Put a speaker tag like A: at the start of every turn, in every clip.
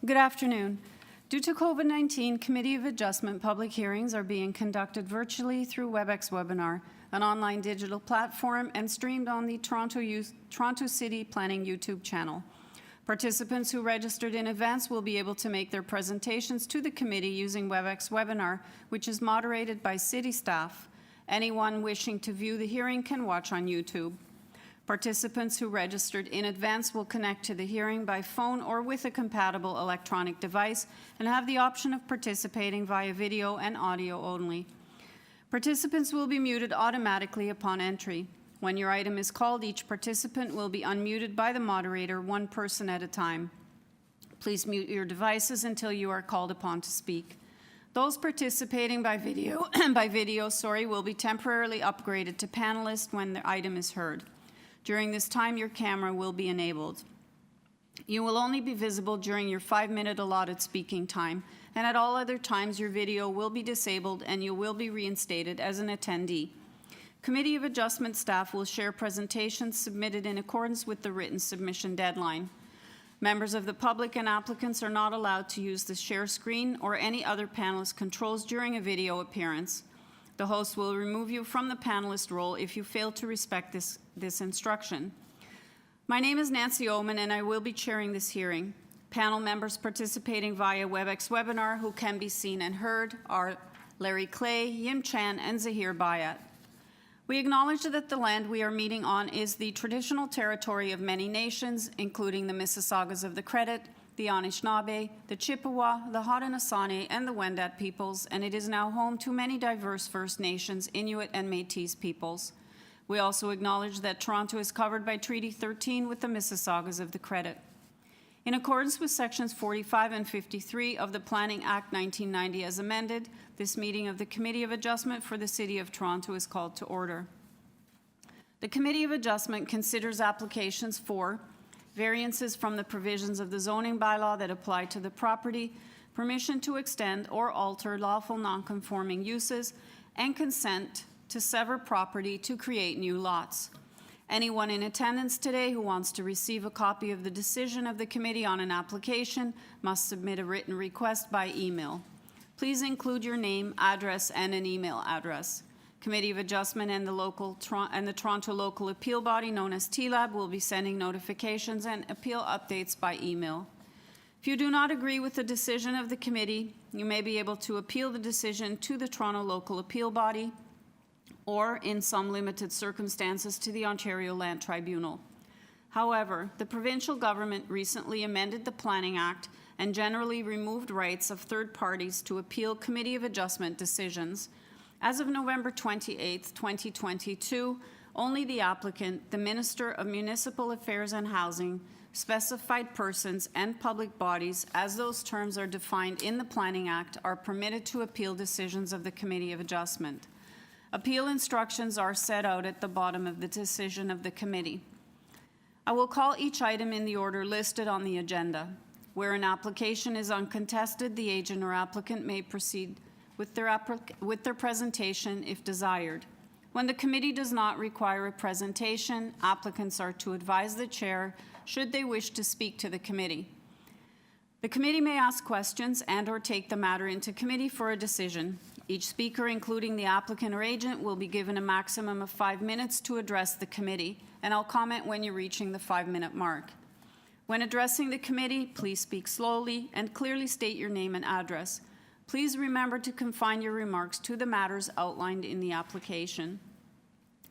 A: Good afternoon. Due to COVID-19, Committee of Adjustment public hearings are being conducted virtually through WebEx Webinar, an online digital platform, and streamed on the Toronto City Planning YouTube channel. Participants who registered in advance will be able to make their presentations to the committee using WebEx Webinar, which is moderated by city staff. Anyone wishing to view the hearing can watch on YouTube. Participants who registered in advance will connect to the hearing by phone or with a compatible electronic device and have the option of participating via video and audio only. Participants will be muted automatically upon entry. When your item is called, each participant will be unmuted by the moderator, one person at a time. Please mute your devices until you are called upon to speak. Those participating by video, will be temporarily upgraded to panelist when the item is heard. During this time, your camera will be enabled. You will only be visible during your 5-minute allotted speaking time, and at all other times your video will be disabled and you will be reinstated as an attendee. Committee of Adjustment staff will share presentations submitted in accordance with the written submission deadline. Members of the public and applicants are not allowed to use the share screen or any other panelist controls during a video appearance. The host will remove you from the panelist role if you fail to respect this instruction. My name is Nancy Oman and I will be chairing this hearing. Panel members participating via WebEx Webinar who can be seen and heard are Larry Clay, Yim Chan, and Zahir Bayat. We acknowledge that the land we are meeting on is the traditional territory of many nations, including the Mississaugas of the Credit, the Anishinaabe, the Chippewa, the Haudenosaunee, and the Wendat peoples, and it is now home to many diverse First Nations, Inuit, and Métis peoples. We also acknowledge that Toronto is covered by Treaty 13 with the Mississaugas of the Credit. In accordance with Sections 45 and 53 of the Planning Act 1990 as amended, this meeting of the Committee of Adjustment for the City of Toronto is called to order. The Committee of Adjustment considers applications for variances from the provisions of the zoning bylaw that apply to the property, permission to extend or alter lawful nonconforming uses, and consent to sever property to create new lots. Anyone in attendance today who wants to receive a copy of the decision of the committee on an application must submit a written request by email. Please include your name, address, and an email address. Committee of Adjustment and the Toronto Local Appeal Body, known as TLAB, will be sending notifications and appeal updates by email. If you do not agree with the decision of the committee, you may be able to appeal the decision to the Toronto Local Appeal Body or, in some limited circumstances, to the Ontario Land Tribunal. However, the provincial government recently amended the Planning Act and generally removed rights of third parties to appeal Committee of Adjustment decisions. As of November 28, 2022, only the applicant, the Minister of Municipal Affairs and Housing, specified persons, and public bodies, as those terms are defined in the Planning Act, are permitted to appeal decisions of the Committee of Adjustment. Appeal instructions are set out at the bottom of the decision of the committee. I will call each item in the order listed on the agenda. Where an application is uncontested, the agent or applicant may proceed with their presentation if desired. When the committee does not require a presentation, applicants are to advise the chair should they wish to speak to the committee. The committee may ask questions and/or take the matter into committee for a decision. Each speaker, including the applicant or agent, will be given a maximum of 5 minutes to address the committee, and I'll comment when you're reaching the 5-minute mark. When addressing the committee, please speak slowly and clearly state your name and address. Please remember to confine your remarks to the matters outlined in the application.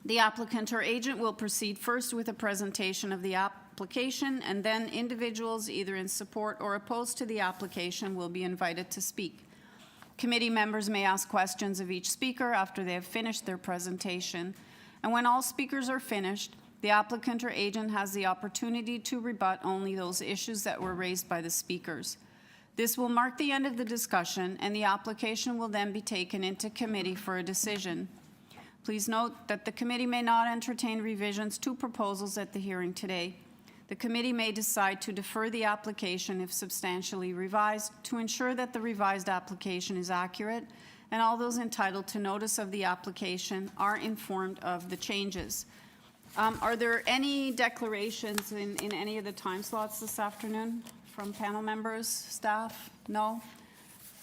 A: The applicant or agent will proceed first with a presentation of the application, and then individuals either in support or opposed to the application will be invited to speak. Committee members may ask questions of each speaker after they have finished their presentation, and when all speakers are finished, the applicant or agent has the opportunity to rebut only those issues that were raised by the speakers. This will mark the end of the discussion, and the application will then be taken into committee for a decision. Please note that the committee may not entertain revisions to proposals at the hearing today. The committee may decide to defer the application if substantially revised to ensure that the revised application is accurate and all those entitled to notice of the application are informed of the changes. Are there any declarations in any of the time slots this afternoon? from panel members, staff? No?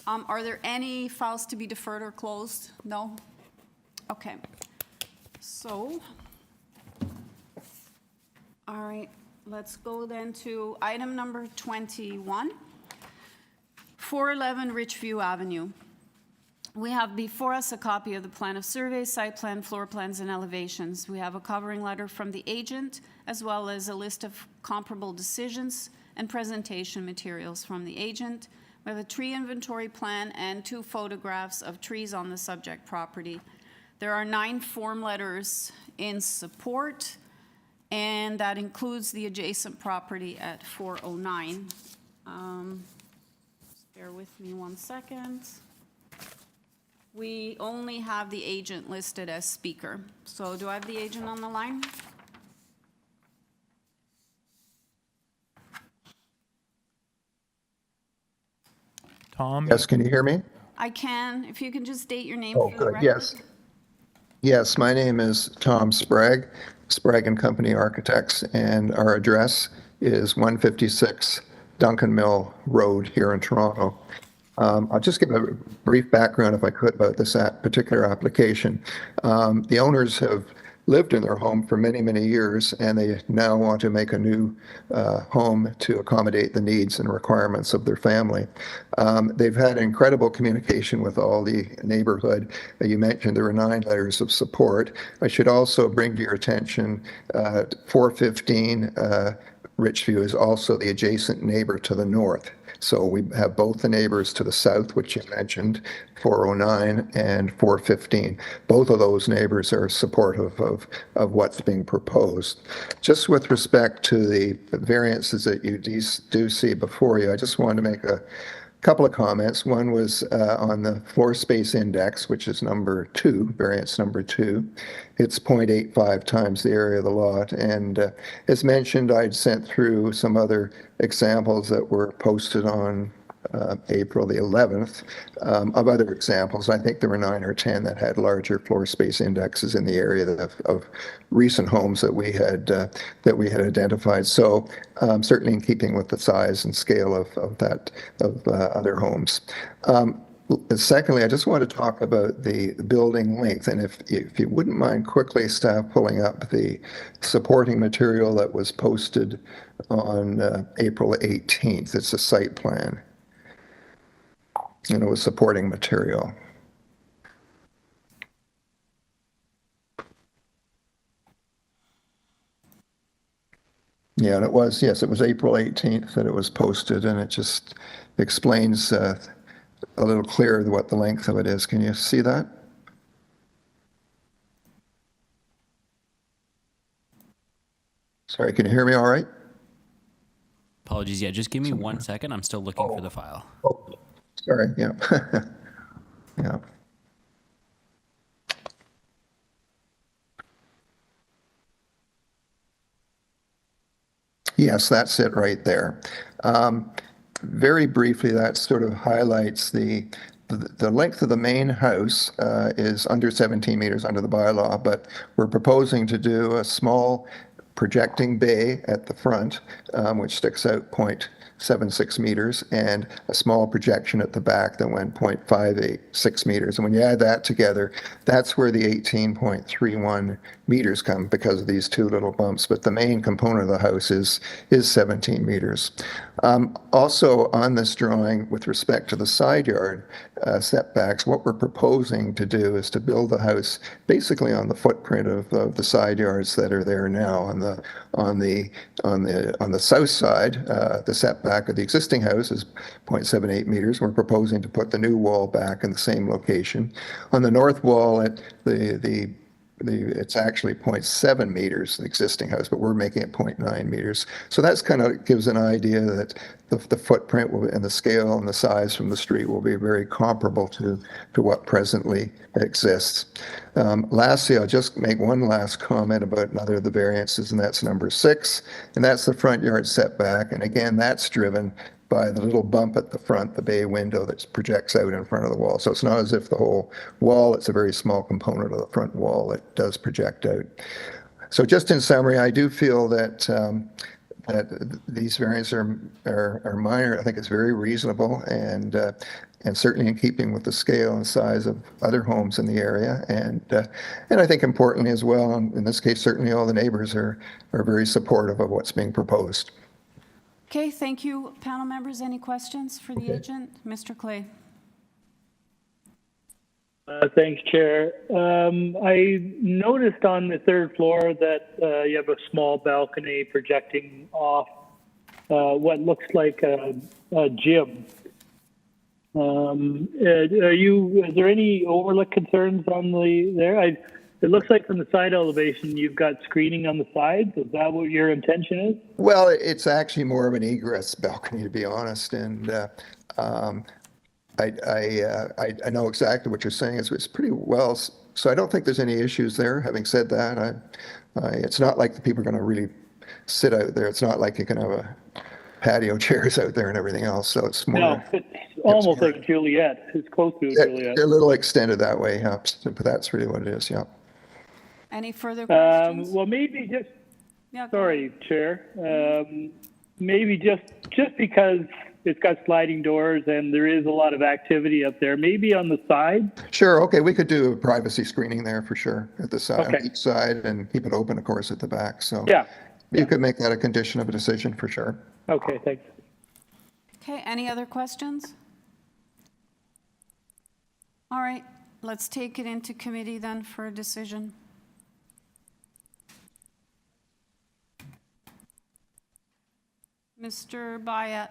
A: Are there any files to be deferred or closed? No? Okay. So, all right, let's go then to item number 21, 411 Ridgeview Avenue. We have before us a copy of the plan of survey, site plan, floor plans, and elevations. We have a covering letter from the agent, as well as a list of comparable decisions and presentation materials from the agent. We have a tree inventory plan and 2 photographs of trees on the subject property. There are 9 form letters in support, and that includes the adjacent property at 409. Bear with me 1 second. We only have the agent listed as speaker. So do I have the agent on the line?
B: Tom?
C: Yes, can you hear me?
A: I can. If you can just state your name
C: Oh,
A: for the
C: good,
A: record.
C: yes. Yes, my name is Tom Sprague, Sprague and Company Architects, and our address is 156 Duncan Mill Road here in Toronto. I'll just give a brief background, if I could, about this particular application. The owners have lived in their home for many, many years, and they now want to make a new home to accommodate the needs and requirements of their family. They've had incredible communication with all the neighborhood. You mentioned there were 9 letters of support. I should also bring to your attention 415 Richview is also the adjacent neighbor to the north. So we have both the neighbors to the south, which you mentioned, 409 and 415. Both of those neighbors are supportive of what's being proposed. Just with respect to the variances that you do see before you, I just wanted to make a couple of comments. One was on the floor space index, which is number 2, variance number 2. It's 0.85 times the area of the lot. And as mentioned, I'd sent through some other examples that were posted on April the 11th of other examples. I think there were 9 or 10 that had larger floor space indexes in the area of recent homes that we had identified. So certainly in keeping with the size and scale of other homes. Secondly, I just want to talk about the building length, and if you wouldn't mind quickly, staff, pulling up the supporting material that was posted on April 18th. It's a site plan. And it was supporting material. Yeah, and it was, yes, it was April 18th that it was posted, and it just explains a little clearer what the length of it is. Can you see that? Sorry, can you hear me all right?
B: Apologies. Yeah, just give me 1 second. I'm still looking for the file.
C: Oh, sorry, yeah. Yeah. Yes, that's it right there. Very briefly, that sort of highlights the length of the main house is under 17 meters under the bylaw, but we're proposing to do a small projecting bay at the front, which sticks out 0.76 meters, and a small projection at the back that went 0.586 meters. And when you add that together, that's where the 18.31 meters come because of these 2 little bumps. But the main component of the house is 17 meters. Also on this drawing, with respect to the side yard setbacks, what we're proposing to do is to build the house basically on the footprint of the side yards that are there now. On the south side, the setback of the existing house is 0.78 meters. We're proposing to put the new wall back in the same location. On the north wall, it's actually 0.7 meters, the existing house, but we're making it 0.9 meters. So that's kind of gives an idea that the footprint and the scale and the size from the street will be very comparable to what presently exists. Lastly, I'll just make one last comment about another of the variances, and that's number 6, and that's the front yard setback. And again, that's driven by the little bump at the front, the bay window that projects out in front of the wall. So it's not as if the whole wall, it's a very small component of the front wall that does project out. So just in summary, I do feel that that these variants are minor. I think it's very reasonable and certainly in keeping with the scale and size of other homes in the area. And I think importantly as well, in this case, certainly all the neighbors are very supportive of what's being proposed.
A: Okay, thank you. Panel members, any questions for the agent? Mr. Clay.
D: Thanks, Chair. I noticed on the third floor that you have a small balcony projecting off what looks like a gym. Is there any overlook concerns on there? It looks like from the side elevation you've got screening on the sides. Is that what your intention is?
C: Well, it's actually more of an egress balcony, to be honest, and I know exactly what you're saying. It's pretty well, so I don't think there's any issues there. Having said that, it's not like the people are going to really sit out there. It's not like you can have a patio chairs out there and everything else. So it's more.
D: No, it's almost like Juliet. It's close to Juliet.
C: A little extended that way, yeah. But that's really what it is, yeah.
A: Any further questions?
D: Well, maybe just.
A: Yeah,
D: Sorry, Chair. Maybe just because it's got sliding doors and there is a lot of activity up there, maybe on the side.
C: Sure. Okay. We could do a privacy screening there for sure at the side,
D: Okay.
C: on each side, and keep it open, of course, at the back. So
D: Yeah.
C: you could make that a condition of a decision for sure.
D: Okay, thanks.
A: Okay, any other questions? All right, let's take it into committee then for a decision. Mr. Bayat.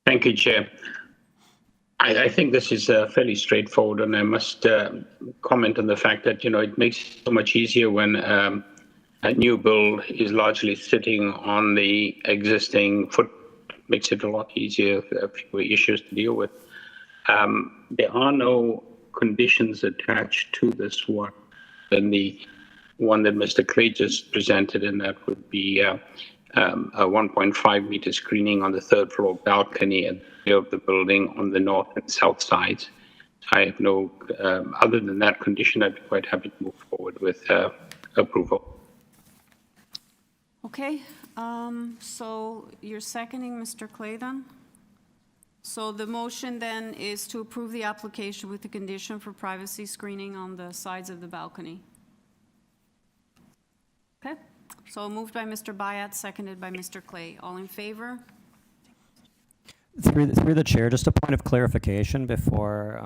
E: Thank you, Chair. I think this is fairly straightforward, and I must comment on the fact that, it makes it so much easier when a new build is largely sitting on the existing foot, makes it a lot easier, fewer issues to deal with. There are no conditions attached to this one than the one that Mr. Clay just presented, and that would be a 1.5 meter screening on the third floor balcony at the rear of the building on the north and south sides. I have no, other than that condition, I'd be quite happy to move forward with approval.
A: Okay, so you're seconding Mr. Clay then? So the motion then is to approve the application with the condition for privacy screening on the sides of the balcony. Okay, so moved by Mr. Bayat, seconded by Mr. Clay. All in favor?
F: Through the chair, just a point of clarification before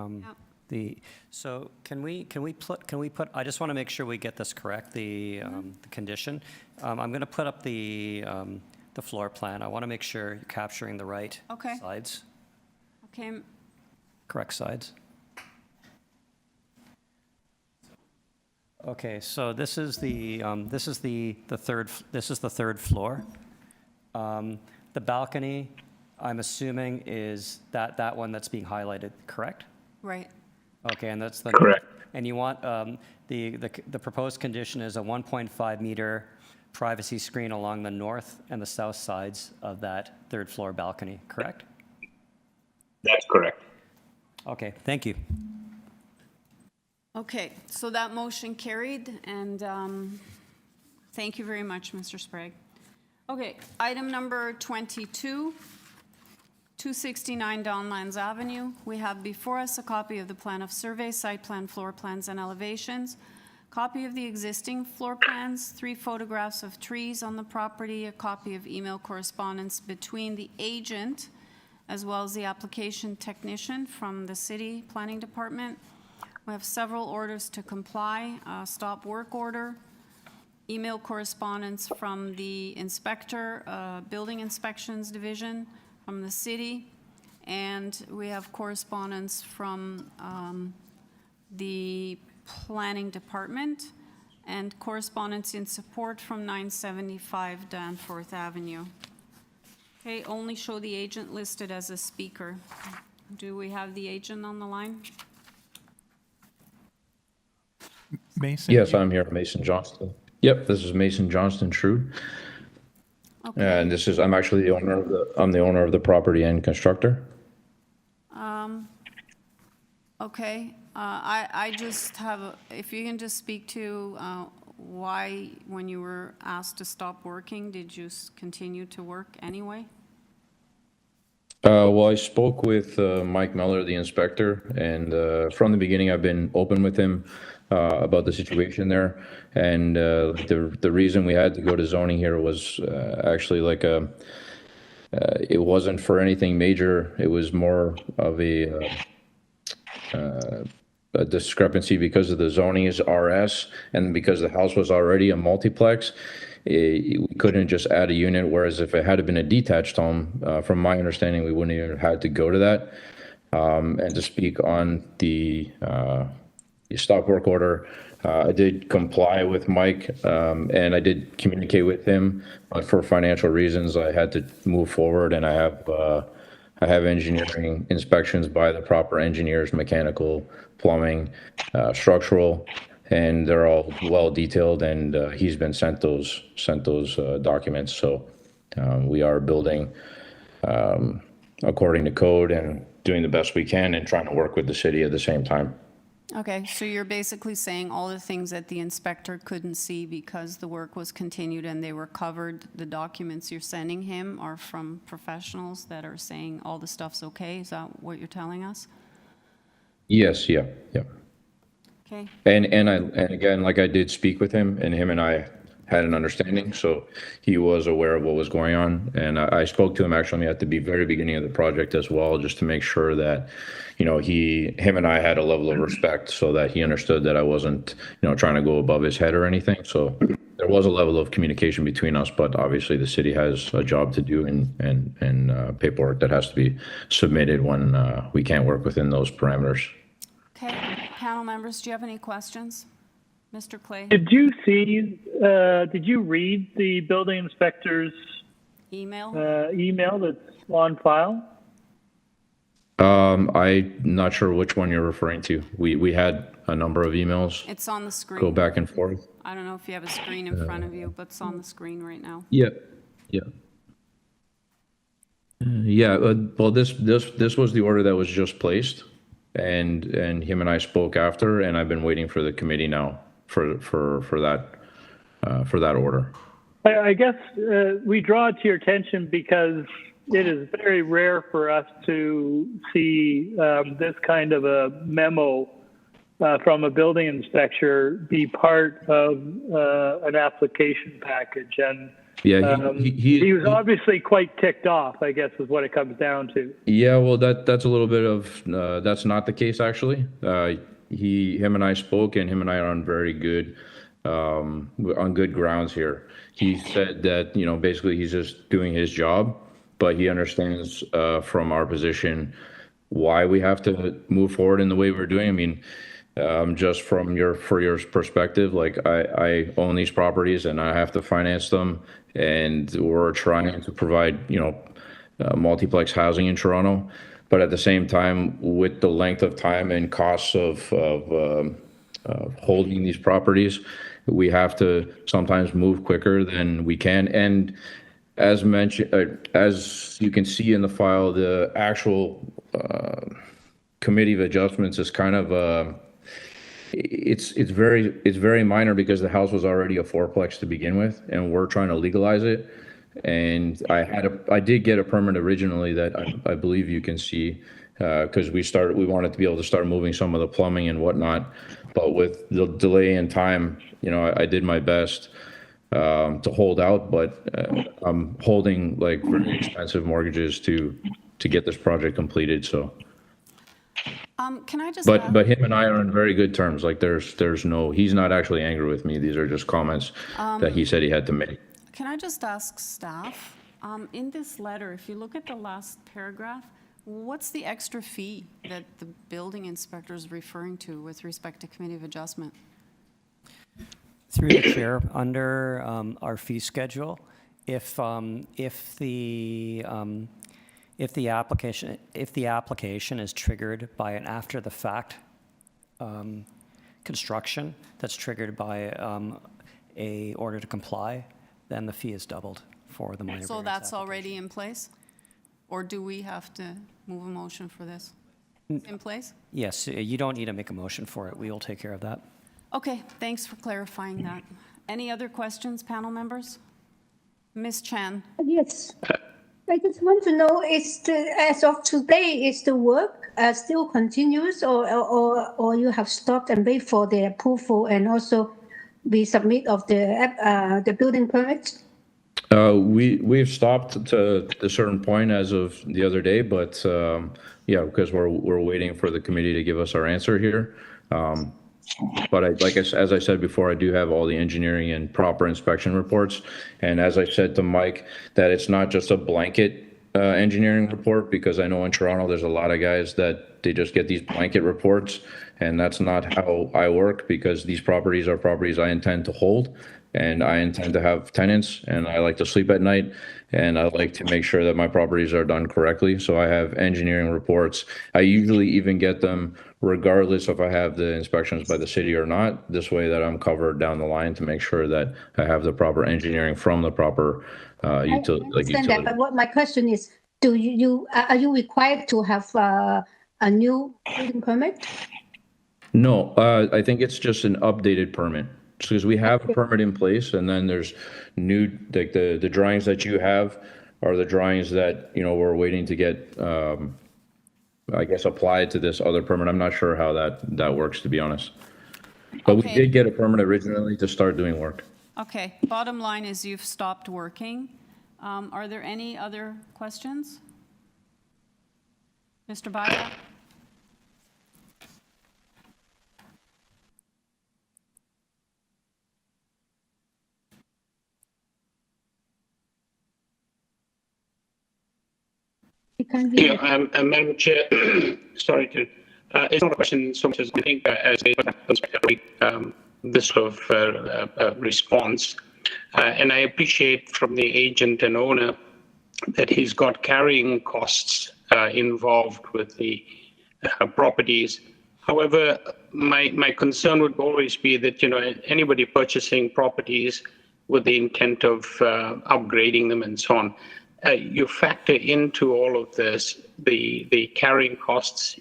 F: so can we put, I just want to make sure we get this correct, the condition. I'm going to put up the floor plan. I want to make sure you're capturing the right sides.
A: Okay.
F: Correct sides. Okay, so this is the third floor. The balcony, I'm assuming, is that one that's being highlighted, correct?
A: Right.
F: Okay, and that's the
E: Correct.
F: And you want the proposed condition is a 1.5 meter privacy screen along the north and the south sides of that third floor balcony, correct?
E: That's correct.
F: Okay, thank you.
A: Okay, so that motion carried, and thank you very much, Mr. Sprague. Okay, item number 22, 269 Donlands Avenue. We have before us a copy of the plan of survey, site plan, floor plans, and elevations, copy of the existing floor plans, 3 photographs of trees on the property, a copy of email correspondence between the agent as well as the application technician from the city planning department. We have several orders to comply, stop work order, email correspondence from the inspector, building inspections division from the city, and we have correspondence from the planning department, and correspondence in support from 975 Danforth Avenue. Okay, only show the agent listed as a speaker. Do we have the agent on the line?
G: Mason?
H: Yes, I'm here, Mason Johnston. Yep, this is Mason Johnston Shrewd.
A: Okay.
H: And I'm actually the owner of the property and constructor.
A: Okay, I just have, if you can just speak to why, when you were asked to stop working, did you continue to work anyway?
H: Well, I spoke with Mike Meller, the inspector, and from the beginning, I've been open with him about the situation there. And the reason we had to go to zoning here was actually like it wasn't for anything major. It was more of a discrepancy because of the zoning is RS, and because the house was already a multiplex. We couldn't just add a unit, whereas if it had been a detached home, from my understanding, we wouldn't even have had to go to that. And to speak on the stop work order, I did comply with Mike, and I did communicate with him, but for financial reasons, I had to move forward, and I have engineering inspections by the proper engineers, mechanical, plumbing, structural, and they're all well detailed, and he's been sent those documents. So we are building according to code and doing the best we can and trying to work with the city at the same time.
A: Okay, so you're basically saying all the things that the inspector couldn't see because the work was continued and they were covered, the documents you're sending him are from professionals that are saying all the stuff's okay? Is that what you're telling us?
H: Yes, yeah.
A: Okay.
H: And again, like I did speak with him, and him and I had an understanding, so he was aware of what was going on. And I spoke to him actually at the very beginning of the project as well, just to make sure that, him and I had a level of respect, so that he understood that I wasn't, trying to go above his head or anything. So there was a level of communication between us, but obviously the city has a job to do and paperwork that has to be submitted when we can't work within those parameters.
A: Okay, panel members, do you have any questions? Mr. Clay?
D: Did you read the building inspector's
A: Email?
D: email that's on file?
H: I'm not sure which one you're referring to. We had a number of emails
A: It's on the screen.
H: go back and forth.
A: I don't know if you have a screen in front of you, but it's on the screen right now.
H: Yeah. Well, this was the order that was just placed, and him and I spoke after, and I've been waiting for the committee now for that order.
D: I guess we draw it to your attention because it is very rare for us to see this kind of a memo from a building inspector be part of an application package. And
H: Yeah,
D: he was obviously quite ticked off, I guess, is what it comes down to.
H: Yeah, well, that's a little bit of that's not the case actually. Him and I spoke, and him and I are on very good on good grounds here. He said that basically he's just doing his job, but he understands from our position why we have to move forward in the way we're doing. I mean, just from your perspective, like I own these properties and I have to finance them, and we're trying to provide multiplex housing in Toronto, but at the same time, with the length of time and costs of holding these properties, we have to sometimes move quicker than we can. And as mentioned, as you can see in the file, the actual committee of adjustments is kind of it's very minor because the house was already a fourplex to begin with, and we're trying to legalize it. And I did get a permit originally that I believe you can see, because we wanted to be able to start moving some of the plumbing and whatnot, but with the delay in time, I did my best to hold out, but I'm holding like very expensive mortgages to get this project completed. So.
A: Can I just?
H: But him and I are on very good terms. Like he's not actually angry with me. These are just comments that he said he had to make.
A: Can I just ask staff, in this letter, if you look at the last paragraph, what's the extra fee that the building inspector is referring to with respect to Committee of Adjustment?
F: Through the chair, under our fee schedule, if the application is triggered by an after the fact construction that's triggered by a order to comply, then the fee is doubled for the minor variance
A: So that's
F: application.
A: already in place? Or do we have to move a motion for this? in place?
F: Yes, you don't need to make a motion for it. We will take care of that.
A: Okay, thanks for clarifying that. Any other questions, panel members? Ms. Chan?
I: Yes. I just want to know, as of today, is the work still continuous or you have stopped and wait for the approval and also the submit of the building permit?
H: We've stopped to a certain point as of the other day, but yeah, because we're waiting for the committee to give us our answer here. But as I said before, I do have all the engineering and proper inspection reports. And as I said to Mike, that it's not just a blanket engineering report, because I know in Toronto there's a lot of guys that they just get these blanket reports, and that's not how I work, because these properties are properties I intend to hold, and I intend to have tenants, and I like to sleep at night, and I like to make sure that my properties are done correctly. So I have engineering reports. I usually even get them regardless if I have the inspections by the city or not, this way that I'm covered down the line to make sure that I have the proper engineering from the proper utility.
I: I understand that, but what my question is, are you required to have a new building permit?
H: No, I think it's just an updated permit. Because we have a permit in place, and then there's new, like the drawings that you have are the drawings that, we're waiting to get, I guess, applied to this other permit. I'm not sure how that works, to be honest. But we
A: Okay.
H: did get a permit originally to start doing work.
A: Okay, bottom line is you've stopped working. Are there any other questions? Mr. Baya?
I: You can't hear.
E: Yeah, Madam Chair, sorry to, it's not a question so much as I think as this sort of response. And I appreciate from the agent and owner that he's got carrying costs involved with the properties. However, my concern would always be that, anybody purchasing properties with the intent of upgrading them and so on, you factor into all of this the carrying costs,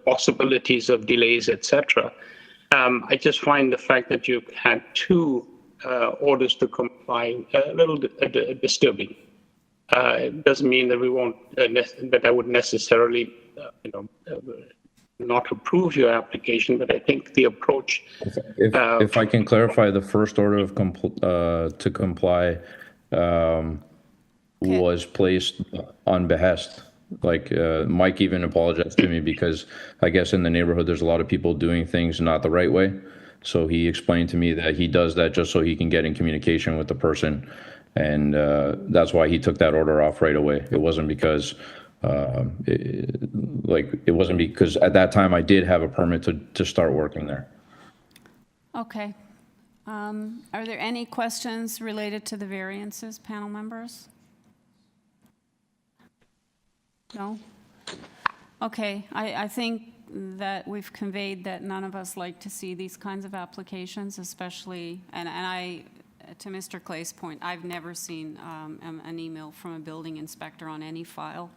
E: possibilities of delays, etc. I just find the fact that you've had two orders to comply a little disturbing. It doesn't mean that we won't, that I would necessarily, not approve your application, but I think the approach.
H: If I can clarify, the first order of to comply was placed on behest. Like Mike even apologized to me because I guess in the neighborhood there's a lot of people doing things not the right way. So he explained to me that he does that just so he can get in communication with the person, and that's why he took that order off right away. It wasn't because it wasn't because at that time I did have a permit to start working there.
A: Okay. Are there any questions related to the variances, panel members? No? Okay, I think that we've conveyed that none of us like to see these kinds of applications, especially, and I, to Mr. Clay's point, I've never seen an email from a building inspector on any file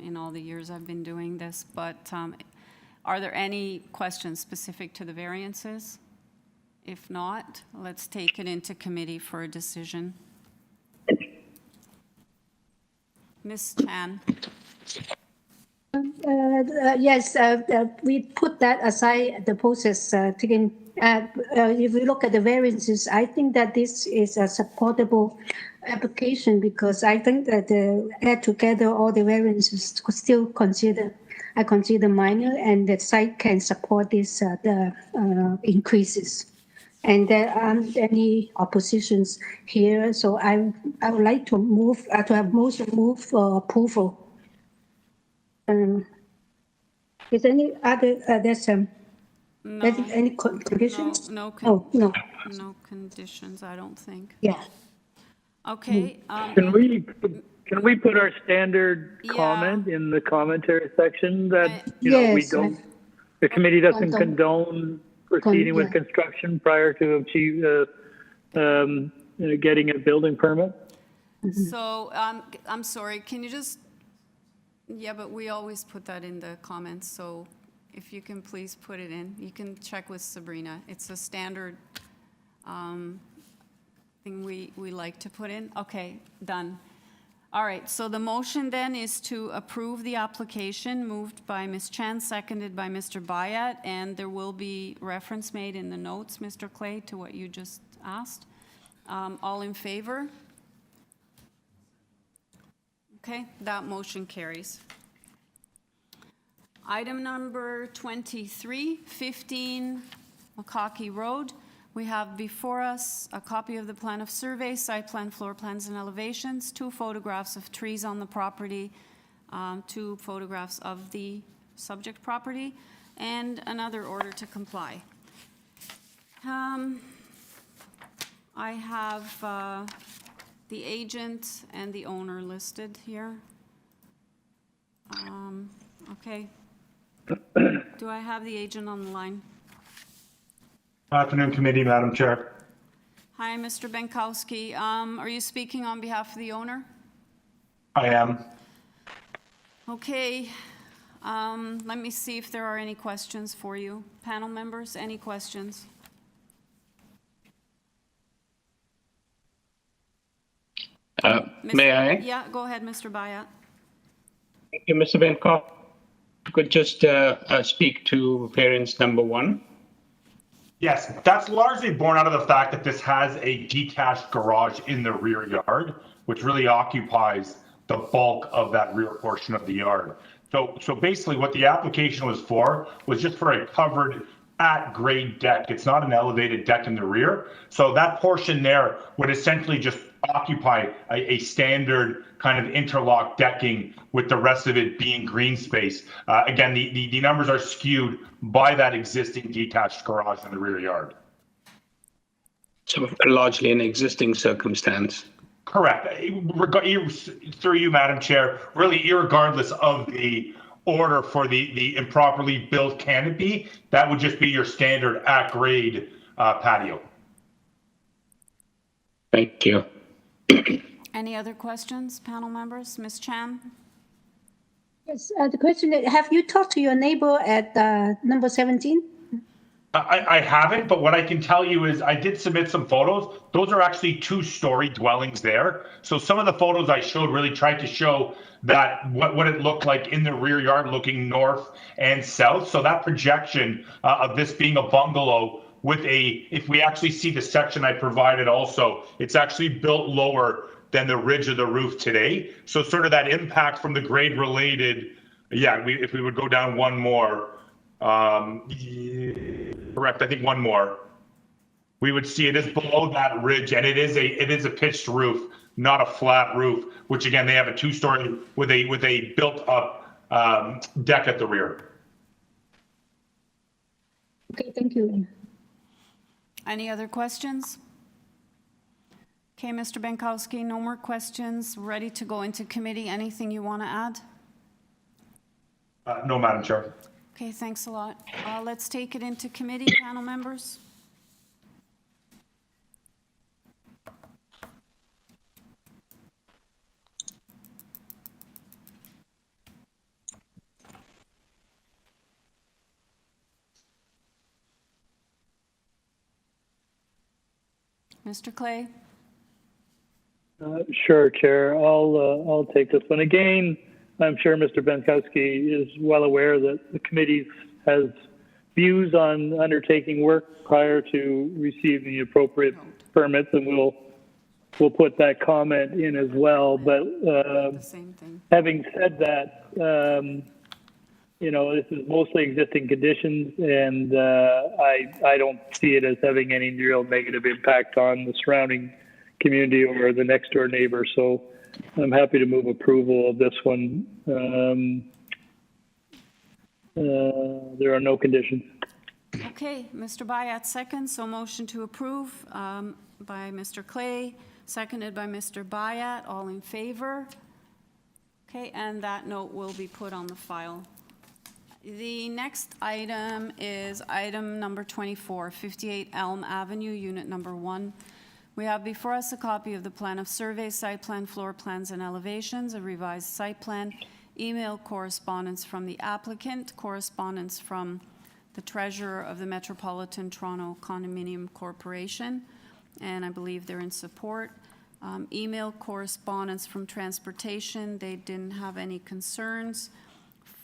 A: in all the years I've been doing this, but are there any questions specific to the variances? If not, let's take it into committee for a decision. Ms. Chan.
I: Yes, we put that aside, the process taken. If we look at the variances, I think that this is a supportable application because I think that add together all the variances could still I consider minor, and the site can support this increases. And there aren't any oppositions here, so I would like to move to have motion move for approval. Is any other there's
A: No,
I: any conditions?
A: no,
I: Oh, no.
A: no conditions, I don't think.
I: Yeah.
A: Okay.
D: Can we put our standard
A: Yeah.
D: comment in the commentary section that, we
I: Yes,
D: don't, the committee doesn't
I: Condone.
D: condone proceeding with
I: Yeah.
D: construction prior to getting a building permit?
A: So, I'm sorry, can you just Yeah, but we always put that in the comments, so if you can please put it in. You can check with Sabrina. It's a standard thing we like to put in. Okay, done. All right, so the motion then is to approve the application, moved by Ms. Chan, seconded by Mr. Bayat, and there will be reference made in the notes, Mr. Clay, to what you just asked. All in favor? Okay, that motion carries. Item number 23, 15 Makaki Road. We have before us a copy of the plan of survey, site plan, floor plans, and elevations, 2 photographs of trees on the property, 2 photographs of the subject property, and another order to comply. I have the agent and the owner listed here. Okay. Do I have the agent on the line?
J: Afternoon, committee, Madam Chair.
A: Hi, Mr. Benkowski. Are you speaking on behalf of the owner?
J: I am.
A: Okay. Let me see if there are any questions for you. Panel members, any questions?
E: May I?
A: Yeah, go ahead, Mr. Bayat.
E: Thank you, Mr. Benkoff. Could just speak to variance number 1.
J: Yes, that's largely born out of the fact that this has a detached garage in the rear yard, which really occupies the bulk of that rear portion of the yard. So basically what the application was just for a covered at-grade deck. It's not an elevated deck in the rear. So that portion there would essentially just occupy a standard kind of interlock decking, with the rest of it being green space. Again, the numbers are skewed by that existing detached garage in the rear yard.
E: So largely an existing circumstance.
J: Correct. Through you, Madam Chair, really irregardless of the order for the improperly built canopy, that would just be your standard at-grade patio.
E: Thank you.
A: Any other questions, panel members? Ms. Chan?
I: Yes, the question is, have you talked to your neighbor at number 17?
J: I haven't, but what I can tell you is I did submit some photos. Those are actually 2-story dwellings there. So some of the photos I showed really tried to show that what it looked like in the rear yard looking north and south. So that projection of this being a bungalow with if we actually see the section I provided also, it's actually built lower than the ridge of the roof today. So sort of that impact from the grade related, if we would go down one more, correct, I think one more, we would see it is below that ridge, and it is a pitched roof, not a flat roof, which again, they have a 2-story with a built up deck at the rear.
I: Okay, thank you.
A: Any other questions? Okay, Mr. Benkowski, no more questions. Ready to go into committee. Anything you want to add?
J: No, Madam Chair.
A: Okay, thanks a lot. Let's take it into committee, panel members. Mr. Clay?
D: Sure, Chair. I'll take this one. Again, I'm sure Mr. Benkowski is well aware that the committee has views on undertaking work prior to receiving the appropriate permits, and we'll put that comment in as well. But having said that, this is mostly existing conditions, and I don't see it as having any real negative impact on the surrounding community or the next door neighbor. So I'm happy to move approval of this one. There are no conditions.
A: Okay, Mr. Bayat seconds, so motion to approve by Mr. Clay, seconded by Mr. Bayat. All in favor? Okay, and that note will be put on the file. The next item is item number 24, 58 Elm Avenue, unit number 1. We have before us a copy of the plan of survey, site plan, floor plans, and elevations, a revised site plan, email correspondence from the applicant, correspondence from the treasurer of the Metropolitan Toronto Condominium Corporation, and I believe they're in support. Email correspondence from transportation, they didn't have any concerns.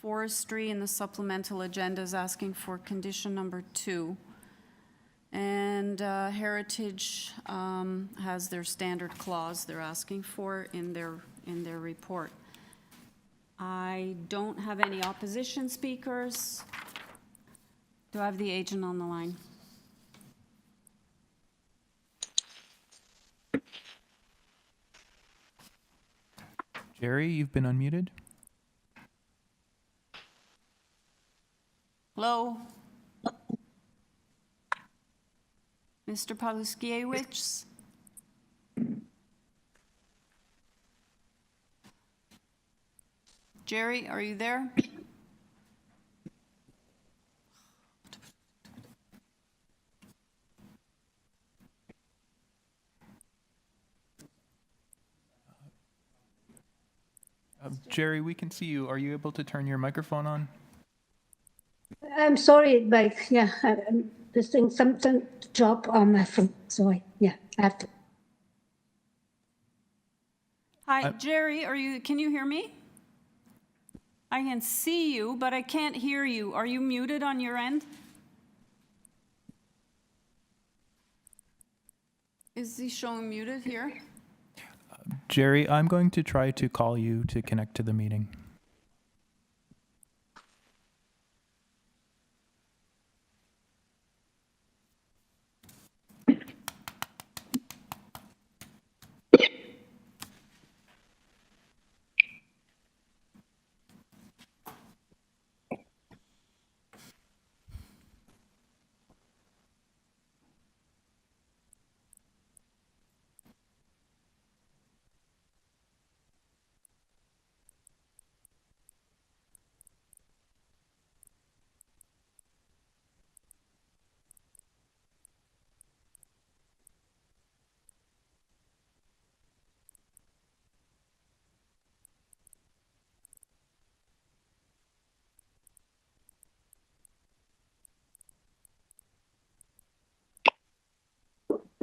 A: Forestry in the supplemental agenda is asking for condition number 2. And Heritage has their standard clause they're asking for in their report. I don't have any opposition speakers. Do I have the agent on the line?
G: Jerry, you've been unmuted.
A: Hello? Mr. Paluskiewicz? Jerry, are you there?
G: Jerry, we can see you. Are you able to turn your microphone on?
I: I'm sorry, but yeah, this thing, something dropped on my phone. Sorry, yeah, I have to.
A: Hi, Jerry, can you hear me? I can see you, but I can't hear you. Are you muted on your end? Is he showing muted here?
G: Jerry, I'm going to try to call you to connect to the meeting.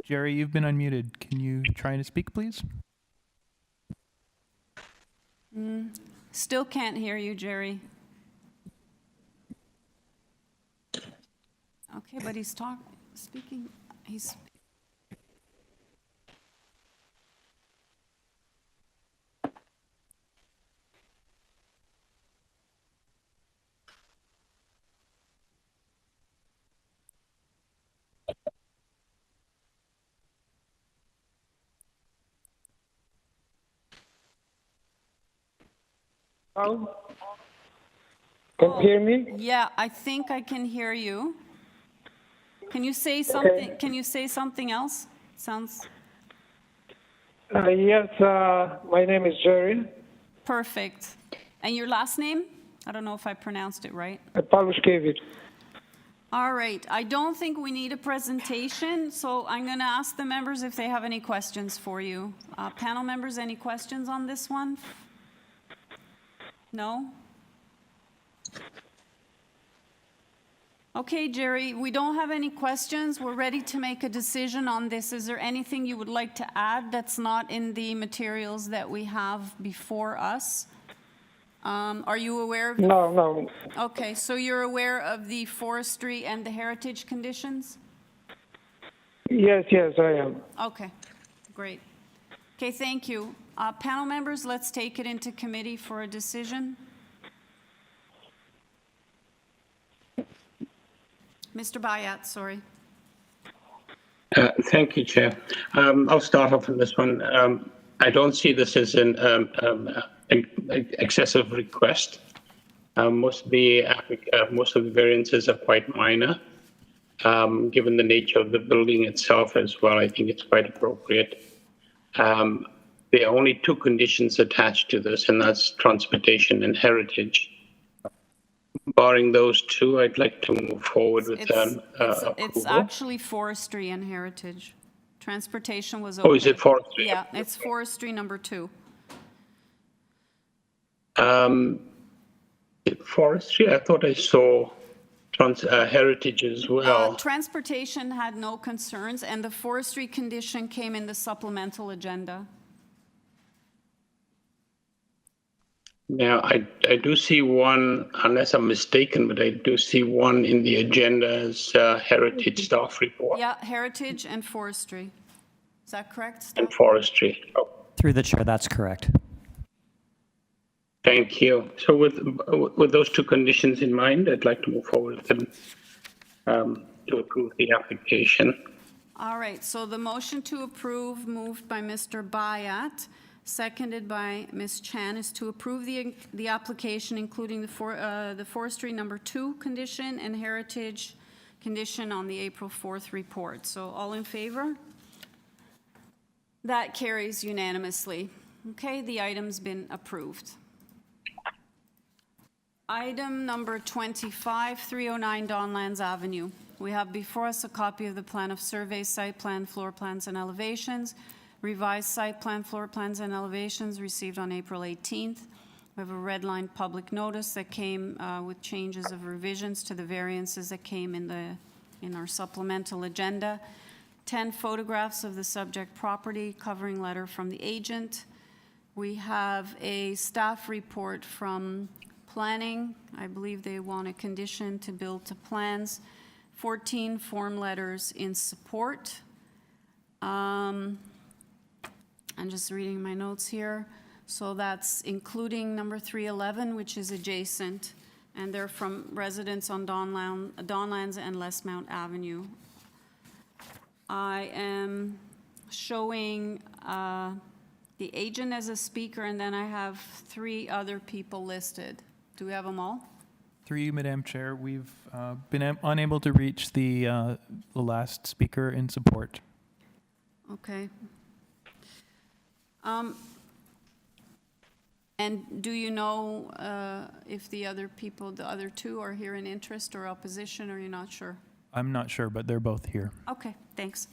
G: Jerry, you've been unmuted. Can you try to speak, please?
A: Still can't hear you, Jerry. Okay, but he's speaking. He's.
K: Can you hear me?
A: Yeah, I think I can hear you. Can you say something?
K: Okay.
A: Can you say something else? Sounds
K: Yes, my name is Jerry
A: perfect. And your last name? I don't know if I pronounced it right.
K: Paluskiewicz.
A: All right. I don't think we need a presentation, so I'm going to ask the members if they have any questions for you. Panel members, any questions on this one? No? Okay, Jerry, we don't have any questions. We're ready to make a decision on this. Is there anything you would like to add that's not in the materials that we have before us? Are you aware of?
K: No.
A: Okay, so you're aware of the forestry and the heritage conditions?
K: Yes, I am.
A: Okay, great. Okay, thank you. Panel members, let's take it into committee for a decision. Mr. Bayat, sorry.
E: Thank you, Chair. I'll start off on this one. I don't see this as an excessive request. Most of the variances are quite minor. Given the nature of the building itself as well, I think it's quite appropriate. There are only two conditions attached to this, and that's transportation and heritage. Barring those two, I'd like to move forward with approval.
A: It's actually forestry and heritage. Transportation was okay.
E: Oh, is it forestry?
A: Yeah, it's forestry number 2.
E: Forestry, I thought I saw heritage as well.
A: Transportation had no concerns, and the forestry condition came in the supplemental agenda.
E: Now, I do see one, unless I'm mistaken, but I do see one in the agenda as heritage staff report.
A: Yeah, heritage and forestry. Is that correct, Steph?
E: And forestry. Oh,
F: Through the chair, that's correct.
E: thank you. So with those two conditions in mind, I'd like to move forward and to approve the application.
A: All right, so the motion to approve, moved by Mr. Bayat, seconded by Ms. Chan, is to approve the application, including the forestry number 2 condition and heritage condition on the April 4th report. So all in favor? That carries unanimously. Okay, the item's been approved. Item number 25, 309 Donlands Avenue. We have before us a copy of the plan of survey, site plan, floor plans, and elevations. Revised site plan, floor plans, and elevations received on April 18th. We have a red line public notice that came with changes of revisions to the variances that came in our supplemental agenda. 10 photographs of the subject property, covering letter from the agent. We have a staff report from planning. I believe they want a condition to build to plans. 14 form letters in support. I'm just reading my notes here. So that's including number 311, which is adjacent, and they're from residents on Donlands and Westmount Avenue. I am showing the agent as a speaker, and then I have 3 other people listed. Do we have them all?
G: Through you, Madam Chair, we've been unable to reach the last speaker in support.
A: Okay. And do you know if the other people, the other 2, are here in interest or opposition, or you're not sure?
G: I'm not sure, but they're both here.
A: Okay, thanks.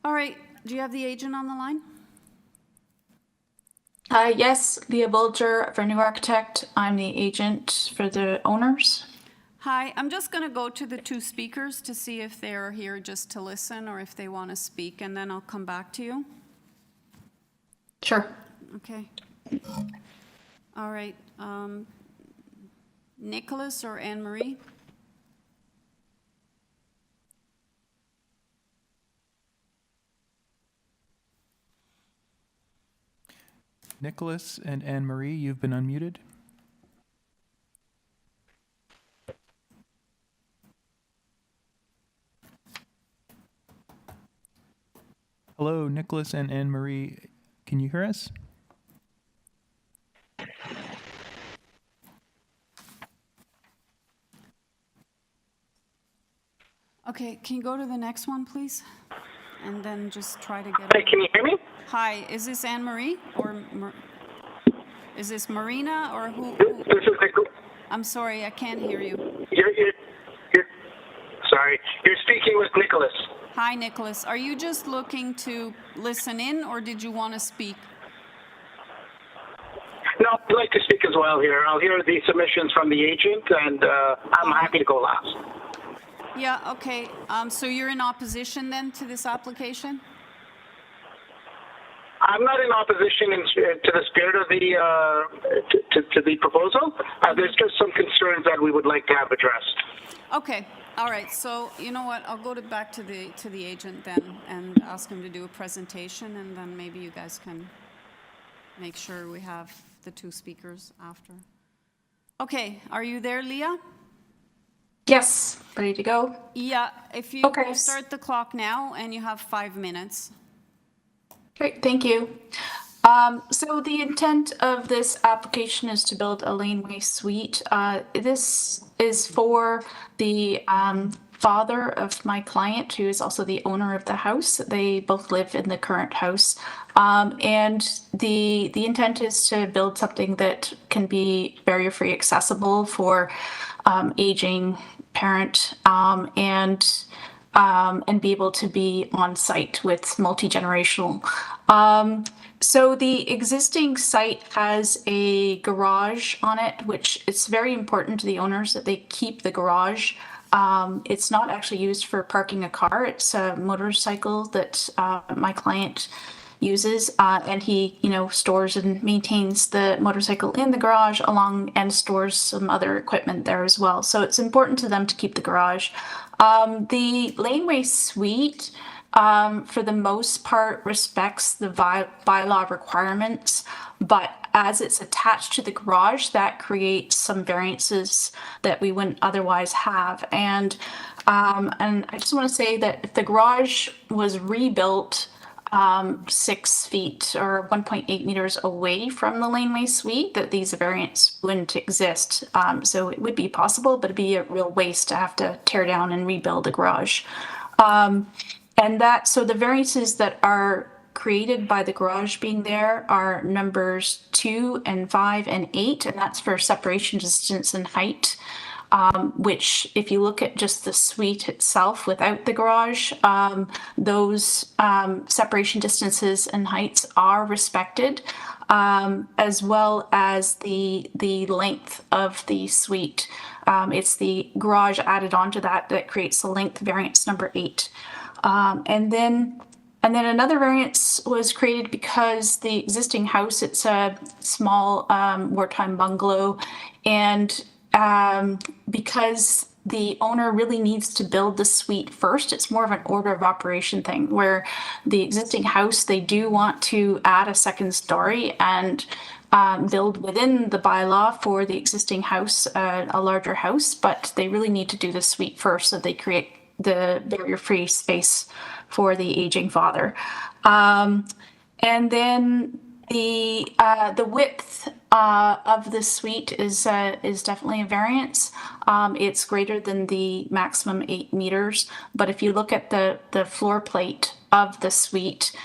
A: All right, do you have the agent on the line?
L: Yes, Leah Bulger, Renew Architect. I'm the agent for the owners.
A: Hi, I'm just going to go to the 2 speakers to see if they're here just to listen or if they want to speak, and then I'll come back to you.
L: Sure.
A: Okay. All right. Nicholas or Anne Marie?
G: Nicholas and Anne Marie, you've been unmuted. Hello, Nicholas and Anne Marie. Can you hear us?
A: Okay, can you go to the next one, please? And then just try to get...
K: Hey, can you hear me?
A: Hi, is this Anne Marie or is this Marina or who?
K: This is Nicholas.
A: I'm sorry, I can't hear you.
K: Sorry, you're speaking with Nicholas.
A: Hi, Nicholas. Are you just looking to listen in, or did you want to speak?
K: No, I'd like to speak as well here. I'll hear the submissions from the agent, and I'm happy to go last.
A: Yeah, okay. So you're in opposition then to this application?
K: I'm not in opposition to the spirit of to the proposal. There's just some concerns that we would like to have addressed.
A: Okay. All right. So you know what? I'll go back to the agent then and ask him to do a presentation, and then maybe you guys can make sure we have the 2 speakers after. Okay. Are you there, Leah?
L: Yes, ready to go.
A: Yeah. If you
L: Okay.
A: start the clock now, and you have 5 minutes.
L: Great, thank you. So the intent of this application is to build a laneway suite. This is for the father of my client, who is also the owner of the house. They both live in the current house. And the intent is to build something that can be barrier-free accessible for aging parent and be able to be on site with multi-generational. So the existing site has a garage on it, which it's very important to the owners that they keep the garage. It's not actually used for parking a car. It's a motorcycle that my client uses, and he, stores and maintains the motorcycle in the garage and stores some other equipment there as well. So it's important to them to keep the garage. The laneway suite, for the most part, respects the bylaw requirements, but as it's attached to the garage, that creates some variances that we wouldn't otherwise have. And I just want to say that if the garage was rebuilt 6 feet or 1.8 meters away from the laneway suite, that these variants wouldn't exist. So it would be possible, but it'd be a real waste to have to tear down and rebuild a garage. So the variances that are created by the garage being there are numbers 2 and 5 and 8, and that's for separation distance and height. Which, if you look at just the suite itself without the garage, those separation distances and heights are respected, as well as the length of the suite. It's the garage added onto that creates the length variance number 8. And then another variance was created because the existing house, it's a small wartime bungalow, and because the owner really needs to build the suite first. It's more of an order of operation thing, where the existing house, they do want to add a second story and build within the bylaw for the existing house, a larger house, but they really need to do the suite first so they create the barrier-free space for the aging father. And then the width of the suite is definitely a variance. It's greater than the maximum 8 meters, but if you look at the floor plate of the suite,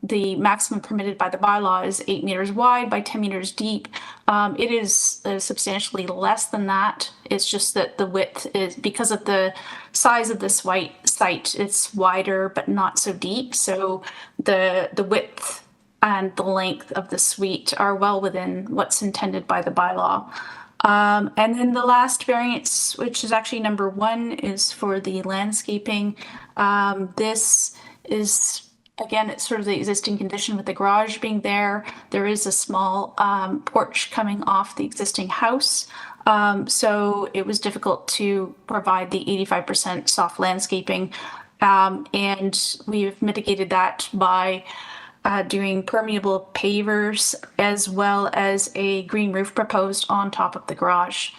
L: the maximum permitted by the bylaw is 8 meters wide by 10 meters deep. It is substantially less than that. It's just that the width is, because of the size of this site, it's wider but not so deep. So the width and the length of the suite are well within what's intended by the bylaw. And then the last variance, which is actually number 1, is for the landscaping. This is, again, it's sort of the existing condition with the garage being there. There is a small porch coming off the existing house. So it was difficult to provide the 85% soft landscaping. And we've mitigated that by doing permeable pavers, as well as a green roof proposed on top of the garage.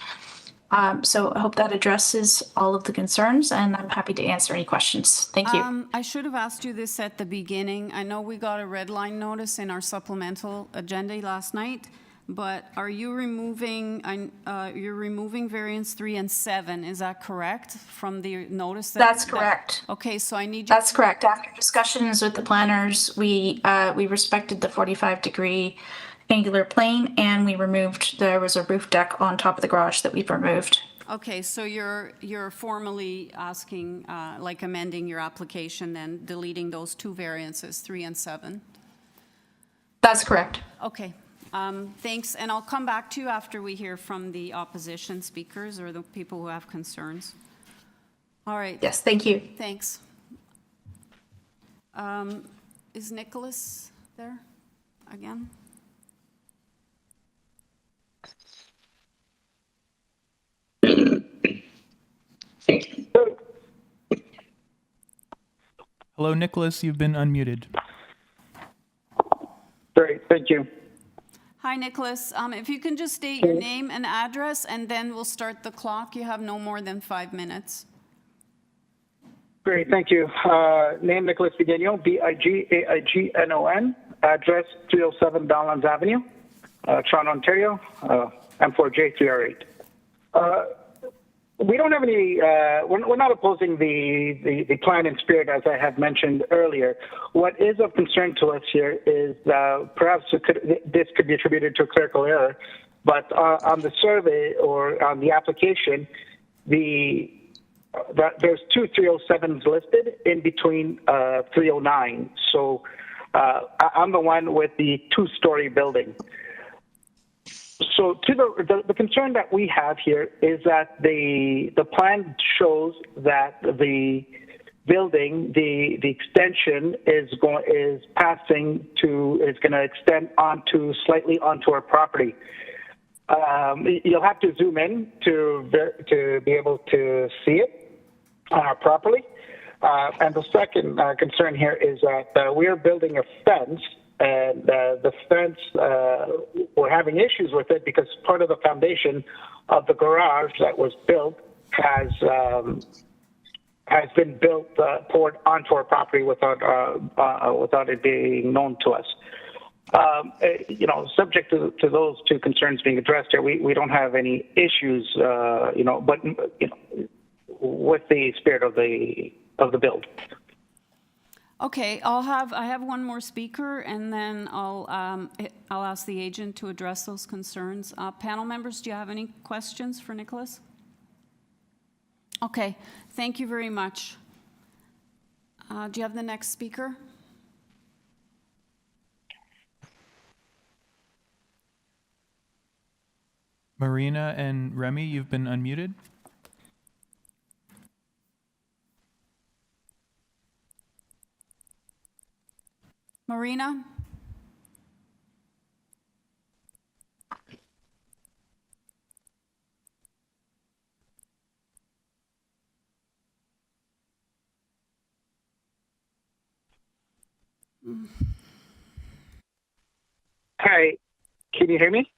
L: So I hope that addresses all of the concerns, and I'm happy to answer any questions. Thank you.
A: I should have asked you this at the beginning. I know we got a red line notice in our supplemental agenda last night, but are you removing, you're removing variance 3 and 7, is that correct, from the notice?
L: That's correct.
A: Okay, so I need you.
L: That's correct. After discussions with the planners, we respected the 45-degree angular plane, and there was a roof deck on top of the garage that we've removed.
A: Okay, so you're formally asking, amending your application and deleting those 2 variances, 3 and 7?
L: That's correct.
A: Okay, thanks, and I'll come back to you after we hear from the opposition speakers or the people who have concerns. All right.
L: Yes, thank you.
A: Thanks. Is Nicholas there again?
G: Hello, Nicholas, you've been unmuted.
K: Great, thank you.
A: Hi, Nicholas. If you can just state your name and address, and then we'll start the clock. You have no more than 5 minutes.
K: Great, thank you. Name Nicholas Vigano, Bigagnon, address 307 Donlands Avenue, Toronto, Ontario, M4J3R8. We don't have any, we're not opposing the plan in spirit, as I had mentioned earlier. What is of concern to us here is perhaps this could be attributed to a clerical error, but on the survey or on the application, there's 2 307s listed in between 309. So I'm the one with the two-story building. So to the concern that we have here is that the plan shows that the building, the extension is going to extend slightly onto our property. You'll have to zoom in to be able to see it properly. And the second concern here is that we are building a fence, and the fence, we're having issues with it because part of the foundation of the garage that was built has been built poured onto our property without it being known to us. Subject to those two concerns being addressed here, we don't have any issues, but with the spirit of the build.
A: Okay, I have one more speaker, and then I'll ask the agent to address those concerns. Panel members, do you have any questions for Nicholas? Okay, thank you very much. Do you have the next speaker?
G: Marina and Remy, you've been unmuted.
A: Marina?
K: Hi, can you hear me?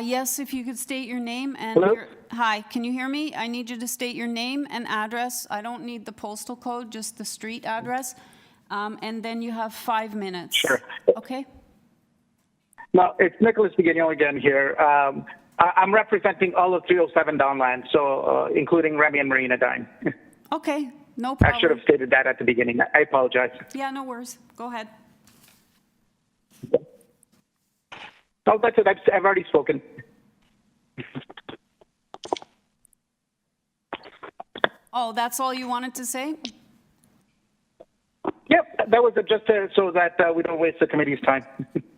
A: Yes, if you could state your name and
K: Hello?
A: Hi, can you hear me? I need you to state your name and address. I don't need the postal code, just the street address. And then you have 5 minutes.
K: Sure.
A: Okay?
K: No, it's Nicholas Vigigno again here. I'm representing all of 307 Donlands, so including Remy and Marina Dine.
A: Okay, no
K: I
A: problem.
K: should have stated that at the beginning. I apologize.
A: Yeah, no worries. Go ahead.
K: No, that's it. I've already spoken.
A: Oh, that's all you wanted to say?
K: Yep, that was just so that we don't waste the committee's time.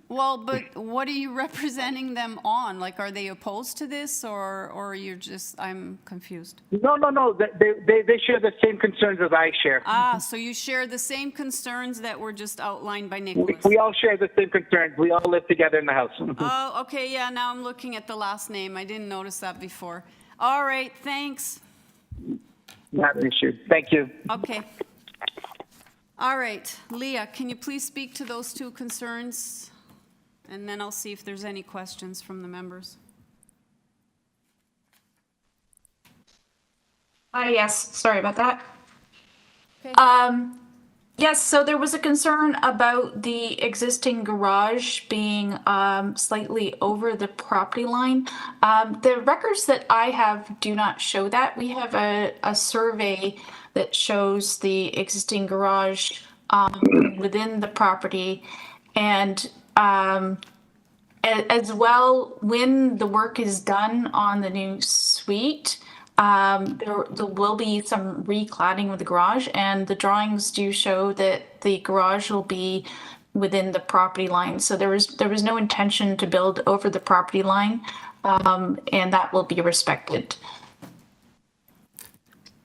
A: Well, but what are you representing them on? Like, are they opposed to this, or you're just, I'm confused.
K: No. They share the same concerns as I share.
A: So you share the same concerns that were just outlined by Nicholas.
K: We all share the same concerns. We all live together in the house.
A: Oh, okay, yeah, now I'm looking at the last name. I didn't notice that before. All right, thanks.
K: Not an issue. Thank you.
A: Okay. All right, Leah, can you please speak to those two concerns? And then I'll see if there's any questions from the members.
L: Yes, sorry about that.
A: Okay.
L: Yes, so there was a concern about the existing garage being slightly over the property line. The records that I have do not show that. We have a survey that shows the existing garage within the property, and as well, when the work is done on the new suite, there will be some recladding of the garage, and the drawings do show that the garage will be within the property line. So there was no intention to build over the property line, and that will be respected.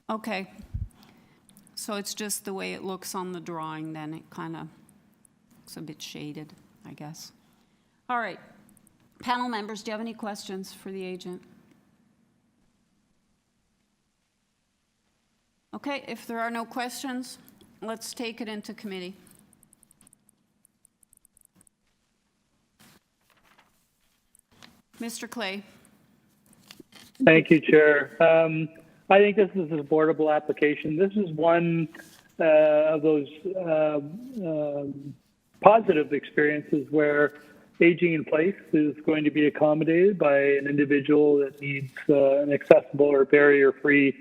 A: Okay. So it's just the way it looks on the drawing, then it kind of looks a bit shaded, I guess. All right. Panel members, do you have any questions for the agent? Okay, if there are no questions, let's take it into committee. Mr. Clay.
D: Thank you, Chair. I think this is a supportable application. This is one of those positive experiences where aging in place is going to be accommodated by an individual that needs an accessible or barrier-free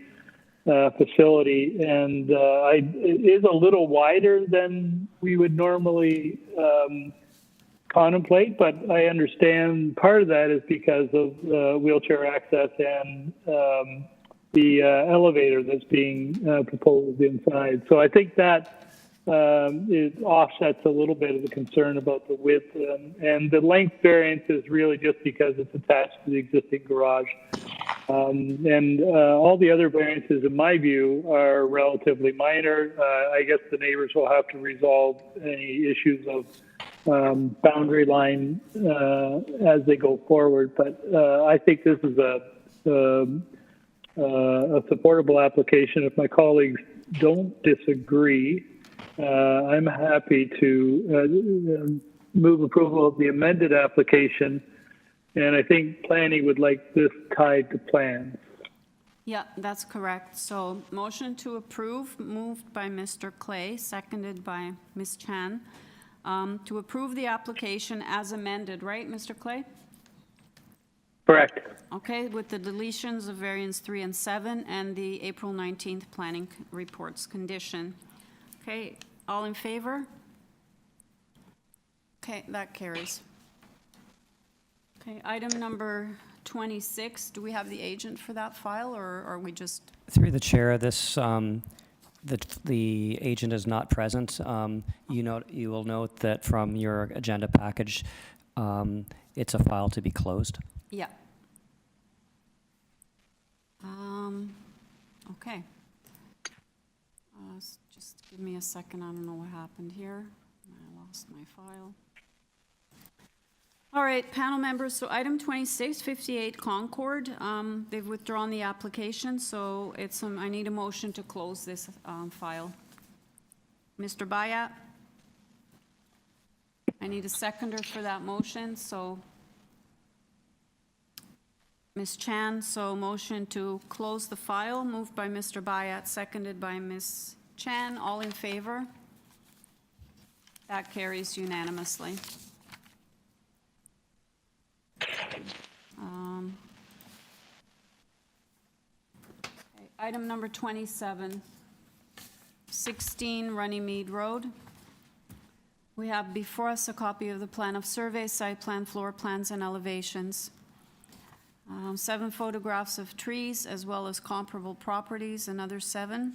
D: facility. And it is a little wider than we would normally contemplate, but I understand part of that is because of wheelchair access and the elevator that's being proposed inside. So I think that it offsets a little bit of the concern about the width, and the length variance is really just because it's attached to the existing garage. All the other variances, in my view, are relatively minor. I guess the neighbors will have to resolve any issues of boundary line as they go forward. But I think this is a supportable application. If my colleagues don't disagree, I'm happy to move approval of the amended application. And I think planning would like this tied to plans.
A: Yeah, that's correct. So motion to approve, moved by Mr. Clay, seconded by Ms. Chan, to approve the application as amended, right, Mr. Clay?
D: Correct.
A: Okay, with the deletions of variance 3 and 7 and the April 19th planning reports condition. Okay, all in favor? Okay, that carries. Okay, item number 26, do we have the agent for that file, or are we just?
F: Through the chair, this, the agent is not present. You will note that from your agenda package, it's a file to be closed.
A: Yeah. Okay. Just give me a second, I don't know what happened here. I lost my file. All right, panel members, so item 26, 58 Concord, they've withdrawn the application, so it's, I need a motion to close this file. Mr. Bayat? I need a seconder for that motion, so Ms. Chan, so motion to close the file, moved by Mr. Bayat, seconded by Ms. Chan, all in favor? That carries unanimously. Okay, item number 27, 16 Runnymede Road. We have before us a copy of the plan of survey, site plan, floor plans, and elevations. 7 photographs of trees, as well as comparable properties, another 7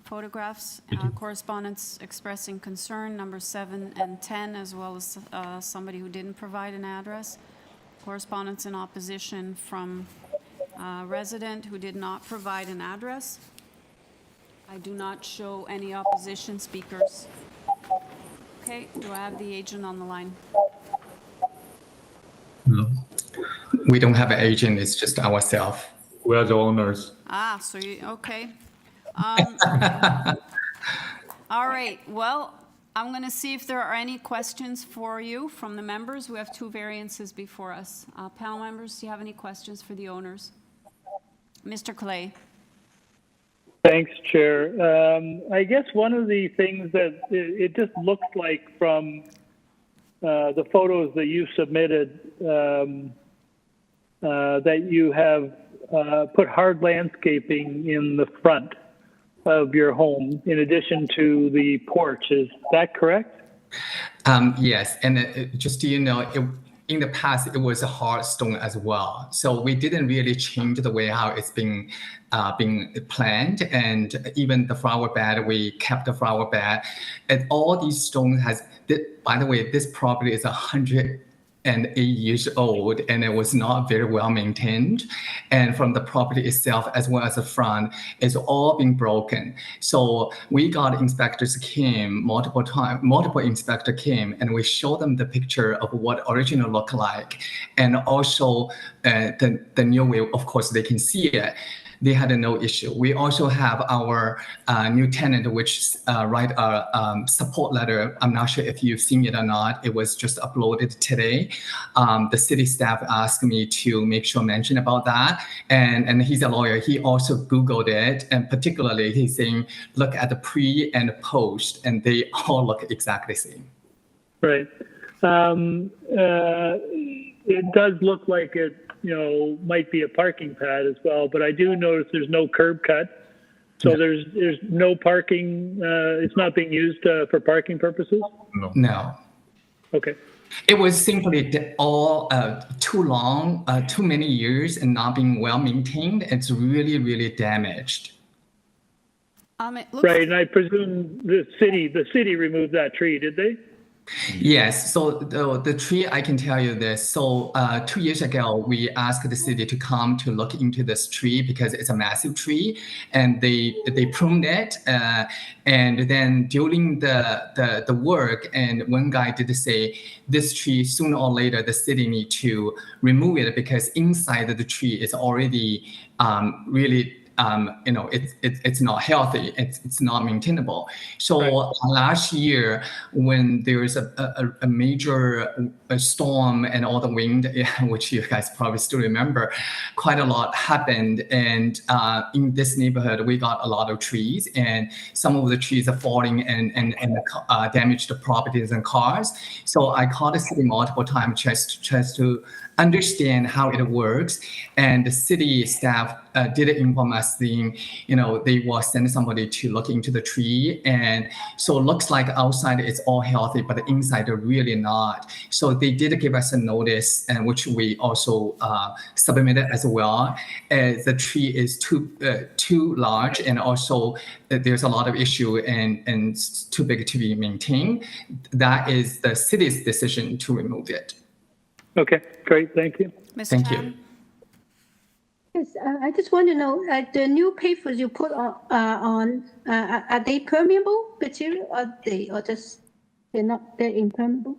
A: photographs. Correspondence expressing concern, number 7 and 10, as well as somebody who didn't provide an address. Correspondence in opposition from a resident who did not provide an address. I do not show any opposition speakers. Okay, do I have the agent on the line?
M: No. We don't have an agent, it's just ourselves.
J: We are the owners.
A: Ah, so you, okay. All right, well, I'm going to see if there are any questions for you from the members. We have 2 variances before us. Panel members, do you have any questions for the owners? Mr. Clay.
D: Thanks, Chair. I guess one of the things that it just looks like from the photos that you submitted, that you have put hard landscaping in the front of your home in addition to the porch. Is that correct?
M: Yes, and just so you know, in the past it was a hard stone as well. So we didn't really change the way how it's being planned, and even the flower bed, we kept the flower bed. And all these stones has. By the way, this property is 108 years old, and it was not very well maintained. And from the property itself, as well as the front, it's all been broken. So we got inspectors came multiple times, multiple inspector came, and we showed them the picture of what original looked like. And also the new way, of course, they can see it. They had no issue. We also have our new tenant, which write a support letter. I'm not sure if you've seen it or not. It was just uploaded today. The city staff asked me to make sure mention about that. And he's a lawyer. He also Googled it. And particularly, he's saying, look at the pre and post, and they all look exactly the same.
D: Right. It does look like it, might be a parking pad as well, but I do notice there's no curb cut. So there's no parking, it's not being used for parking purposes?
M: No.
D: Okay.
M: It was simply all too long, too many years, and not being well maintained. It's really, really damaged.
A: It looks
D: Right, and I presume the city removed that tree, did they?
M: Yes, so the tree, I can tell you this. So 2 years ago, we asked the city to come to look into this tree because it's a massive tree, and they pruned it. And then during the work, and one guy did say this tree sooner or later the city need to remove it because inside the tree is already really. It's not healthy. It's not maintainable. So last year, when there's a major storm and all the wind, which you guys probably still remember, quite a lot happened. And in this neighborhood, we got a lot of trees, and some of the trees are falling and damage the properties and cars. So I called the city multiple times just to understand how it works, and the city staff did inform us they will send somebody to look into the tree, and so it looks like outside it's all healthy, but the inside are really not. So they did give us a notice, and which we also submitted as well. As the tree is too large, and also there's a lot of issue and it's too big to be maintained. That is the city's decision to remove it.
D: Okay, great, thank you.
A: Ms.
M: Thank
A: Chan?
M: you.
I: Yes, I just want to know, the new pavers you put on, are they permeable material, or they're impermeable?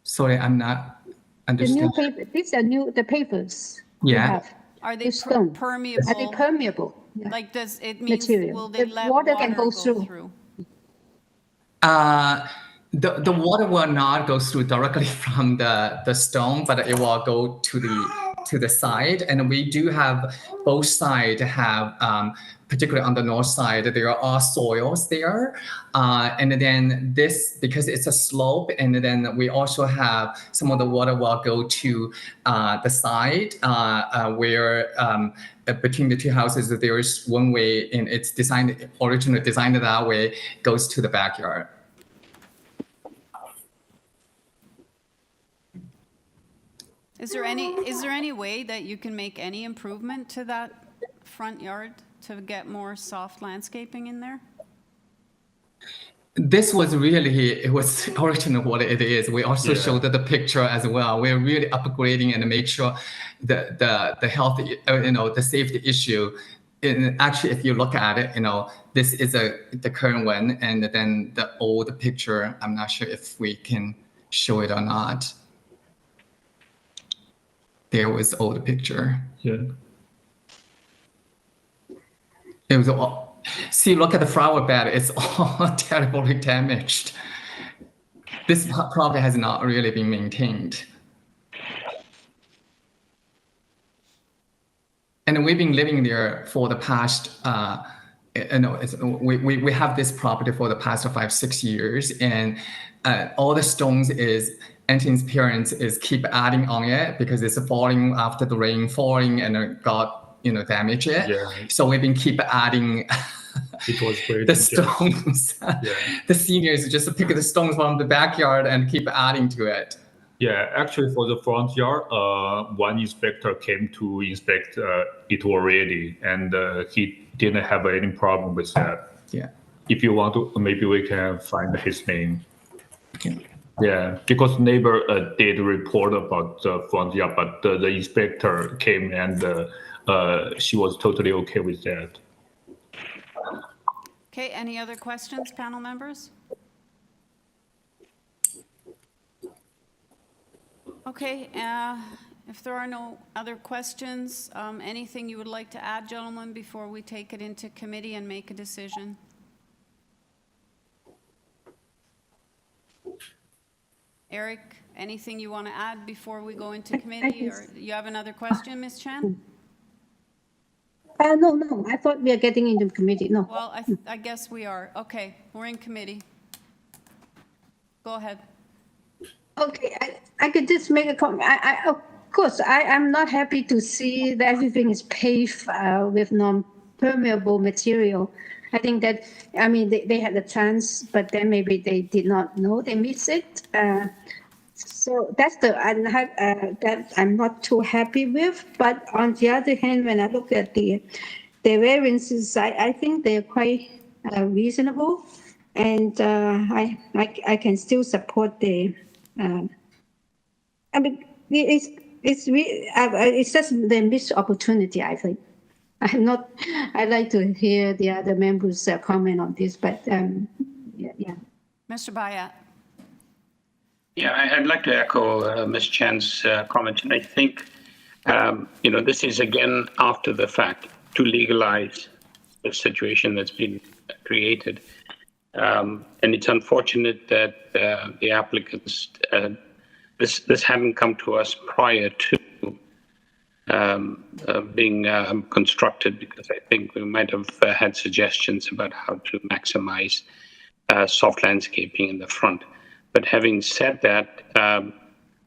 M: Sorry, I'm not
I: The new
M: understanding.
I: paver, these are the pavers you
M: Yeah.
I: have.
A: Are they
I: The stone.
A: permeable?
I: Are they permeable? Yeah.
A: Like, does it mean,
I: Material.
A: will they
I: The
A: let
I: water
A: water
I: can
A: go
I: go through.
A: through?
M: The water will not go through directly from the stone, but it will go to the side. And we do have both sides have, particularly on the north side, there are soils there. And then this, because it's a slope, and then we also have some of the water will go to the side where between the two houses, there is one way, and it's originally designed that way, goes to the backyard.
A: Is there any way that you can make any improvement to that front yard to get more soft landscaping in there?
M: This was really, it was original what it is. We also showed the picture as well. We're really upgrading and make sure the health, the safety issue. And actually, if you look at it, this is the current one, and then the old picture. I'm not sure if we can show it or not. There was old picture.
H: Yeah.
M: It was all, see, look at the flower bed. It's all terribly damaged. This property has not really been maintained. And we've been living there for the past, we have this property for the past 5-6 years, and all the stones is, Anthony's parents is keep adding on it because it's falling after the rain falling and got, damage it.
H: Yeah.
M: So we've been keep adding
H: It was great.
M: the stones.
H: Yeah.
M: The seniors just pick the stones from the backyard and keep adding to it.
H: Yeah, actually for the front yard, one inspector came to inspect it already, and he didn't have any problem with that.
M: Yeah.
H: If you want to, maybe we can find his name.
M: Okay.
H: Yeah, because neighbor did report about the front yard, but the inspector came and she was totally okay with that.
A: Okay, any other questions, panel members? Okay, if there are no other questions, anything you would like to add, gentlemen, before we take it into committee and make a decision? Eric, anything you want to add before we go into committee, or you have another question, Ms. Chan?
I: No, I thought we are getting into committee, no.
A: Well, I guess we are. Okay, we're in committee. Go ahead.
I: Okay, I could just make a comment. Of course, I'm not happy to see that everything is paved with non-permeable material. I think that, they had a chance, but then maybe they did not know, they missed it. So that's that I'm not too happy with. But on the other hand, when I look at the the variances, I think they're quite reasonable, and I can still support the. I mean, it's just the missed opportunity, I think. I'm not. I'd like to hear the other members' comment on this, but yeah.
A: Mr. Bayat.
E: Yeah, I'd like to echo Ms. Chan's comment, and I think this is again after the fact to legalize the situation that's been created, and it's unfortunate that the applicants this hadn't come to us prior to being constructed, because I think we might have had suggestions about how to maximize soft landscaping in the front. But having said that,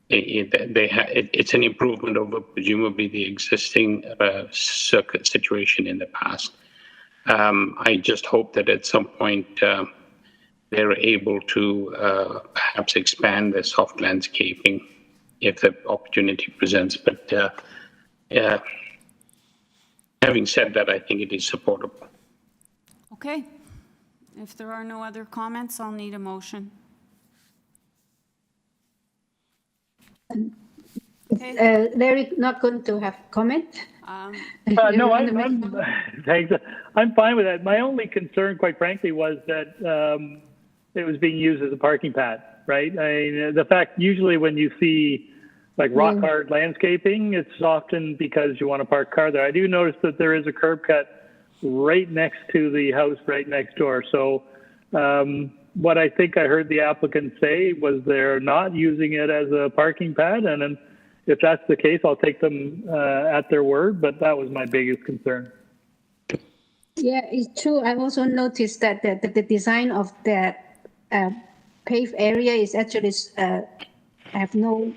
E: it's an improvement over presumably the existing circuit situation in the past. I just hope that at some point they're able to perhaps expand the soft landscaping if the opportunity presents. But having said that, I think it is supportable.
A: Okay. If there are no other comments, I'll need a motion.
I: Larry, not going to have comment?
D: No, thanks. I'm fine with that. My only concern, quite frankly, was that it was being used as a parking pad, right? I mean, the fact usually when you see like rock hard landscaping, it's often because you want to park a car there. I do notice that there is a curb cut right next to the house right next door. So what I think I heard the applicant say was they're not using it as a parking pad, and then if that's the case, I'll take them at their word, but that was my biggest concern.
I: Yeah, it's true. I also noticed that the design of that paved area is actually have no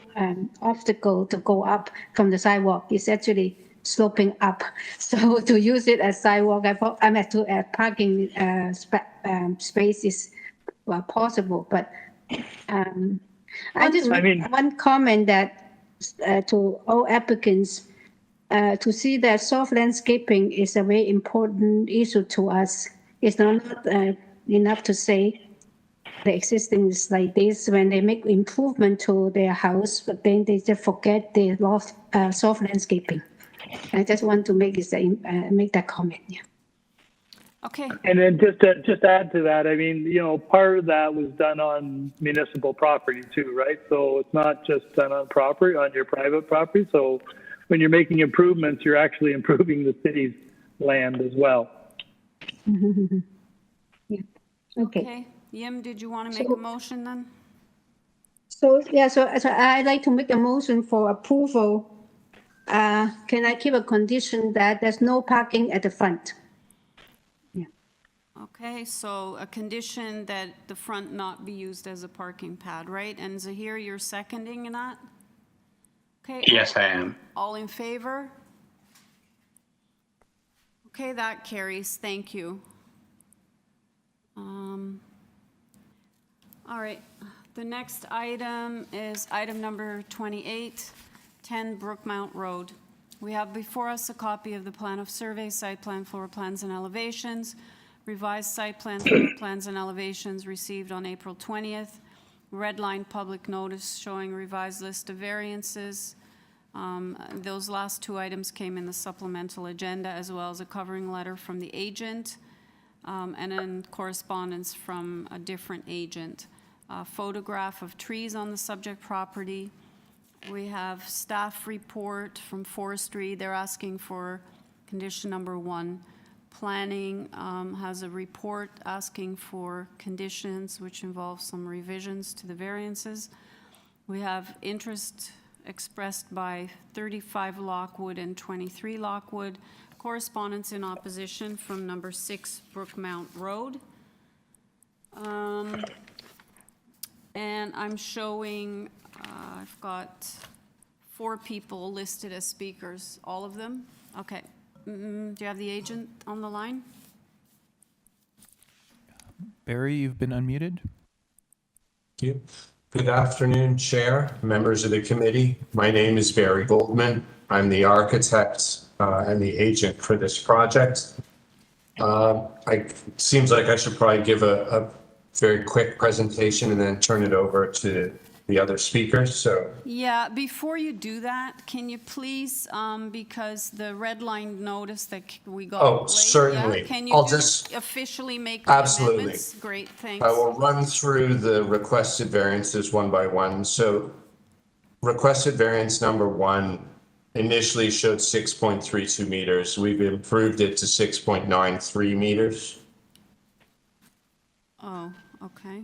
I: obstacle to go up from the sidewalk. It's actually sloping up. So to use it as sidewalk, I'm at parking space is possible. But one comment that to all applicants, to see that soft landscaping is a very important issue to us. It's not enough to say the existing is like this when they make improvement to their house, but then they just forget the soft landscaping. I just want to make that comment. Yeah.
A: Okay.
D: And then just add to that, I mean, part of that was done on municipal property too, right? So it's not just done on your private property. So when you're making improvements, you're actually improving the city's land as well.
I: Yeah. Okay.
A: Yim, did you want to make a motion then?
I: So I'd like to make a motion for approval. Can I keep a condition that there's no parking at the front?
A: Okay, so a condition that the front not be used as a parking pad, right? And Zahir, you're seconding that? Okay.
E: Yes, I am.
A: All in favor? Okay, that carries. Thank you. All right, the next item is item number 28, 10 Brookmount Road. We have before us a copy of the plan of survey, site plan, floor plans, and elevations. Revised site plan, floor plans, and elevations received on April 20th. Red line public notice showing revised list of variances. Those last two items came in the supplemental agenda, as well as a covering letter from the agent, and then correspondence from a different agent. Photograph of trees on the subject property. We have staff report from forestry. They're asking for condition number 1. Planning has a report asking for conditions which involve some revisions to the variances. We have interest expressed by 35 Lockwood and 23 Lockwood. Correspondence in opposition from number 6 Brookmount Road. And I'm showing, I've got 4 people listed as speakers, all of them? Okay. Do you have the agent on the line?
G: Barry, you've been unmuted.
N: Thank you. Good afternoon, Chair, members of the committee. My name is Barry Goldman.
O: I'm the architect and the agent for this project. It seems like I should probably give a very quick presentation and then turn it over to the other speakers. So
A: Yeah, before you do that, can you please, because the red line notice that we got.
O: Oh,
A: late,
O: certainly.
A: yeah, can you
O: I'll
A: just officially make the
O: Absolutely.
A: amendments? Great, thanks.
O: I will run through the requested variances one by one. So requested variance number 1 initially showed 6.32 meters. We've improved it to 6.93 meters.
A: Oh, okay.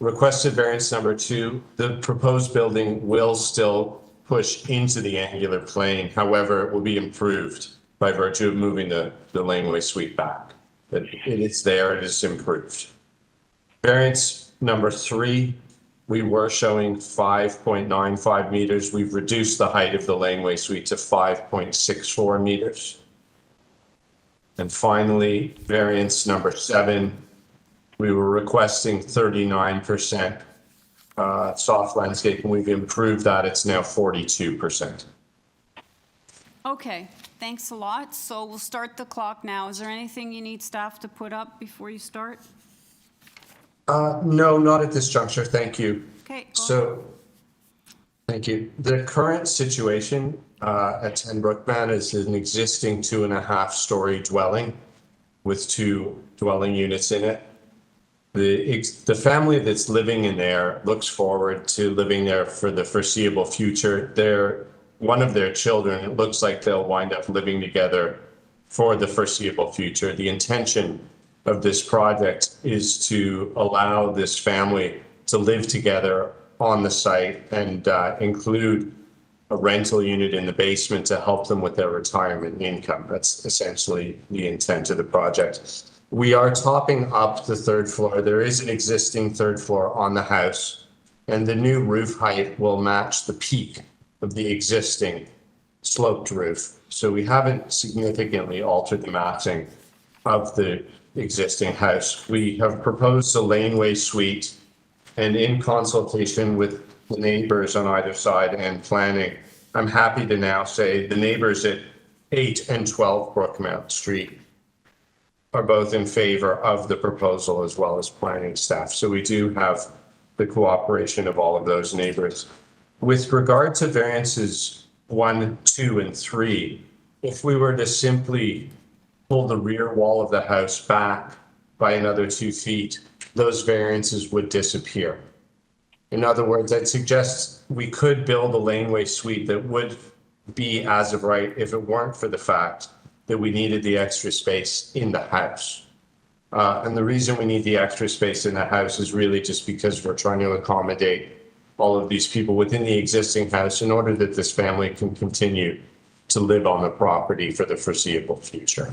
O: Requested variance number 2, the proposed building will still push into the angular plane. However, it will be improved by virtue of moving the laneway suite back. But it is there, it is improved. Variance number 3, we were showing 5.95 meters. We've reduced the height of the laneway suite to 5.64 meters. And finally, variance number 7, we were requesting 39% soft landscape, and we've improved that. It's now 42%.
A: Okay, thanks a lot. So we'll start the clock now. Is there anything you need staff to put up before you start?
O: No, not at this juncture. Thank you.
A: Okay.
O: So, thank you. The current situation at 10 Brookmount is an existing 2.5-story dwelling with 2 dwelling units in it. The family that's living in there looks forward to living there for the foreseeable future. One of their children, it looks like they'll wind up living together for the foreseeable future. The intention of this project is to allow this family to live together on the site and include a rental unit in the basement to help them with their retirement income. That's essentially the intent of the project. We are topping up the 3rd floor. There is an existing 3rd floor on the house, and the new roof height will match the peak of the existing sloped roof. So we haven't significantly altered the massing of the existing house. We have proposed a laneway suite, and in consultation with the neighbors on either side and planning, I'm happy to now say the neighbors at 8 and 12 Brookmount Street are both in favor of the proposal, as well as planning staff. So we do have the cooperation of all of those neighbors. With regard to variances 1, 2, and 3, if we were to simply pull the rear wall of the house back by another 2 feet, those variances would disappear. In other words, I'd suggest we could build a laneway suite that would be as of right if it weren't for the fact that we needed the extra space in the house. And the reason we need the extra space in the house is really just because we're trying to accommodate all of these people within the existing house in order that this family can continue to live on the property for the foreseeable future.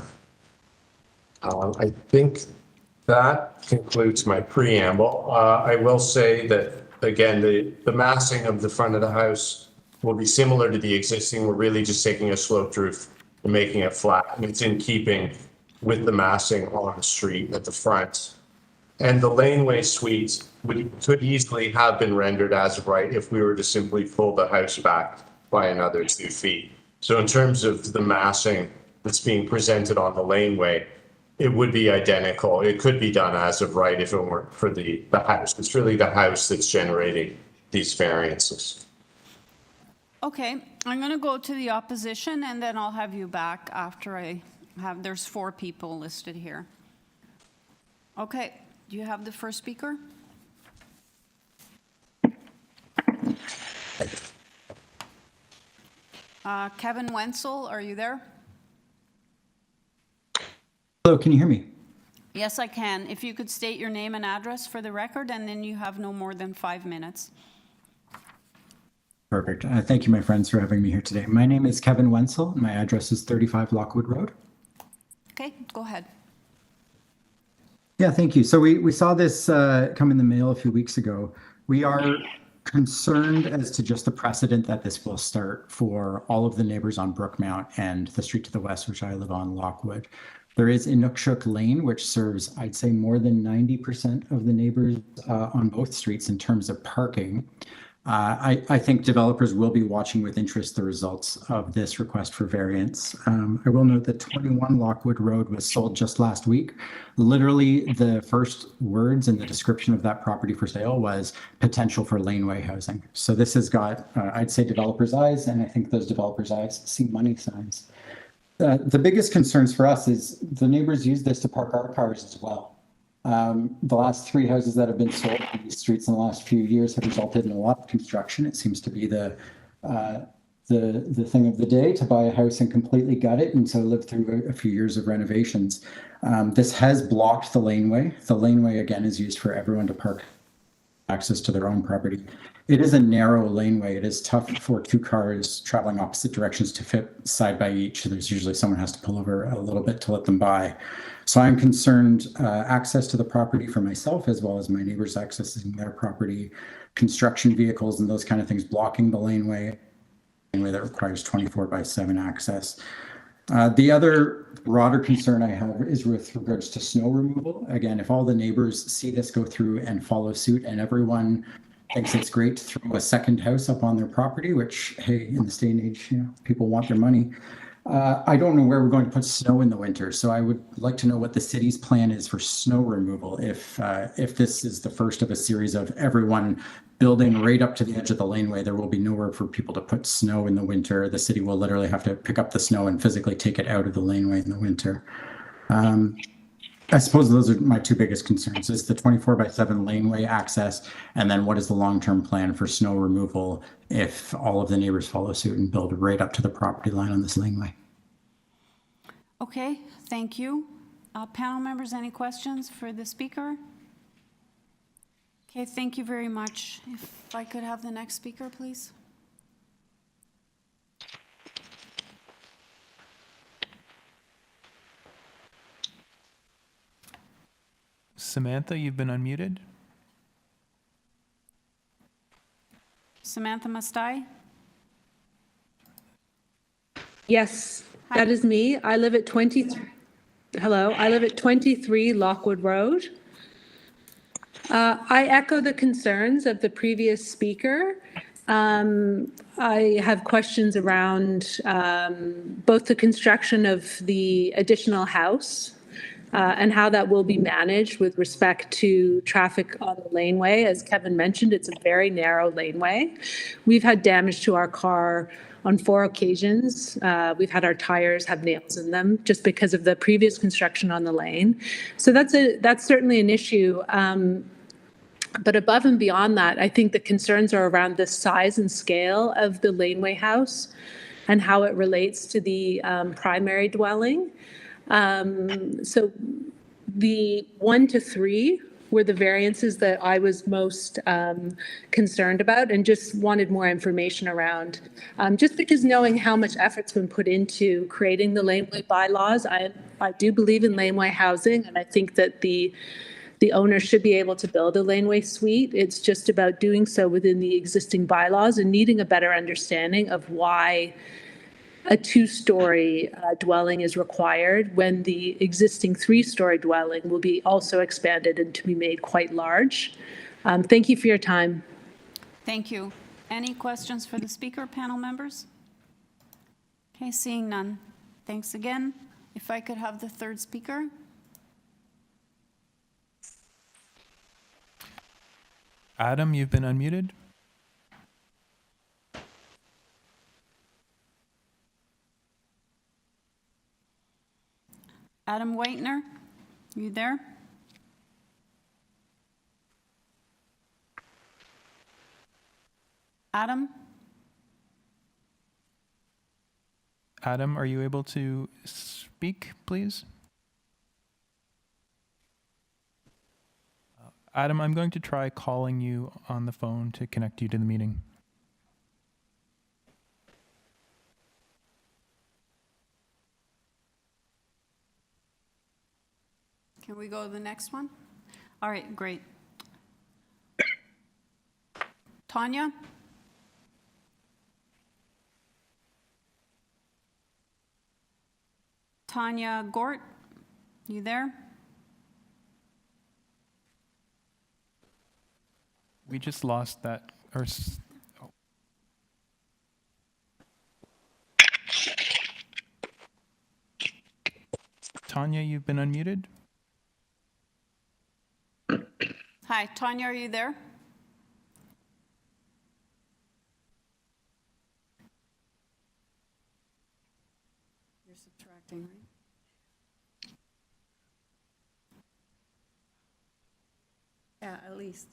O: I think that concludes my preamble. I will say that, again, the massing of the front of the house will be similar to the existing. We're really just taking a sloped roof and making it flat. And it's in keeping with the massing on the street at the front. And the laneway suites could easily have been rendered as of right if we were to simply pull the house back by another 2 feet. So in terms of the massing that's being presented on the laneway, it would be identical. It could be done as of right if it weren't for the house. It's really the house that's generating these variances.
A: Okay, I'm going to go to the opposition, and then I'll have you back after there's 4 people listed here. Okay, do you have the first speaker? Kevin Wenzel, are you there?
P: Hello, can you hear me?
A: Yes, I can. If you could state your name and address for the record, and then you have no more than 5 minutes.
P: Perfect. Thank you, my friends, for having me here today. My name is Kevin Wenzel. My address is 35 Lockwood Road.
A: Okay, go ahead.
P: Yeah, thank you. So we saw this come in the mail a few weeks ago. We are concerned as to just the precedent that this will start for all of the neighbors on Brookmount and the street to the west, which I live on, Lockwood. There is Inukshuk Lane, which serves, I'd say, more than 90% of the neighbors on both streets in terms of parking. I think developers will be watching with interest the results of this request for variance. I will note that 21 Lockwood Road was sold just last week. Literally, the first words in the description of that property for sale was potential for laneway housing. So this has got, I'd say, developers' eyes, and I think those developers' eyes see money signs. The biggest concerns for us is the neighbors use this to park our cars as well. The last 3 houses that have been sold on these streets in the last few years have resulted in a lot of construction. It seems to be the thing of the day to buy a house and completely gut it and so live through a few years of renovations. This has blocked the laneway. The laneway, again, is used for everyone to park access to their own property. It is a narrow laneway. It is tough for 2 cars traveling opposite directions to fit side by each. There's usually someone has to pull over a little bit to let them by. So I'm concerned access to the property for myself as well as my neighbors accessing their property, construction vehicles and those kind of things blocking the laneway that requires 24/7 access. The other broader concern I have is with regards to snow removal. Again, if all the neighbors see this go through and follow suit and everyone thinks it's great to throw a second house up on their property, which, hey, in this day and age, people want their money. I don't know where we're going to put snow in the winter, so I would like to know what the city's plan is for snow removal. If this is the first of a series of everyone building right up to the edge of the laneway, there will be nowhere for people to put snow in the winter. The city will literally have to pick up the snow and physically take it out of the laneway in the winter. I suppose those are my 2 biggest concerns, is the 24/7 laneway access, and then what is the long-term plan for snow removal if all of the neighbors follow suit and build right up to the property line on this laneway?
A: Okay, thank you. Panel members, any questions for the speaker? Okay, thank you very much. If I could have the next speaker, please.
G: Samantha, you've been unmuted.
A: Samantha Mastai?
Q: Yes, that is me. I live at 23. Hello, I live at 23 Lockwood Road. I echo the concerns of the previous speaker. I have questions around both the construction of the additional house and how that will be managed with respect to traffic on the laneway. As Kevin mentioned, it's a very narrow laneway. We've had damage to our car on 4 occasions. We've had our tires have nails in them just because of the previous construction on the lane. So that's certainly an issue. But above and beyond that, I think the concerns are around the size and scale of the laneway house and how it relates to the primary dwelling. So the 1 to 3 were the variances that I was most concerned about and just wanted more information around. Just because knowing how much effort's been put into creating the laneway bylaws, I do believe in laneway housing, and I think that the owner should be able to build a laneway suite. It's just about doing so within the existing bylaws and needing a better understanding of why a 2-story dwelling is required when the existing 3-story dwelling will be also expanded and to be made quite large. Thank you for your time.
A: Thank you. Any questions for the speaker, panel members? Okay, seeing none. Thanks again. If I could have the 3rd speaker.
G: Adam, you've been unmuted.
A: Adam Whitener, you there? Adam?
G: Adam, are you able to speak, please? Adam, I'm going to try calling you on the phone to connect you to the meeting.
A: Can we go to the next one? All right, great. Tanya? Tanya Gort, you there?
G: We just lost that, or Tanya, you've been unmuted.
A: Hi, Tanya, are you there? You're subtracting, right? Yeah, at least.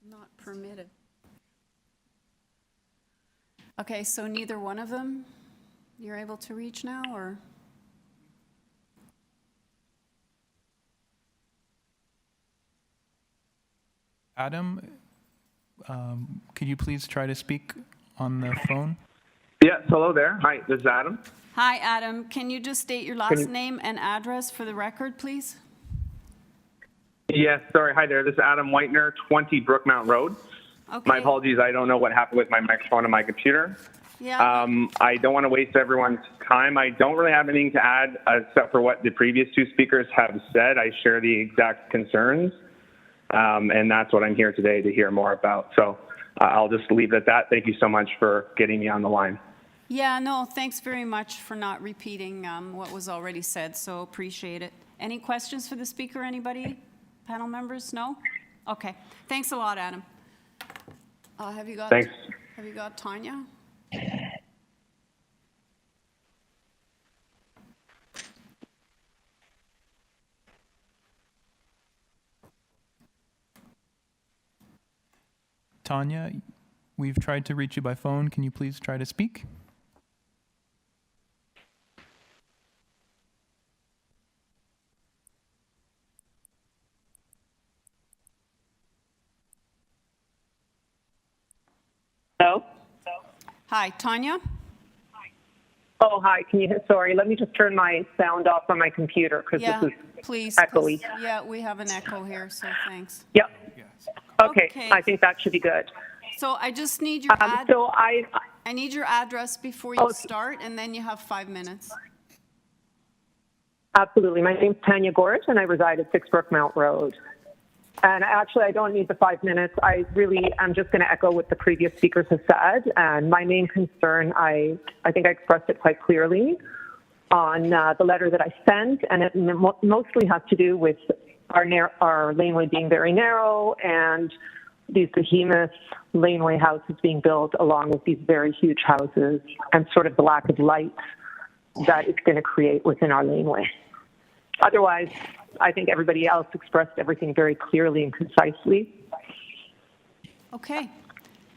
A: Not permitted. Okay, so neither one of them you're able to reach now, or?
G: Adam, could you please try to speak on the phone?
R: Yes, hello there. Hi, this is Adam.
A: Hi, Adam. Can you just state your last name and address for the record, please?
R: Yes, sorry. Hi there. This is Adam Whitener, 20 Brookmount Road.
A: Okay.
R: My apologies. I don't know what happened with my microphone and my computer.
A: Yeah.
R: I don't want to waste everyone's time. I don't really have anything to add except for what the previous two speakers have said. I share the exact concerns, and that's what I'm here today to hear more about. So I'll just leave it at that. Thank you so much for getting me on the line.
A: Yeah, no, thanks very much for not repeating what was already said, so appreciate it. Any questions for the speaker, anybody? Panel members? No? Okay. Thanks a lot, Adam. Have you got Tanya?
G: Tanya, we've tried to reach you by phone. Can you please try to speak?
S: Hello?
A: Hi, Tanya?
S: Oh, hi. Can you, sorry, let me just turn my sound off on my computer because
A: Yeah,
S: this is
A: please.
S: echoey.
A: Yeah, we have an echo here, so thanks.
S: Yep. Okay, I think that should be good.
A: So I just need your I need your address before you start, and then you have 5 minutes.
S: Absolutely. My name's Tanya Gore, and I reside at 6 Brookmount Road. And actually, I don't need the 5 minutes. I really am just going to echo what the previous speakers have said. And my main concern, I think I expressed it quite clearly on the letter that I sent, and it mostly has to do with our laneway being very narrow and these behemoth laneway houses being built along with these very huge houses and sort of the lack of light that it's going to create within our laneway. Otherwise, I think everybody else expressed everything very clearly and concisely.
A: Okay.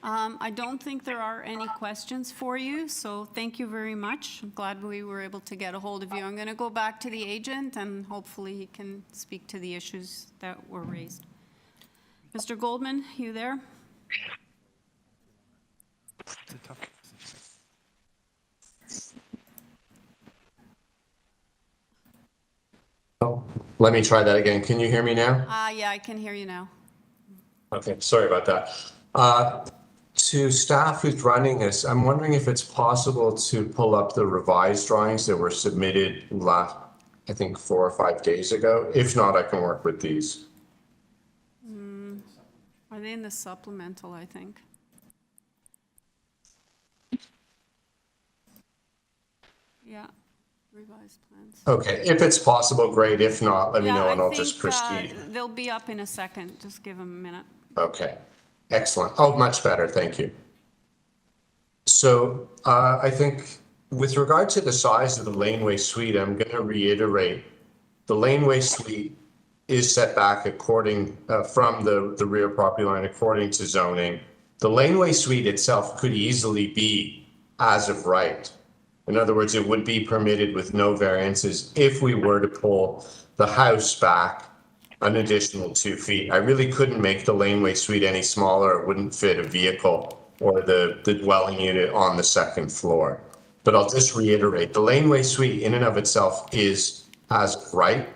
A: I don't think there are any questions for you, so thank you very much. I'm glad we were able to get a hold of you. I'm going to go back to the agent, and hopefully he can speak to the issues that were raised. Mr. Goldman, you there?
O: Oh, let me try that again. Can you hear me now?
A: Yeah, I can hear you now.
O: Okay, sorry about that. To staff who's running this, I'm wondering if it's possible to pull up the revised drawings that were submitted last, I think 4 or 5 days ago. If not, I can work with these.
A: Are they in the supplemental, I think? Yeah, revised plans.
O: Okay, if it's possible, great. If not, let me know and I'll just
A: think,
O: proceed.
A: They'll be up in a second. Just give them a minute.
O: Okay, excellent. Oh, much better. Thank you. So I think with regard to the size of the laneway suite, I'm going to reiterate the laneway suite is set back according from the rear property line according to zoning. The laneway suite itself could easily be as of right. In other words, it would be permitted with no variances if we were to pull the house back an additional 2 feet. I really couldn't make the laneway suite any smaller. It wouldn't fit a vehicle or the dwelling unit on the second floor. But I'll just reiterate, the laneway suite in and of itself is as of right.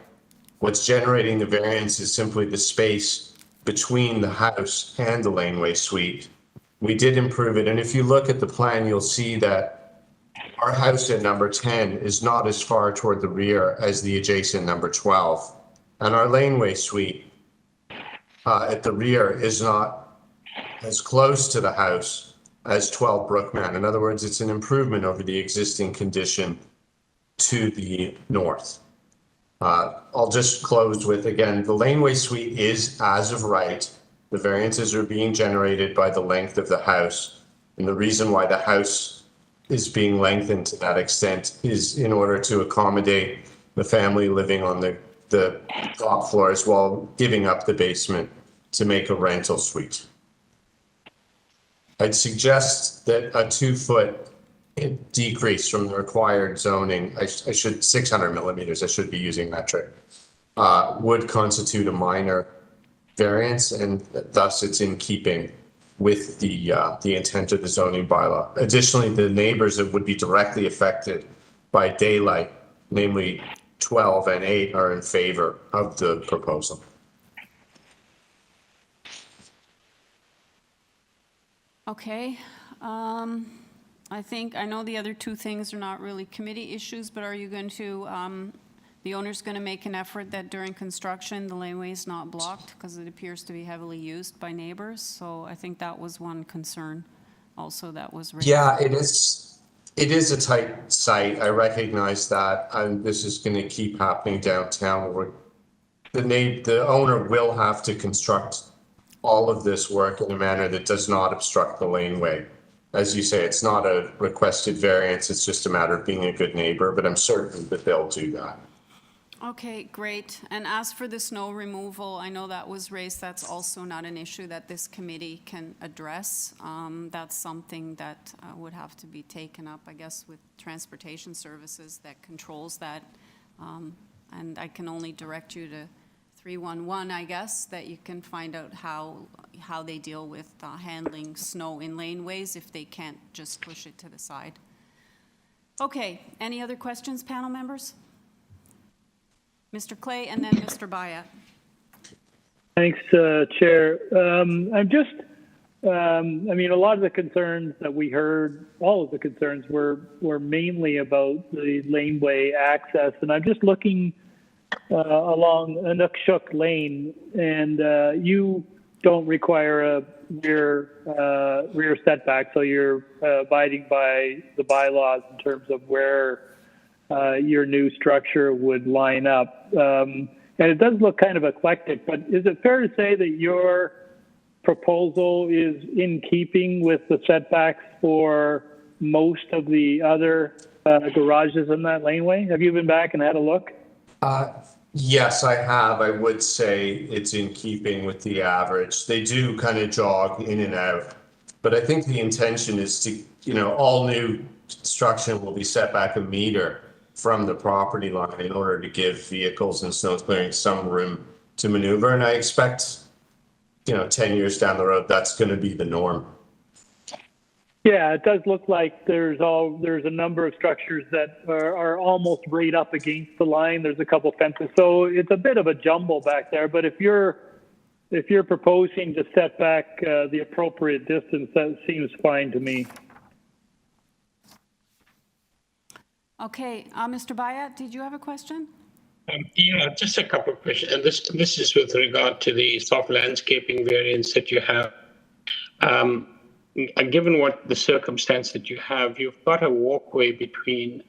O: What's generating the variance is simply the space between the house and the laneway suite. We did improve it, and if you look at the plan, you'll see that our house at number 10 is not as far toward the rear as the adjacent number 12. And our laneway suite at the rear is not as close to the house as 12 Brookmount. In other words, it's an improvement over the existing condition to the north. I'll just close with, again, the laneway suite is as of right. The variances are being generated by the length of the house. And the reason why the house is being lengthened to that extent is in order to accommodate the family living on the top floors while giving up the basement to make a rental suite. I'd suggest that a 2-foot decrease from the required zoning, I should 600 millimeters, I should be using metric, would constitute a minor variance, and thus it's in keeping with the intent of the zoning bylaw. Additionally, the neighbors that would be directly affected by daylight, namely 12 and 8, are in favor of the proposal.
A: Okay. I know the other two things are not really committee issues, but are you going to, the owner's going to make an effort that during construction, the laneway is not blocked because it appears to be heavily used by neighbors? So I think that was one concern also that was raised.
O: Yeah, it is. It is a tight site. I recognize that, and this is going to keep happening downtown. Where the owner will have to construct all of this work in a manner that does not obstruct the laneway. As you say, it's not a requested variance. It's just a matter of being a good neighbor, but I'm certain that they'll do that.
A: Okay, great. And as for the snow removal, I know that was raised. That's also not an issue that this committee can address. That's something that would have to be taken up, I guess, with transportation services that controls that. And I can only direct you to 311, I guess, that you can find out how they deal with handling snow in laneways if they can't just push it to the side. Okay, any other questions, panel members? Mr. Clay and then Mr. Bayat.
D: Thanks, Chair. I'm just, I mean, a lot of the concerns that we heard, all of the concerns were mainly about the laneway access, and I'm just looking along Inukshuk Lane, and you don't require a rear setback, so you're abiding by the bylaws in terms of where your new structure would line up. And it does look kind of eclectic, but is it fair to say that your proposal is in keeping with the setbacks for most of the other garages in that laneway? Have you been back and had a look?
O: Yes, I have. I would say it's in keeping with the average. They do kind of jog in and out, but I think the intention is to, all new construction will be set back a meter from the property line in order to give vehicles and snow clearing some room to maneuver. And I expect, 10 years down the road, that's going to be the norm.
D: Yeah, it does look like there's a number of structures that are almost right up against the line. There's a couple fences, so it's a bit of a jumble back there. But if you're proposing to set back the appropriate distance, that seems fine to me.
A: Okay, Mr. Bayat, did you have a question?
E: Yeah, just a couple of questions. And this is with regard to the soft landscaping variance that you have. Given what the circumstance that you have, you've got a walkway between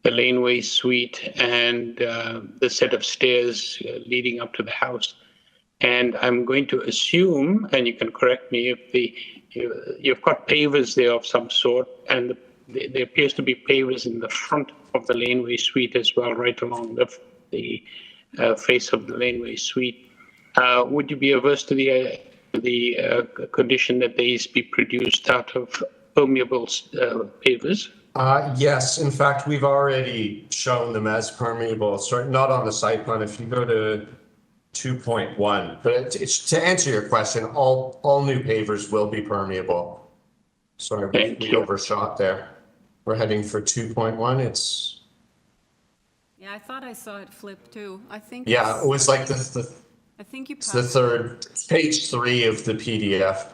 E: the laneway suite and the set of stairs leading up to the house. And I'm going to assume, and you can correct me, if you've got pavers there of some sort, and there appears to be pavers in the front of the laneway suite as well, right along the face of the laneway suite. Would you be averse to the condition that these be produced out of permeable pavers?
O: Yes, in fact, we've already shown them as permeable. Sorry, not on the site plan. If you go to 2.1, but it's to answer your question, all new pavers will be permeable. Sorry, we overshot there. We're heading for 2.1. It's.
A: Yeah, I thought I saw it flip too. I think.
O: Yeah, it was like
A: I think you.
O: It's the third, page 3 of the PDF.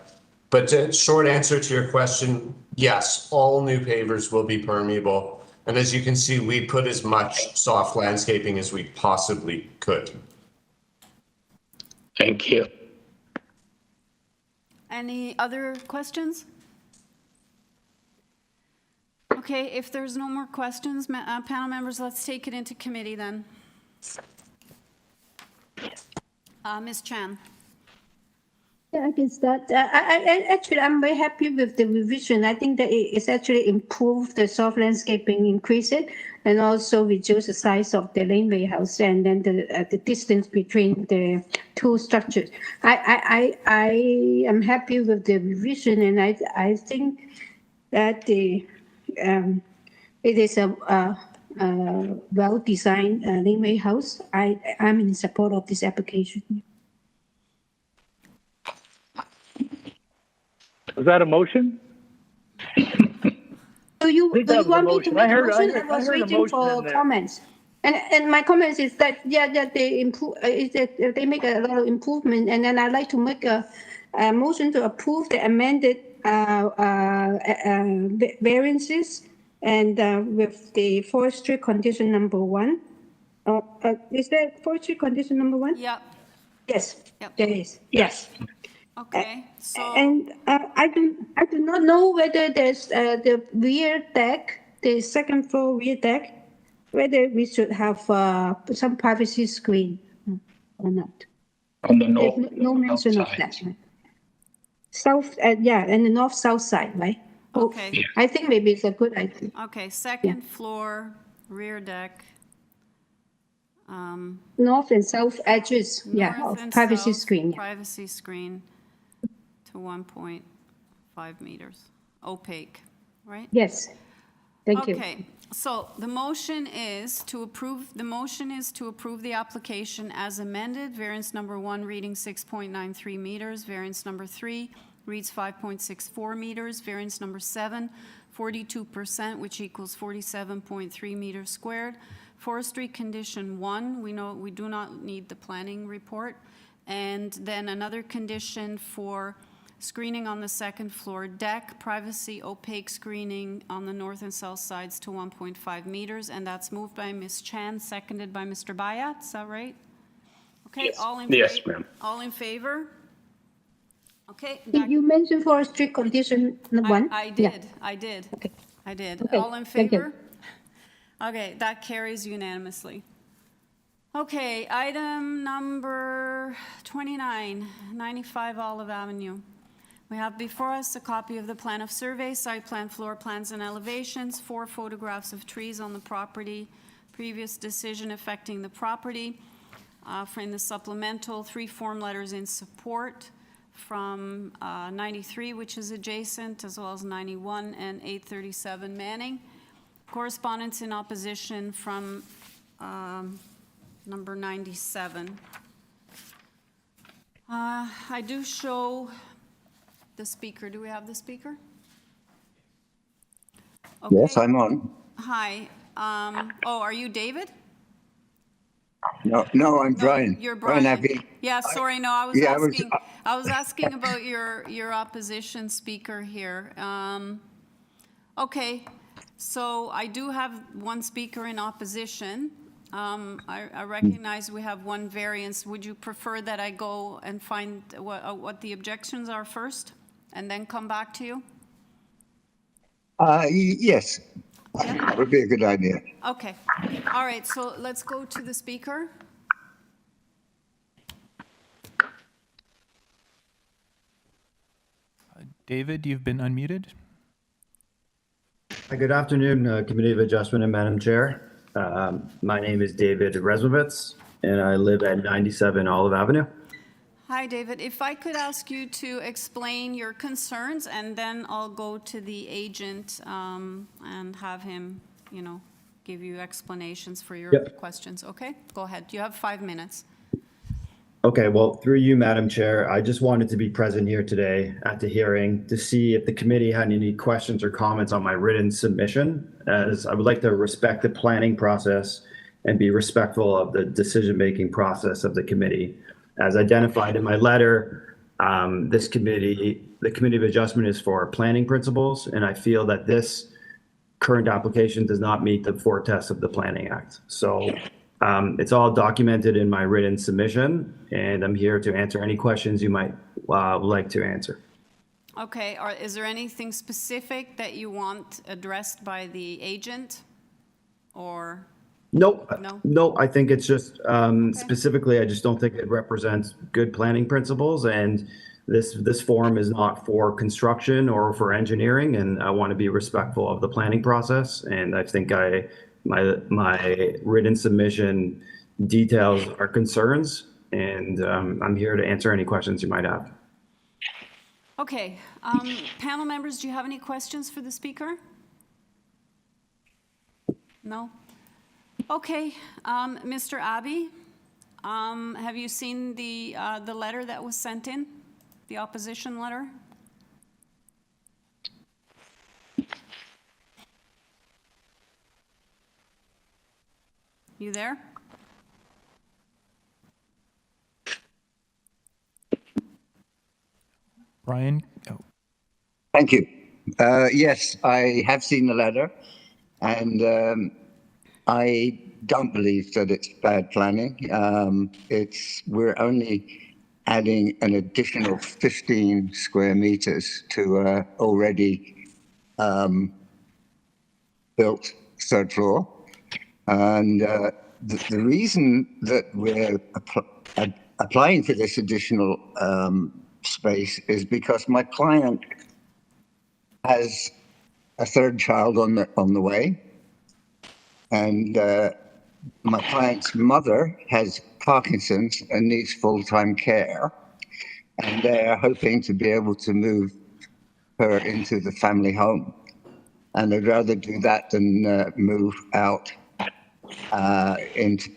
O: But the short answer to your question, yes, all new pavers will be permeable. And as you can see, we put as much soft landscaping as we possibly could.
E: Thank you.
A: Any other questions? Okay, if there's no more questions, panel members, let's take it into committee then. Ms. Chan.
I: Yeah, I can start. I'm very happy with the revision. I think that it's actually improved the soft landscaping, increase it, and also reduce the size of the laneway house and then the distance between the two structures. I am happy with the revision, and I think that it is a well-designed laneway house. I'm in support of this application.
D: Was that a motion?
I: So you
D: I think that was a
I: want me to
D: motion.
I: make
D: I
I: a
D: heard- I
I: motion?
D: heard-
I: I was
D: I heard a
I: waiting
D: motion in
I: for
D: there.
I: comments. And my comments is that, that they improve, is that they make a lot of improvement. And then I'd like to make a motion to approve the amended variances and with the forestry condition number 1. Is that forestry condition number 1?
A: Yep.
I: Yes,
A: Yep.
I: there is. Yes.
A: Okay, so.
I: And I do not know whether there's the rear deck, the second floor rear deck, whether we should have some privacy screen or not.
E: On the north.
I: There's no mention of that. Right? South, yeah, and the north-south side, right?
A: Okay.
E: Yeah.
I: I think maybe it's a good idea.
A: Okay, second floor, rear deck.
I: North and south edges, yeah,
A: North
I: of
A: and
I: privacy
A: south
I: screen. Yeah.
A: Privacy screen to 1.5 meters, opaque, right?
I: Yes, thank you.
A: Okay, so the motion is to approve the application as amended. Variance number 1 reading 6.93 meters. Variance number 3 reads 5.64 meters. Variance number 7, 42%, which equals 47.3 meters squared. Forestry condition 1, we do not need the planning report. And then another condition for screening on the second floor deck, privacy opaque screening on the north and south sides to 1.5 meters, and that's moved by Ms. Chan, seconded by Mr. Bayat, is that right? Okay,
E: Yes.
A: all in
E: Yes,
A: favor?
E: ma'am.
A: All in favor? Okay.
I: Did you mention forestry condition 1?
A: I did.
I: Okay.
A: I did.
I: Okay,
A: All in
I: thank you.
A: favor? Okay, that carries unanimously. Okay, item number 29, 95 Olive Avenue. We have before us a copy of the plan of survey, site plan, floor plans, and elevations, 4 photographs of trees on the property, previous decision affecting the property. In the supplemental, 3 form letters in support from 93, which is adjacent, as well as 91 and 837 Manning. Correspondence in opposition from number 97. I do show the speaker. Do we have the speaker? Okay.
T: Yes, I'm on.
A: Hi. Are you David?
T: No, I'm Brian.
A: You're Brian.
T: Abbey.
A: Yeah, sorry, no, I was asking about your opposition speaker here. Okay, so I do have one speaker in opposition. I recognize we have one variance. Would you prefer that I go and find what the objections are first and then come back to you?
T: Yes, that would be a good idea.
A: Okay, all right, so let's go to the speaker.
G: David, you've been unmuted.
U: Good afternoon, Committee of Adjustment and Madam Chair. My name is David Reslovitz, and I live at 97 Olive Avenue.
A: Hi, David. If I could ask you to explain your concerns, and then I'll go to the agent and have him, give you explanations for your questions. Okay? Go ahead. You have 5 minutes.
U: Okay, well, through you, Madam Chair, I just wanted to be present here today at the hearing to see if the committee had any questions or comments on my written submission, as I would like to respect the planning process and be respectful of the decision-making process of the committee. As identified in my letter, the Committee of Adjustment is for planning principles, and I feel that this current application does not meet the four tests of the Planning Act. So it's all documented in my written submission, and I'm here to answer any questions you might like to answer.
A: Okay, is there anything specific that you want addressed by the agent, or?
U: No,
A: No?
U: no, I think it's just, specifically, I just don't think it represents good planning principles, and this forum is not for construction or for engineering, and I want to be respectful of the planning process, and I think my written submission details our concerns, and I'm here to answer any questions you might have.
A: Okay, panel members, do you have any questions for the speaker? No? Okay, Mr. Abbey, have you seen the letter that was sent in, the opposition letter? You there?
G: Brian? Oh.
T: Thank you. Yes, I have seen the letter, and I don't believe that it's bad planning. We're only adding an additional 15 square meters to already built third floor. And the reason that we're applying for this additional space is because my client has a third child on the way, and my client's mother has Parkinson's and needs full-time care, and they're hoping to be able to move her into the family home, and I'd rather do that than move out and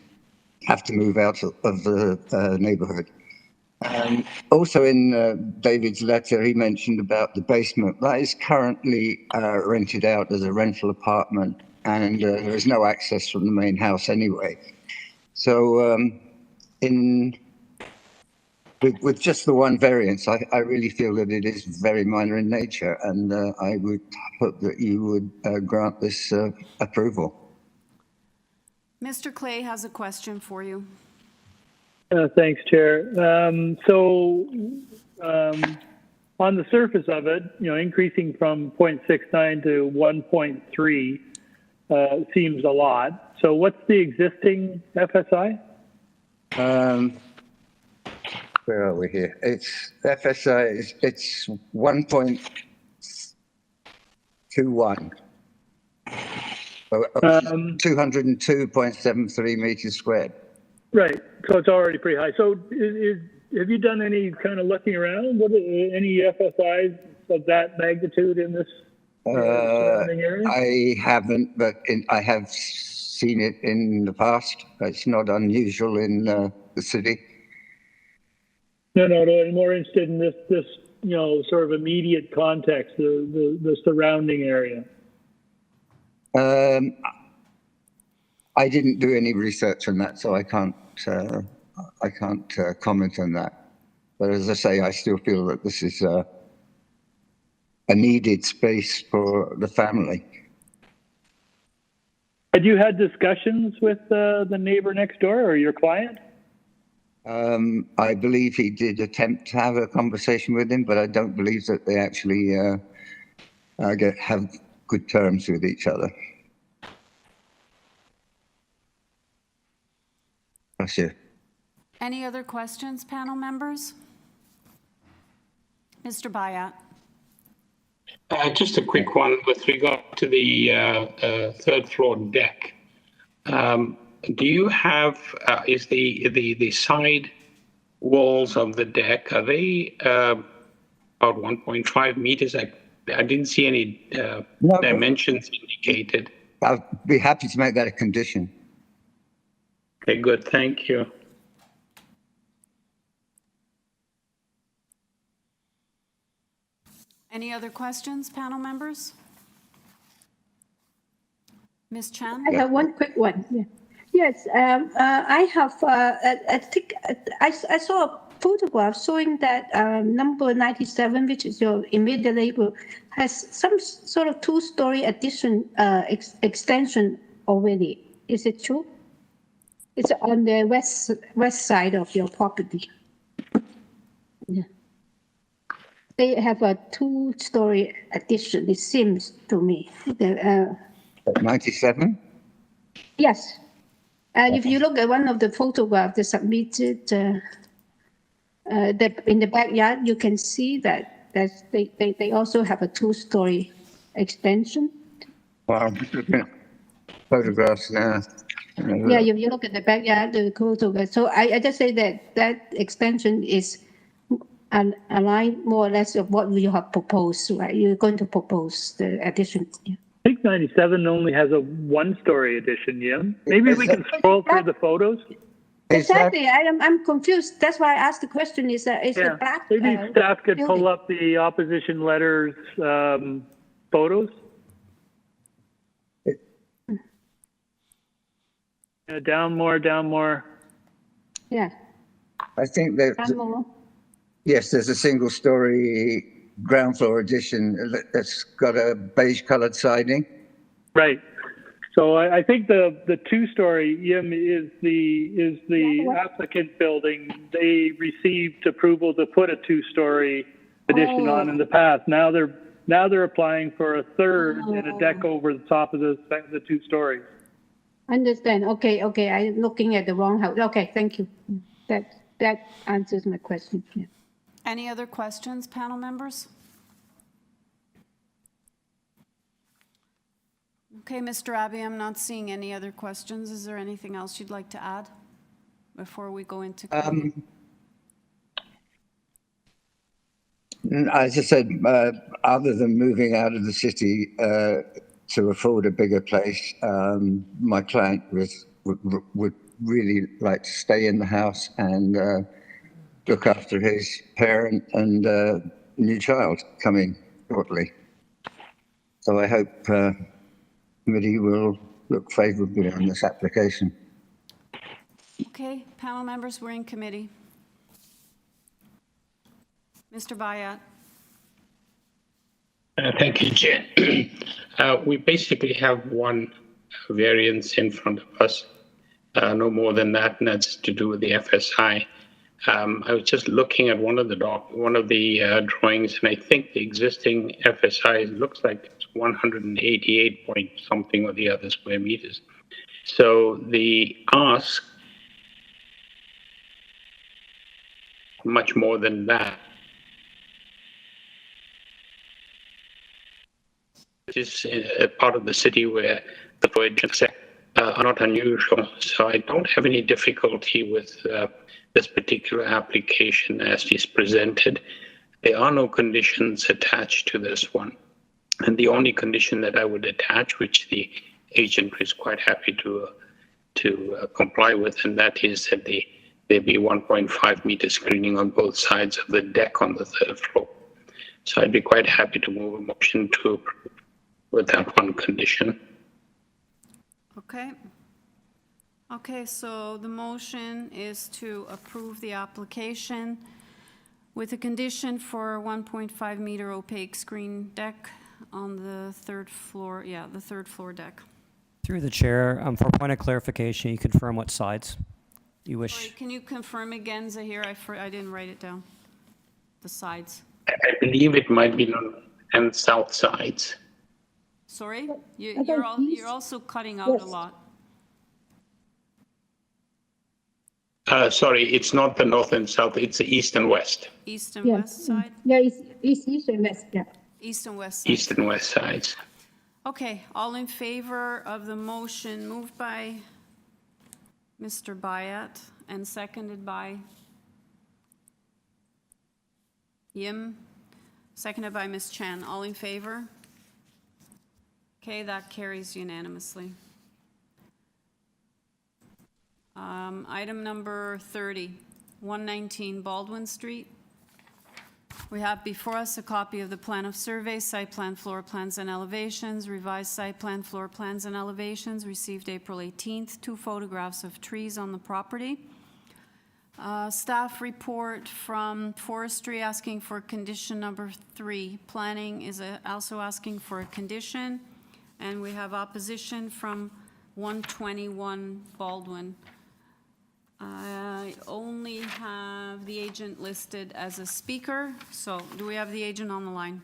T: have to move out of the neighborhood. Also in David's letter, he mentioned about the basement. That is currently rented out as a rental apartment, and there is no access from the main house anyway. So with just the one variance, I really feel that it is very minor in nature, and I would hope that you would grant this approval.
A: Mr. Clay has a question for you.
D: Thanks, Chair. On the surface of it, increasing from 0.69 to 1.3 seems a lot. So what's the existing FSI?
T: Where are we here? It's FSI, it's 1.21. 202.73 meters squared.
D: Right, so it's already pretty high. So have you done any kind of looking around? Any FSIs of that magnitude in this surrounding area?
T: I haven't, but I have seen it in the past. It's not unusual in the city.
D: No, I'm more interested in this sort of immediate context, the surrounding area.
T: I didn't do any research on that, so I can't comment on that. But as I say, I still feel that this is a needed space for the family.
D: Had you had discussions with the neighbor next door or your client?
T: I believe he did attempt to have a conversation with him, but I don't believe that they actually have good terms with each other. That's it.
A: Any other questions, panel members? Mr. Bayat.
E: Just a quick one with regard to the third floor deck. Do you have, is the side walls of the deck, are they about 1.5 meters? I didn't see any dimensions indicated.
T: I'd be happy to make that a condition.
E: Okay, good, thank you.
A: Any other questions, panel members? Ms. Chan?
I: I have one quick one. Yeah. Yes, I have, I think I saw a photograph showing that number 97, which is your immediate neighbor, has some sort of two-story addition extension already. Is it true? It's on the west side of your property. Yeah. They have a two-story addition, it seems to me.
T: 97?
I: Yes. And if you look at one of the photographs they submitted in the backyard, you can see that they also have a two-story extension.
T: Wow, photographs now.
I: Yeah, if you look at the backyard, the photograph. So I just say that extension is aligned more or less of what you have proposed, right? You're going to propose the addition. Yeah.
D: I think 97 only has a one-story addition, yeah? Maybe we can scroll through the photos.
I: Exactly. I'm confused. That's why I asked the question. Is the back?
D: Maybe staff could pull up the opposition letters photos. Down more.
I: Yeah.
T: I think that. Yes, there's a single-story ground floor addition that's got a beige-colored siding.
D: Right. So I think the two-story is the applicant building. They received approval to put a two-story addition on in the past. Now they're applying for a third and a deck over the top of the two stories.
I: Understand. Okay. I'm looking at the wrong house. Okay, thank you. That answers my question. Yeah.
A: Any other questions, panel members? Okay, Mr. Abbey, I'm not seeing any other questions. Is there anything else you'd like to add before we go into?
T: As I said, other than moving out of the city to afford a bigger place, my client would really like to stay in the house and look after his parent and new child coming shortly. So I hope committee will look favorably on this application.
A: Okay, panel members, we're in committee. Mr. Bayat.
E: Thank you, Chair. We basically have one variance in front of us, no more than that, and that's to do with the FSI. I was just looking at one of the drawings, and I think the existing FSI looks like it's 188 point something or the other square meters. So the ask much more than that. This is a part of the city where the projects are not unusual, so I don't have any difficulty with this particular application as is presented. There are no conditions attached to this one. And the only condition that I would attach, which the agent is quite happy to comply with, and that is that there be 1.5 meter screening on both sides of the deck on the third floor. So I'd be quite happy to move a motion to approve with that one condition.
A: Okay, so the motion is to approve the application with a condition for 1.5 meter opaque screen deck on the third floor, the third floor deck.
F: Through the chair, for point of clarification, you confirm what sides you wish.
A: Sorry, can you confirm again, Zahir? I didn't write it down. The sides.
E: I believe it might be north and south sides.
A: Sorry? You're also cutting out a lot.
E: Sorry, it's not the north and south, it's the east and west.
A: East and west side?
I: Yeah, it's east and west, yeah.
A: East and west side.
E: East and west sides.
A: Okay, all in favor of the motion moved by Mr. Bayat and seconded by Yim, seconded by Ms. Chan. All in favor? Okay, that carries unanimously. Item number 30, 119 Baldwin Street. We have before us a copy of the plan of survey, site plan, floor plans, and elevations, revised site plan, floor plans, and elevations received April 18th, 2 photographs of trees on the property. Staff report from Forestry asking for condition number 3. Planning is also asking for a condition. And we have opposition from 121 Baldwin. I only have the agent listed as a speaker. So do we have the agent on the line?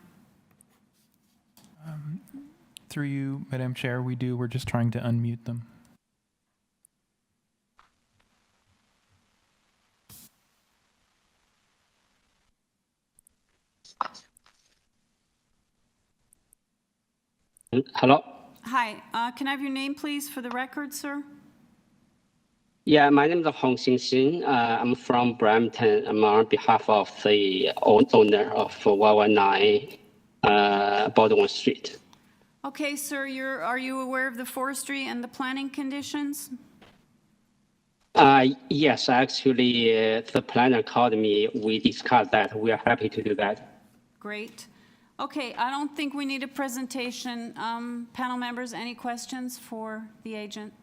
G: Through you, Madam Chair, we do. We're just trying to unmute them.
B: Hello.
A: Hi, can I have your name, please, for the record, sir?
B: Yeah, my name is Hong Xingxin. I'm from Brampton. I'm on behalf of the owner of 119 Baldwin Street.
A: Okay, sir, are you aware of the forestry and the planning conditions?
B: Yes, actually, the planner called me. We discussed that. We are happy to do that.
A: Great. Okay, I don't think we need a presentation. Panel members, any questions for the agent?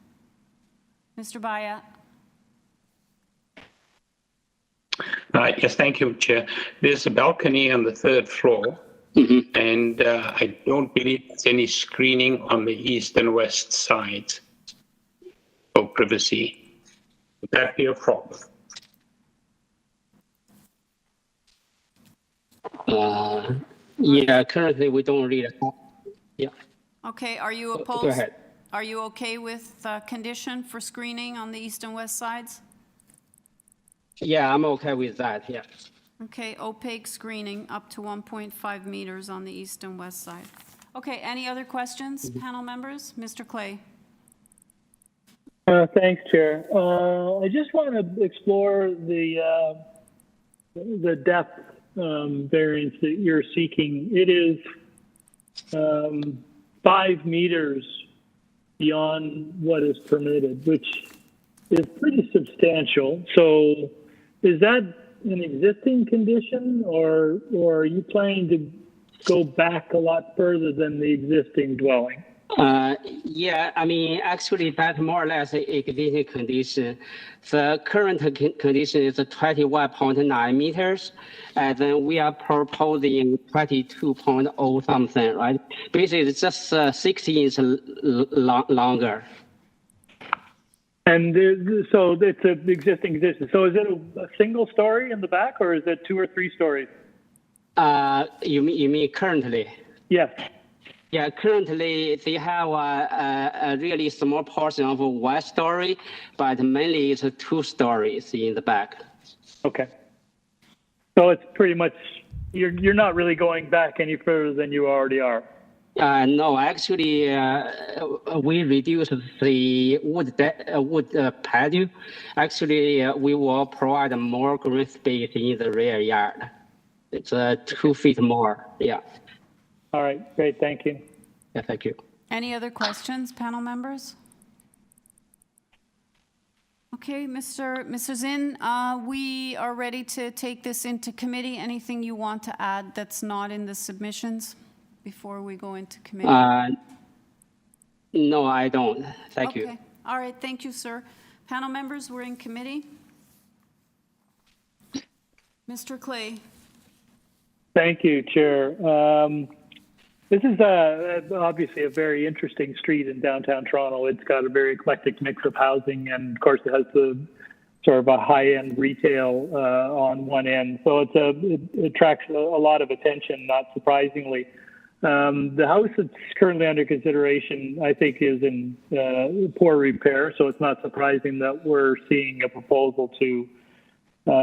A: Mr. Bayat?
E: Yes, thank you, Chair. There's a balcony on the 3rd floor, and I don't believe there's any screening on the east and west sides for privacy. Would that be a problem?
B: Yeah, currently we don't really. Yeah.
A: Okay, are you opposed?
B: Go ahead.
A: Are you okay with condition for screening on the east and west sides?
B: Yeah, I'm okay with that, yeah.
A: Okay, opaque screening up to 1.5 meters on the east and west side. Okay, any other questions, panel members? Mr. Clay?
D: Thanks, Chair. I just want to explore the depth variance that you're seeking. It is 5 meters beyond what is permitted, which is pretty substantial. So is that an existing condition, or are you planning to go back a lot further than the existing dwelling?
B: Yeah, I mean, actually, that's more or less a existing condition. The current condition is 21.9 meters, and then we are proposing 22.0 something, right? Basically, it's just 60 inches longer.
D: And so it's an existing condition. So is it a single story in the back, or is it 2 or 3 stories?
B: You mean currently?
D: Yes.
B: Yeah, currently they have a really small portion of 1 story, but mainly it's 2 stories in the back.
D: Okay. So it's pretty much, you're not really going back any further than you already are.
B: No, actually, we reduced the wood patio. Actually, we will provide more green space in the rear yard. It's 2 feet more, yeah.
D: All right, great, thank you.
B: Yeah, thank you.
A: Any other questions, panel members? Okay, Mr. Zinn, we are ready to take this into committee. Anything you want to add that's not in the submissions before we go into committee?
B: No, I don't. Thank you.
A: Okay, all right, thank you, sir. Panel members, we're in committee. Mr. Clay.
D: Thank you, Chair. This is obviously a very interesting street in downtown Toronto. It's got a very eclectic mix of housing, and of course it has the sort of a high-end retail on one end. So it attracts a lot of attention, not surprisingly. The house that's currently under consideration, I think, is in poor repair, so it's not surprising that we're seeing a proposal to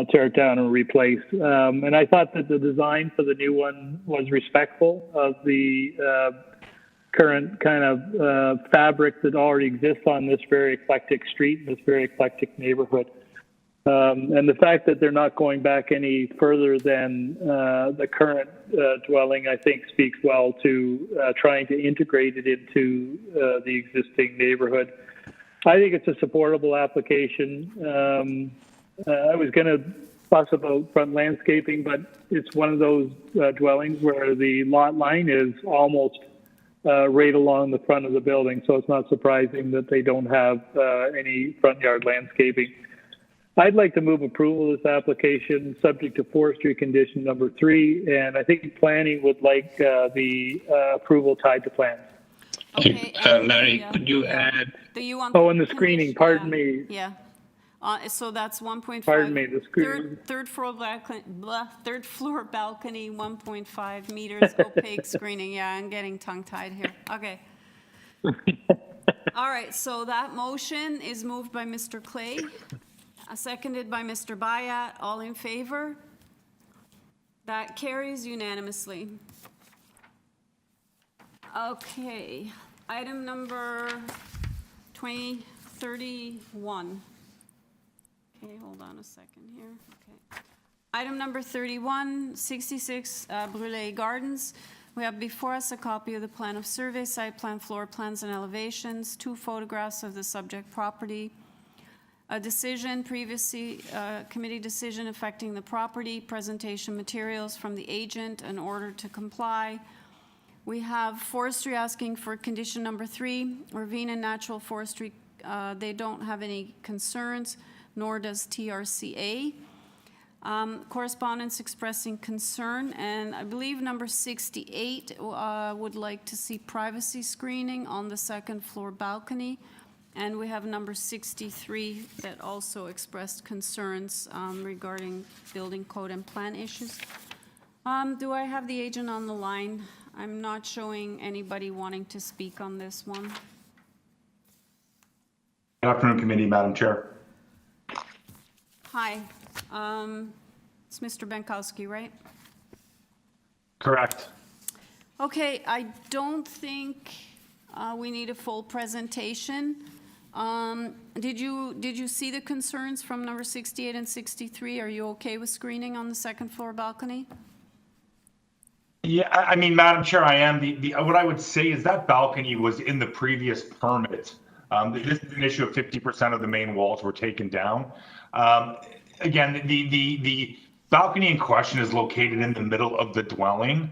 D: tear it down and replace. And I thought that the design for the new one was respectful of the current kind of fabric that already exists on this very eclectic street, this very eclectic neighborhood. And the fact that they're not going back any further than the current dwelling, I think, speaks well to trying to integrate it into the existing neighborhood. I think it's a supportable application. I was going to fuss about front landscaping, but it's one of those dwellings where the lot line is almost right along the front of the building, so it's not surprising that they don't have any front yard landscaping. I'd like to move approval of this application subject to forestry condition number 3, and I think planning would like the approval tied to plans.
A: Okay.
E: Larry, could you add?
A: Do you want
D: Oh, and the screening, pardon me.
A: Yeah. So that's 1.5.
D: Pardon me, the screening.
A: Third floor balcony, third floor balcony, 1.5 meters opaque screening. Yeah, I'm getting tongue-tied here. Okay. All right, so that motion is moved by Mr. Clay, seconded by Mr. Bayat. All in favor? That carries unanimously. Okay, item number 2031. Okay, hold on a second here. Okay. Item number 31, 66 Brule Gardens. We have before us a copy of the plan of survey, site plan, floor plans, and elevations, 2 photographs of the subject property, a decision, previously committee decision affecting the property, presentation materials from the agent in order to comply. We have forestry asking for condition number 3, ravine and natural forestry. They don't have any concerns, nor does TRCA. Correspondence expressing concern, and I believe number 68 would like to see privacy screening on the second floor balcony. And we have number 63 that also expressed concerns regarding building code and plan issues. Do I have the agent on the line? I'm not showing anybody wanting to speak on this one.
J: Good afternoon, committee, Madam Chair.
A: Hi, it's Mr. Benkowski, right?
J: Correct.
A: Okay, I don't think we need a full presentation. Did you see the concerns from number 68 and 63? Are you okay with screening on the second floor balcony?
J: Yeah, I mean, Madam Chair, I am. What I would say is that balcony was in the previous permit. This is an issue of 50% of the main walls were taken down. Again, the balcony in question is located in the middle of the dwelling.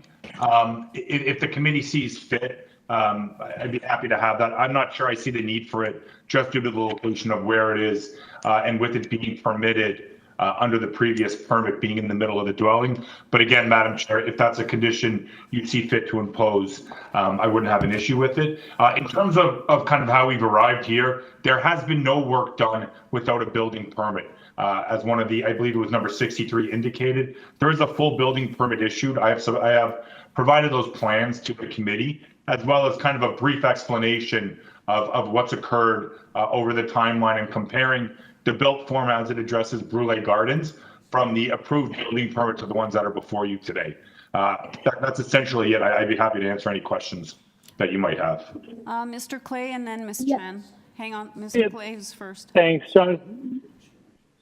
J: If the committee sees fit, I'd be happy to have that. I'm not sure I see the need for it just due to the location of where it is and with it being permitted under the previous permit being in the middle of the dwelling. But again, Madam Chair, if that's a condition you see fit to impose, I wouldn't have an issue with it. In terms of kind of how we've arrived here, there has been no work done without a building permit. As one of the, I believe it was number 63 indicated, there is a full building permit issued. I have provided those plans to the committee, as well as kind of a brief explanation of what's occurred over the timeline and comparing the built form as it addresses Brule Gardens from the approved building permit to the ones that are before you today. That's essentially it. I'd be happy to answer any questions that you might have.
A: Mr. Clay and then Ms. Chan. Hang on, Mr. Clay is first.
D: Thanks, Jonathan.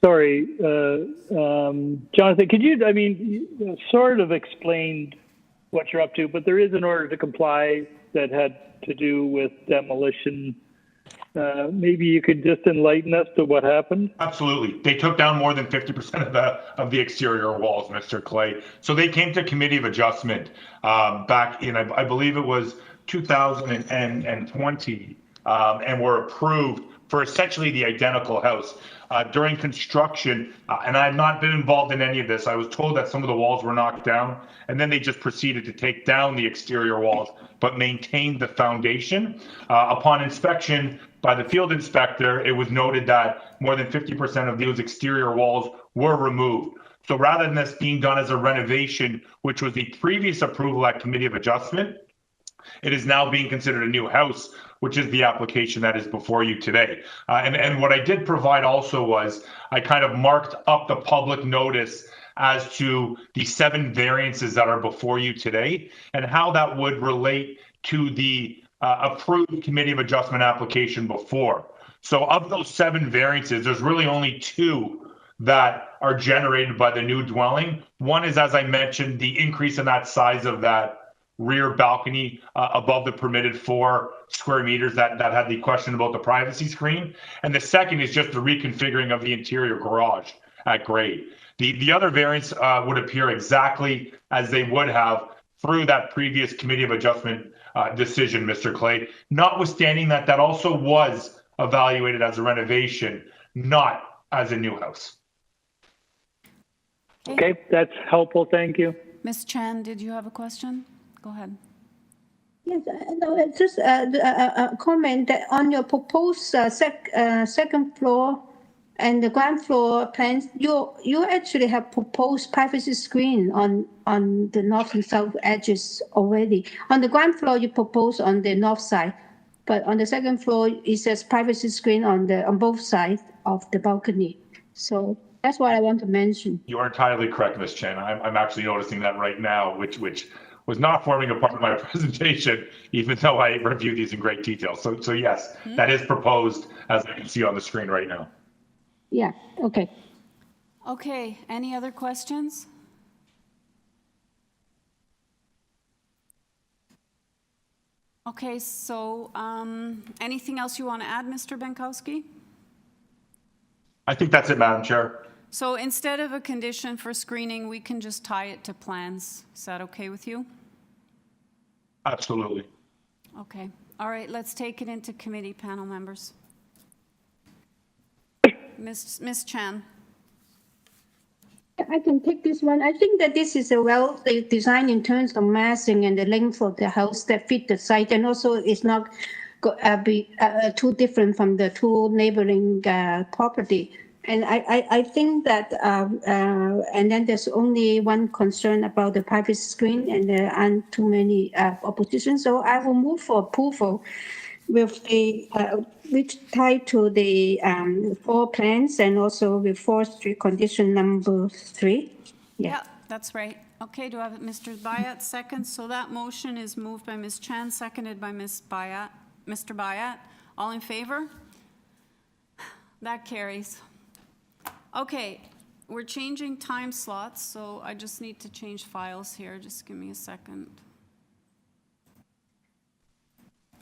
D: Sorry, Jonathan, could you, you sort of explained what you're up to, but there is an order to comply that had to do with demolition. Maybe you could just enlighten us to what happened?
J: Absolutely. They took down more than 50% of the exterior walls, Mr. Clay. So they came to Committee of Adjustment back in, I believe it was 2020, and were approved for essentially the identical house. During construction, and I have not been involved in any of this, I was told that some of the walls were knocked down, and then they just proceeded to take down the exterior walls, but maintained the foundation. Upon inspection by the field inspector, it was noted that more than 50% of those exterior walls were removed. So rather than this being done as a renovation, which was the previous approval at Committee of Adjustment, it is now being considered a new house, which is the application that is before you today. And what I did provide also was I kind of marked up the public notice as to the 7 variances that are before you today and how that would relate to the approved Committee of Adjustment application before. So of those 7 variances, there's really only 2 that are generated by the new dwelling. One is, as I mentioned, the increase in that size of that rear balcony above the permitted 4 square meters that had the question about the privacy screen. And the second is just the reconfiguring of the interior garage at grade. The other variants would appear exactly as they would have through that previous Committee of Adjustment decision, Mr. Clay, notwithstanding that also was evaluated as a renovation, not as a new house.
D: Okay, that's helpful. Thank you.
A: Ms. Chan, did you have a question? Go ahead.
I: Yes, no, it's just a comment that on your proposed second floor and the ground floor plans, you actually have proposed privacy screen on the north and south edges already. On the ground floor, you propose on the north side, but on the second floor, it says privacy screen on both sides of the balcony. So that's what I want to mention.
J: You are entirely correct, Ms. Chen. I'm actually noticing that right now, which was not forming a part of my presentation, even though I reviewed these in great detail. So yes, that is proposed, as I can see on the screen right now.
I: Yeah, okay.
A: Okay, any other questions? Okay, so anything else you want to add, Mr. Benkowski?
J: I think that's it, Madam Chair.
A: So instead of a condition for screening, we can just tie it to plans. Is that okay with you?
J: Absolutely.
A: Okay. All right, let's take it into committee, panel members. Ms. Chan.
I: I can take this one. I think that this is a well designed in terms of massing and the length of the house that fit the site, and also it's not be too different from the two neighboring property. And I think that, and then there's only one concern about the private screen, and there aren't too many opposition. So I will move for approval with the which tied to the 4 plans and also with forestry condition number 3.
A: Yeah, that's right. Okay, do I have Mr. Bayat second? So that motion is moved by Ms. Chan, seconded by Ms. Bayat. Mr. Bayat, all in favor? That carries. Okay, we're changing time slots, so I just need to change files here. Just give me a second.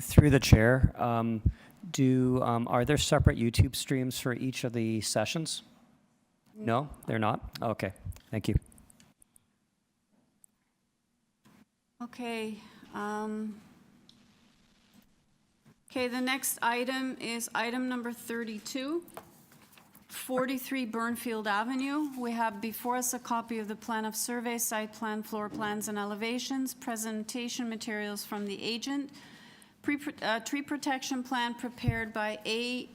F: Through the chair, are there separate YouTube streams for each of the sessions? No, they're not? Okay, thank you.
A: Okay. Okay, the next item is item number 32, 43 Burnfield Avenue. We have before us a copy of the plan of survey, site plan, floor plans, and elevations, presentation materials from the agent, tree protection plan prepared by A&A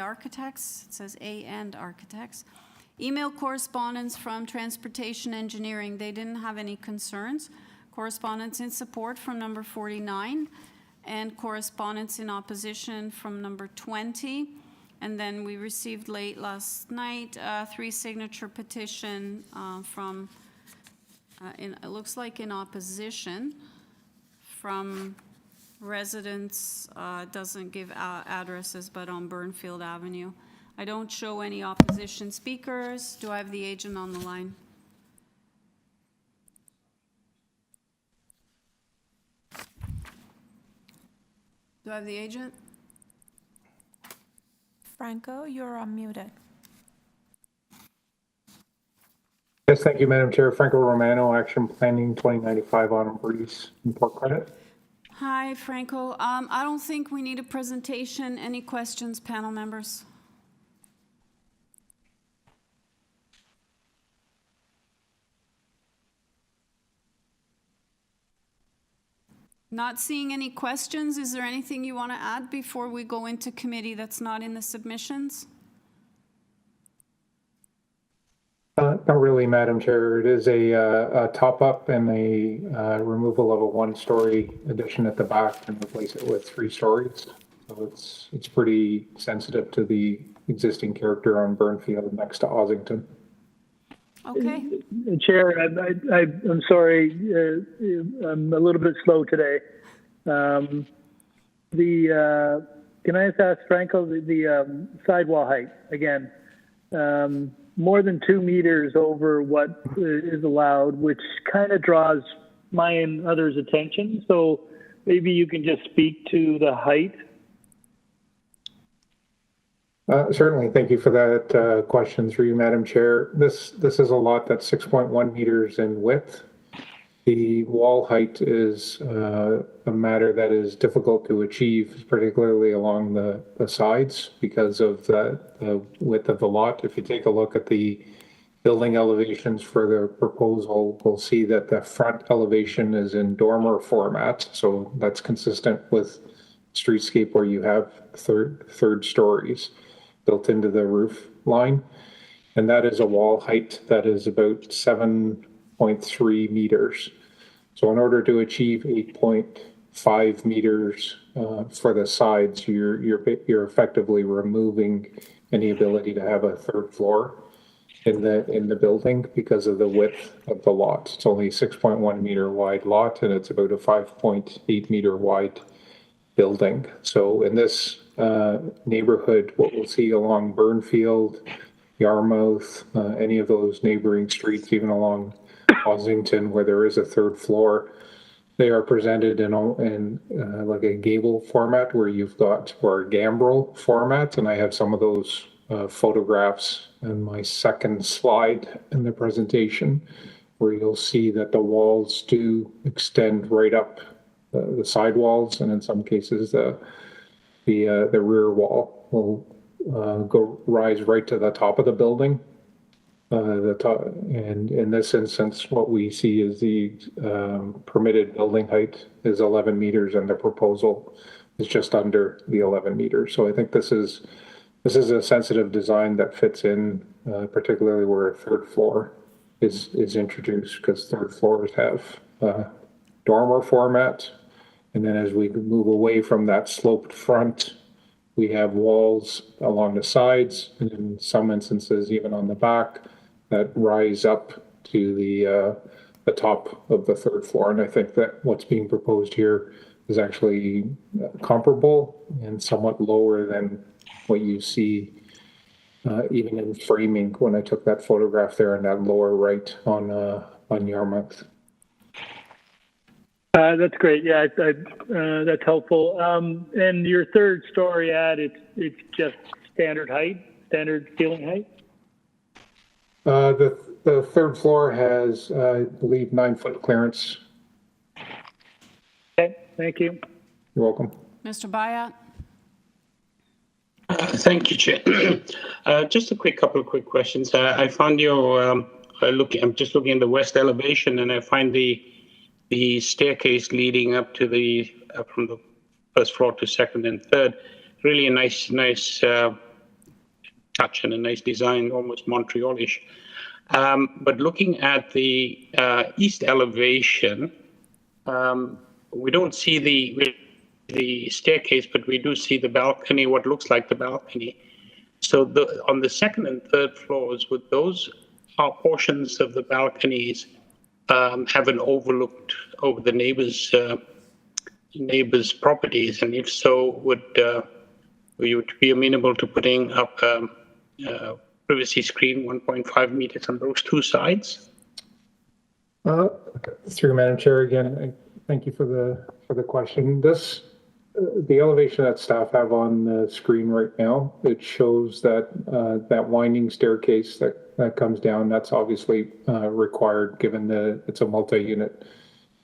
A: Architects. It says A and Architects. Email correspondence from Transportation Engineering. They didn't have any concerns. Correspondence in support from number 49, and correspondence in opposition from number 20. And then we received late last night 3 signature petition from, it looks like in opposition, from residents, doesn't give addresses, but on Burnfield Avenue. I don't show any opposition speakers. Do I have the agent on the line? Do I have the agent?
C: Franco, you're unmuted.
V: Yes, thank you, Madam Chair. Franco Romano, Action Planning 2095 Autumn Breeze and Port Credit.
A: Hi, Franco. I don't think we need a presentation. Any questions, panel members? Not seeing any questions. Is there anything you want to add before we go into committee that's not in the submissions?
V: Not really, Madam Chair. It is a top-up and a removal of a 1-story addition at the back and replace it with 3 stories. So it's pretty sensitive to the existing character on Burnfield next to Ossington.
A: Okay.
D: Chair, I'm sorry, I'm a little bit slow today. Can I just ask Franco the sidewall height again? More than 2 meters over what is allowed, which kind of draws my and others' attention. So maybe you can just speak to the height.
V: Certainly. Thank you for that question through you, Madam Chair. This is a lot that's 6.1 meters in width. The wall height is a matter that is difficult to achieve, particularly along the sides because of the width of the lot. If you take a look at the building elevations for the proposal, we'll see that the front elevation is in dormer format. So that's consistent with streetscape where you have third stories built into the roof line. And that is a wall height that is about 7.3 meters. So in order to achieve 8.5 meters for the sides, you're effectively removing any ability to have a third floor in the building because of the width of the lot. It's only a 6.1 meter wide lot, and it's about a 5.8 meter wide building. So in this neighborhood, what we'll see along Burnfield, Yarmouth, any of those neighboring streets, even along Ossington, where there is a third floor, they are presented in like a gable format or gambrel format, and I have some of those photographs in my second slide in the presentation, where you'll see that the walls do extend right up the side walls, and in some cases the rear wall will rise right to the top of the building. And in this instance, what we see is the permitted building height is 11 meters, and the proposal is just under the 11 meters. So I think this is a sensitive design that fits in, particularly where a third floor is introduced, because third floors have dormer format. And then as we move away from that sloped front, we have walls along the sides, and in some instances, even on the back, that rise up to the top of the third floor. And I think that what's being proposed here is actually comparable and somewhat lower than what you see even in framing when I took that photograph there in that lower right on Yarmouth.
D: That's great. Yeah, that's helpful. And your third story it's just standard ceiling height?
V: The third floor has, I believe, 9-foot clearance.
D: Okay, thank you.
V: You're welcome.
A: Mr. Bayat?
E: Thank you, Chair. Just a couple of quick questions. I found your I'm just looking at the west elevation, and I find the staircase leading up to from the first floor to second and third, really a nice touch and a nice design, almost Montreal-ish. But looking at the east elevation, we don't see the staircase, but we do see the balcony, what looks like the balcony. So on the second and third floors, would those portions of the balconies have an overlook over the neighbors' properties? And if so, would you be amenable to putting up privacy screen 1.5 meters on those two sides?
V: Through Madam Chair again, thank you for the question. The elevation that staff have on the screen right now, it shows that that winding staircase that comes down, that's obviously required given it's a multi-unit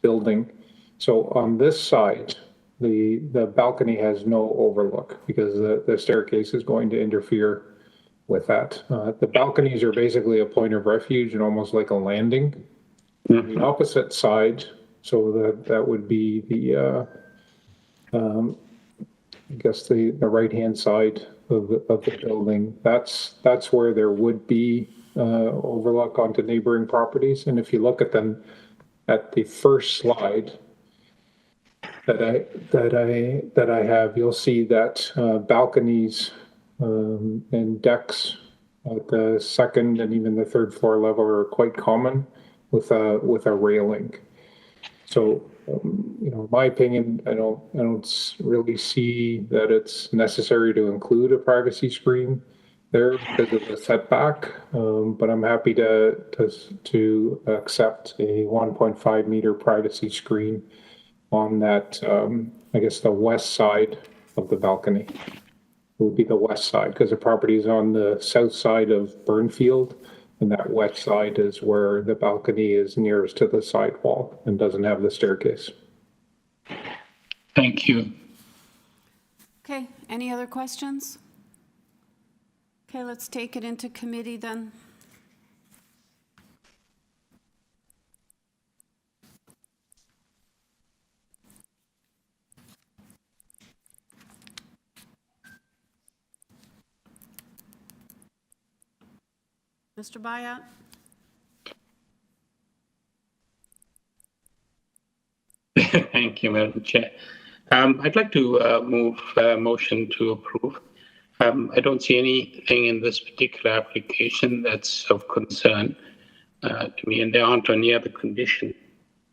V: building. So on this side, the balcony has no overlook because the staircase is going to interfere with that. The balconies are basically a point of refuge and almost like a landing. On the opposite side, so that would be the I guess the right-hand side of the building. That's where there would be overlook onto neighboring properties. And if you look at them at the first slide that I have, you'll see that balconies and decks at the second and even the third floor level are quite common with a railing. So, in my opinion, I don't really see that it's necessary to include a privacy screen there because of the setback. But I'm happy to accept a 1.5 meter privacy screen on that. I guess the west side of the balcony. It would be the west side because the property is on the south side of Burnfield, And that west side is where the balcony is nearest to the sidewall and doesn't have the staircase.
E: Thank you.
A: Okay, any other questions? Okay, let's take it into committee then. Mr. Bayat?
E: Thank you, Madam Chair. I'd like to move a motion to approve. I don't see anything in this particular application that's of concern to me, and there aren't any other condition.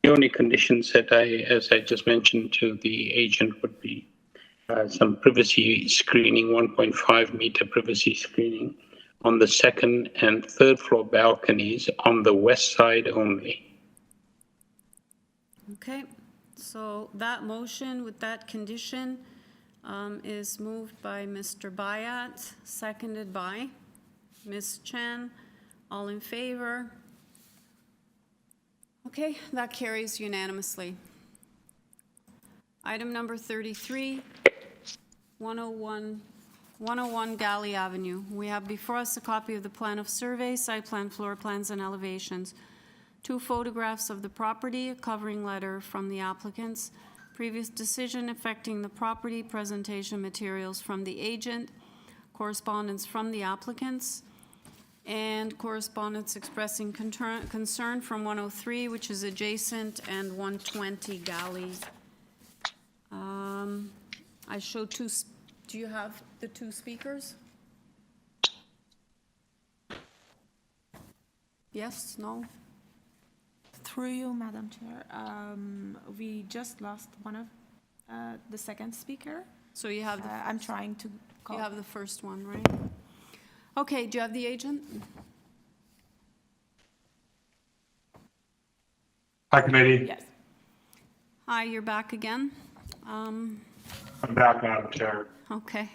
E: The only conditions that as I just mentioned to the agent, would be some privacy screening, 1.5 meter privacy screening on the second and third floor balconies on the west side only.
A: Okay, so that motion with that condition is moved by Mr. Bayat, seconded by Ms. Chen. All in favor? Okay, that carries unanimously. Item number 33, 101 GALLEY Avenue. We have before us a copy of the plan of survey, site plan, floor plans, and elevations. 2 photographs of the property, a covering letter from the applicants, previous decision affecting the property, presentation materials from the agent, correspondence from the applicants, and correspondence expressing concern from 103, which is adjacent, and 120 GALLEY. I show 2. Do you have the 2 speakers? Yes, no?
C: Through you, Madam Chair, we just lost one of the second speaker.
A: So you have the
C: I'm trying to call.
A: You have the first one, right? Okay, do you have the agent?
J: Hi, committee.
C: Yes.
A: Hi, you're back again.
J: I'm back, Madam Chair.
A: Okay.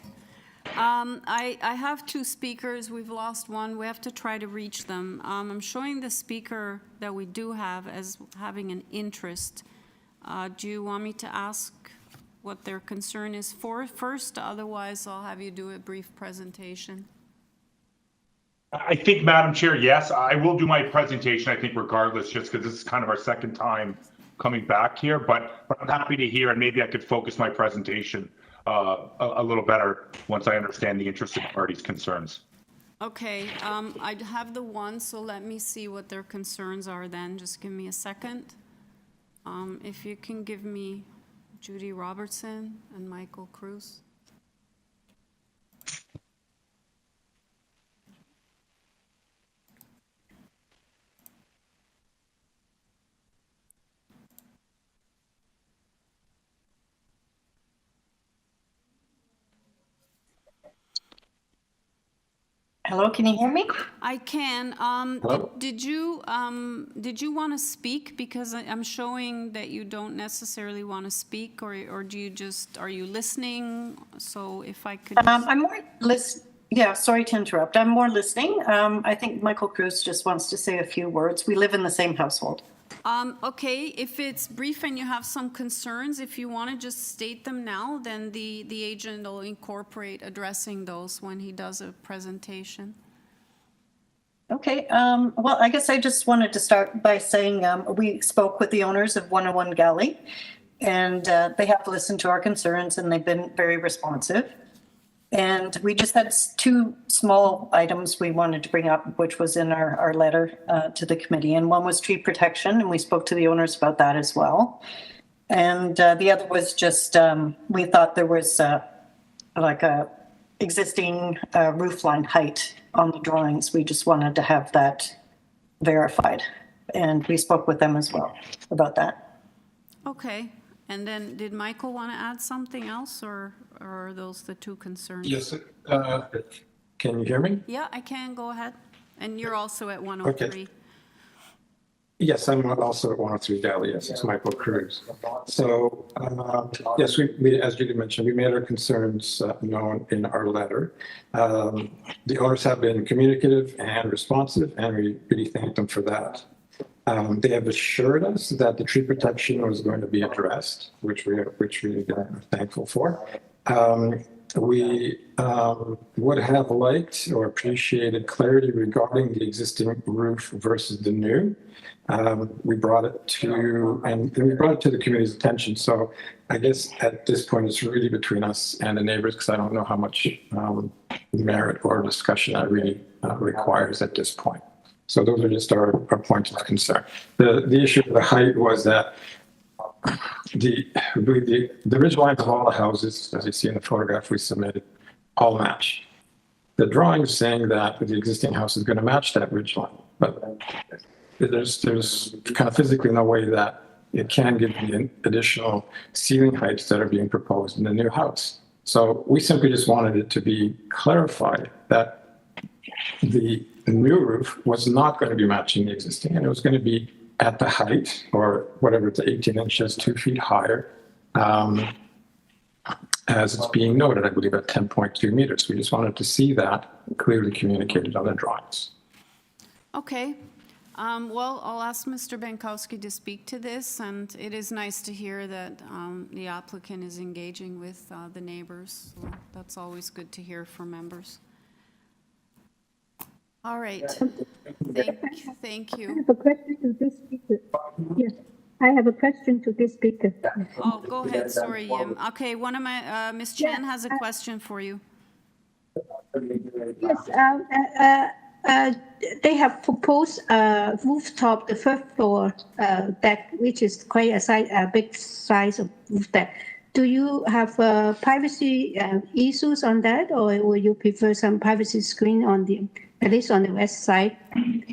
A: I have 2 speakers. We've lost one. We have to try to reach them. I'm showing the speaker that we do have as having an interest. Do you want me to ask what their concern is for first? Otherwise, I'll have you do a brief presentation.
J: I think, Madam Chair, yes, I will do my presentation, I think, regardless, just because this is kind of our second time coming back here, but I'm happy to hear, and maybe I could focus my presentation a little better once I understand the interested parties' concerns.
A: Okay, I have the one, so let me see what their concerns are then. Just give me a second. If you can give me Judy Robertson and Michael Cruz.
K: Hello, can you hear me?
A: I can. Did you want to speak? Because I'm showing that you don't necessarily want to speak, or do you just, are you listening? So if I could.
K: I'm more yeah, sorry to interrupt. I'm more listening. I think Michael Cruz just wants to say a few words. We live in the same household.
A: Okay, if it's brief and you have some concerns, if you want to just state them now, then the agent will incorporate addressing those when he does a presentation.
K: Okay, well, I guess I just wanted to start by saying we spoke with the owners of 101 GALLEY, and they have listened to our concerns and they've been very responsive. And we just had 2 small items we wanted to bring up, which was in our letter to the committee. And one was tree protection, and we spoke to the owners about that as well. And the other was just, we thought there was like a existing roof line height on the drawings. We just wanted to have that verified. And we spoke with them as well about that.
A: Okay. And then did Michael want to add something else, or are those the 2 concerns?
N: Yes. Can you hear me?
A: Yeah, I can. Go ahead. And you're also at 103.
N: Yes, I'm also at 103 GALLEY. Yes, it's Michael Cruz. So, yes, we, as Judy mentioned, we made our concerns known in our letter. The owners have been communicative and responsive, and we really thank them for that. They have assured us that the tree protection was going to be addressed, which we are thankful for. We would have liked or appreciated clarity regarding the existing roof versus the new. We brought it to, and we brought it to the committee's attention. So I guess at this point, it's really between us and the neighbors, because I don't know how much merit or discussion that really requires at this point. So those are just our points of concern. The issue of the height was that the ridge lines of all the houses, as you see in the photograph we submitted, all match. The drawing is saying that the existing house is going to match that ridge line, but there's kind of physically no way that it can give the additional ceiling heights that are being proposed in the new house. So we simply just wanted it to be clarified that the new roof was not going to be matching the existing, and it was going to be at the height, or whatever, it's 18 inches, 2 feet higher, as it's being noted, I believe, at 10.2 meters. We just wanted to see that clearly communicated on the drawings.
A: Okay. Well, I'll ask Mr. Bankowski to speak to this, and it is nice to hear that the applicant is engaging with the neighbors. So that's always good to hear from members. All right. Thank you.
I: I have a question to this speaker. Yes, I have a question to this speaker.
A: Oh, go ahead. Sorry, Yim. Okay, one of my, Ms. Chan has a question for you.
I: Yes, they have proposed a rooftop, the first floor deck, which is quite a big size of roof deck. Do you have privacy issues on that, or will you prefer some privacy screen on the, at least on the west side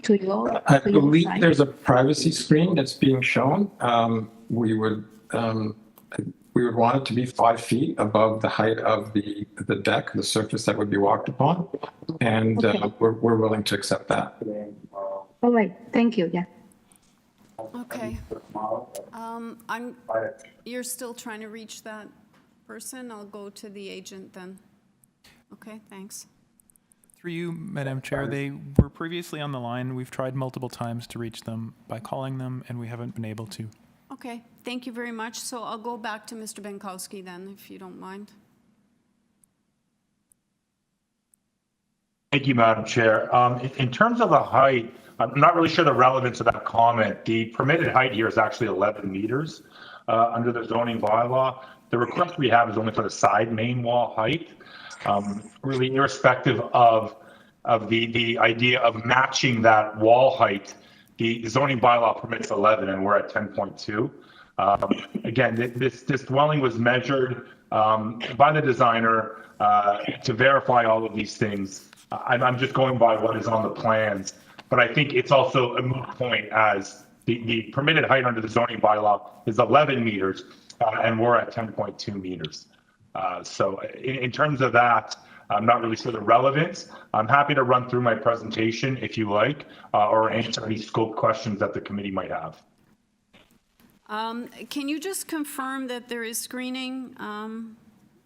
I: to your?
N: I believe there's a privacy screen that's being shown. We would want it to be 5 feet above the height of the deck, the surface that would be walked upon, and we're willing to accept that.
I: All right, thank you. Yeah.
A: Okay. You're still trying to reach that person? I'll go to the agent then. Okay, thanks.
G: Through you, Madam Chair, they were previously on the line. We've tried multiple times to reach them by calling them, and we haven't been able to.
A: Okay, thank you very much. So I'll go back to Mr. Bankowski then, if you don't mind.
J: Thank you, Madam Chair. In terms of the height, I'm not really sure the relevance of that comment. The permitted height here is actually 11 meters under the zoning bylaw. The request we have is only for the side main wall height, really irrespective of the idea of matching that wall height. The zoning bylaw permits 11 and we're at 10.2. Again, this dwelling was measured by the designer to verify all of these things. I'm just going by what is on the plans, but I think it's also a moot point as the permitted height under the zoning bylaw is 11 meters and we're at 10.2 meters. So in terms of that, I'm not really sure the relevance. I'm happy to run through my presentation if you like, or answer any scope questions that the committee might have.
A: Can you just confirm that there is screening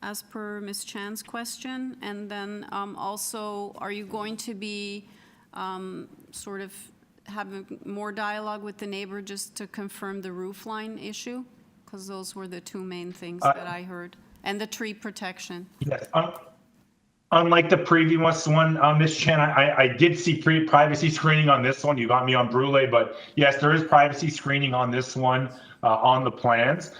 A: as per Ms. Chan's question? And then also, are you going to be sort of having more dialogue with the neighbor just to confirm the roof line issue? Because those were the two main things that I heard. And the tree protection.
J: Yes. Unlike the previous one, Ms. Chan, I did see privacy screening on this one. You got me on Brule, but yes, there is privacy screening on this one on the plans.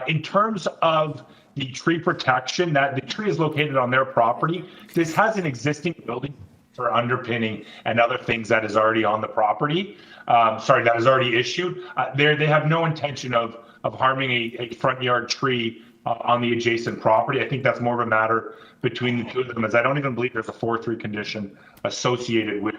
J: In terms of the tree protection, that the tree is located on their property. This has an existing building for underpinning and other things that is already on the property. That is already issued. They have no intention of harming a front yard tree on the adjacent property. I think that's more of a matter between the two of them, as I don't even believe there's a 4.3 condition associated with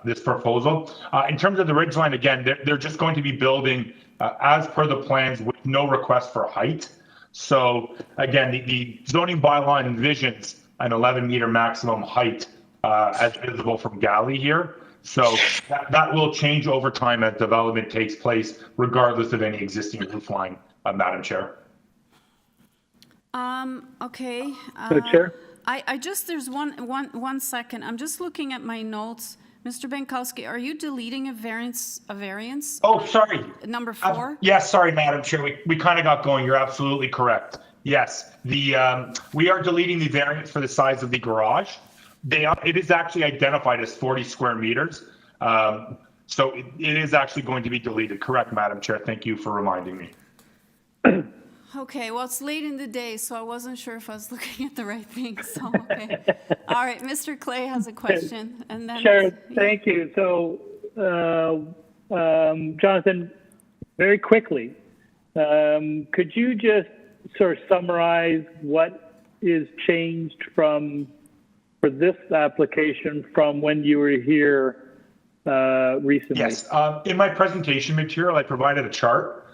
J: this proposal. In terms of the ridgeline, again, they're just going to be building as per the plans with no request for height. So again, the zoning bylaw envisions an 11-meter maximum height as visible from GALLEY here. So that will change over time as development takes place, regardless of any existing roof line, Madam Chair.
A: Okay.
D: So, Chair?
A: I just, there's one second. I'm just looking at my notes. Mr. Benkowski, are you deleting a variance?
J: Oh, sorry.
A: Number 4?
J: Yes, sorry, Madam Chair. We kind of got going. You're absolutely correct. Yes, we are deleting the variance for the size of the garage. It is actually identified as 40 square meters. So it is actually going to be deleted. Correct, Madam Chair. Thank you for reminding me.
A: Okay, well, it's late in the day, so I wasn't sure if I was looking at the right thing, so, okay. All right, Mr. Clay has a question, and then...
D: Sure, thank you. So, Jonathan, very quickly, could you just sort of summarize what is changed for this application from when you were here recently?
J: Yes, in my presentation material, I provided a chart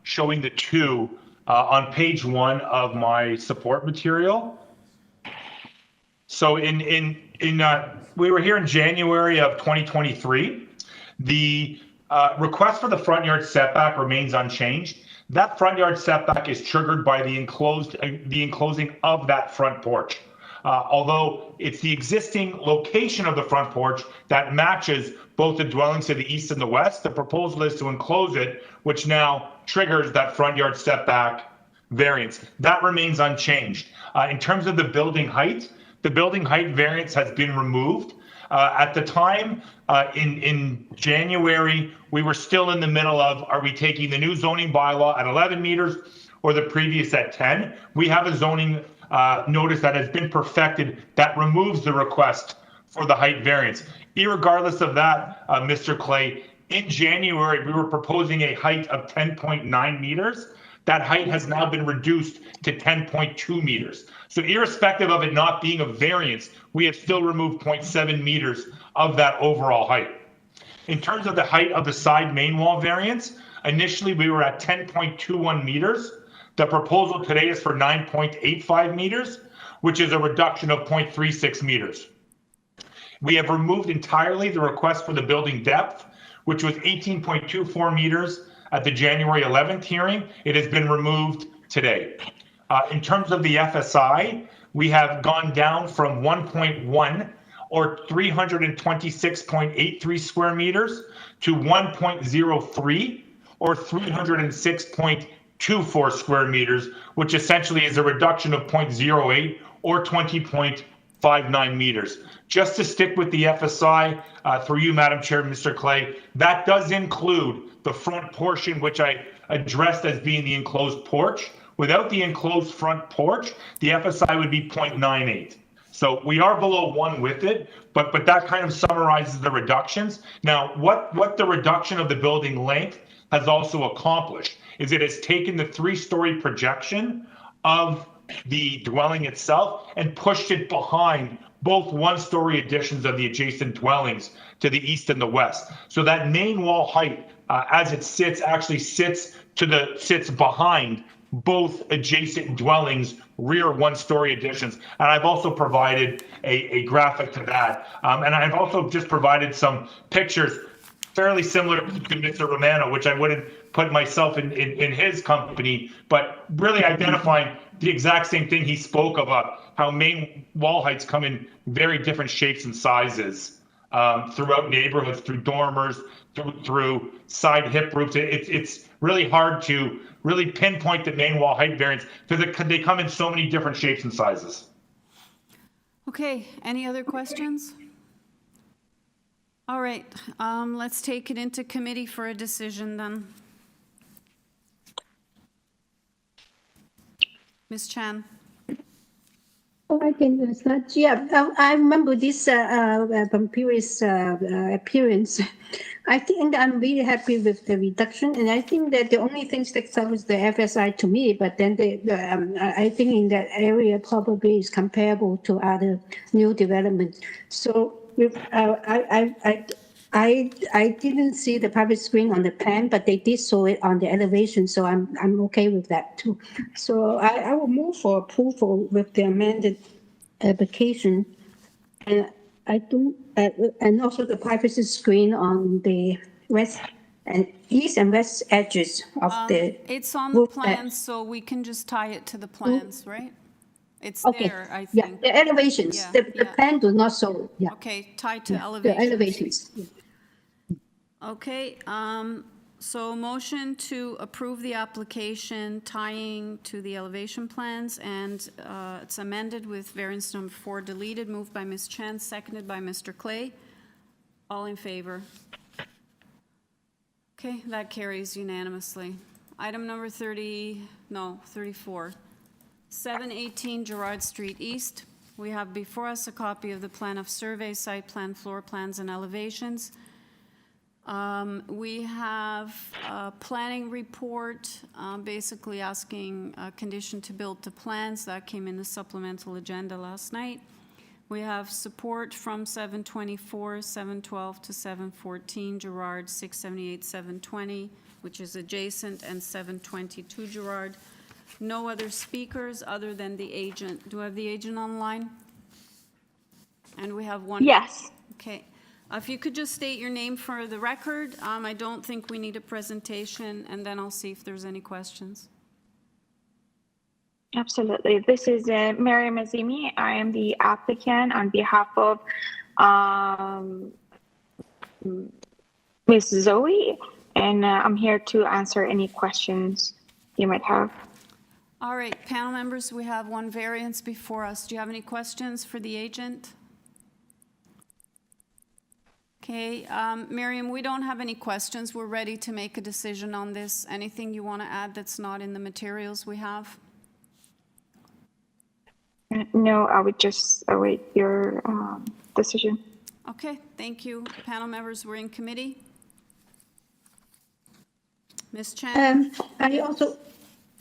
J: showing the two on page 1 of my support material. So we were here in January of 2023. The request for the front yard setback remains unchanged. That front yard setback is triggered by the enclosing of that front porch. Although it's the existing location of the front porch that matches both the dwellings to the east and the west, the proposal is to enclose it, which now triggers that front yard setback variance. That remains unchanged. In terms of the building height variance has been removed. At the time, in January, we were still in the middle of, are we taking the new zoning bylaw at 11 meters or the previous at 10? We have a zoning notice that has been perfected that removes the request for the height variance. Irregardless of that, Mr. Clay, in January, we were proposing a height of 10.9 meters. That height has now been reduced to 10.2 meters. So irrespective of it not being a variance, we have still removed 0.7 meters of that overall height. In terms of the height of the side main wall variance, initially we were at 10.21 meters. The proposal today is for 9.85 meters, which is a reduction of 0.36 meters. We have removed entirely the request for the building depth, which was 18.24 meters at the January 11th hearing. It has been removed today. In terms of the FSI, we have gone down from 1.1 or 326.83 square meters to 1.03 or 306.24 square meters, which essentially is a reduction of 0.08 or 20.59 meters. Just to stick with the FSI, through you, Madam Chair, Mr. Clay, that does include the front portion, which I addressed as being the enclosed porch. Without the enclosed front porch, the FSI would be 0.98. So we are below 1 with it, but that kind of summarizes the reductions. Now, what the reduction of the building length has also accomplished is it has taken the 3-story projection of the dwelling itself and pushed it behind both 1-story additions of the adjacent dwellings to the east and the west. So that main wall height, as it sits, actually sits behind both adjacent dwellings, rear 1-story additions. And I've also provided a graphic to that. And I've also just provided some pictures fairly similar to Mr. Romano, which I wouldn't put myself in his company, but really identifying the exact same thing he spoke of, how main wall heights come in very different shapes and sizes throughout neighborhoods, through dormers, through side hip roofs. It's really hard to really pinpoint the main wall height variance because they come in so many different shapes and sizes.
A: Okay, any other questions? All right, let's take it into committee for a decision then. Ms. Chan.
I: Oh, I can start. Yeah, I remember this from previous appearance. I think I'm really happy with the reduction, and I think that the only thing sticks out is the FSI to me. But then I think in that area probably is comparable to other new developments. So with I didn't see the private screen on the plan, but they did show it on the elevation, so I'm okay with that too. So I will move for approval with the amended application. And I don't and also the privacy screen on the west and east and west edges of the.
A: It's on the
I: roof,
A: plans, so we can just tie it to the plans, right? It's
I: Okay,
A: there, I
I: yeah,
A: think.
I: the elevations,
A: Yeah,
I: the
A: yeah.
I: plan do not show, yeah.
A: Okay, tied to
I: Yeah,
A: elevations.
I: The elevations, yeah.
A: Okay, so motion to approve the application tying to the elevation plans, and it's amended with variance number 4 deleted, moved by Ms. Chen, seconded by Mr. Clay. All in favor? Okay, that carries unanimously. Item number 34. 718 Gerard Street East. We have before us a copy of the plan of survey, site plan, floor plans, and elevations. We have a planning report, basically asking a condition to build to plans. That came in the supplemental agenda last night. We have support from 724, 712 to 714 Gerard, 678, 720, which is adjacent, and 722 Gerard. No other speakers other than the agent. Do I have the agent online? And we have one.
L: Yes.
A: Okay. If you could just state your name for the record. I don't think we need a presentation, and then I'll see if there's any questions.
L: Absolutely. This is Miriam Azimi. I am the applicant on behalf of Ms. Zoe, and I'm here to answer any questions you might have.
A: All right, panel members, we have one variance before us. Do you have any questions for the agent? Okay, Miriam, we don't have any questions. We're ready to make a decision on this. Anything you want to add that's not in the materials we have?
L: No, I would just await your decision.
A: Okay, thank you. Panel members, we're in committee. Ms. Chen?
I: I also,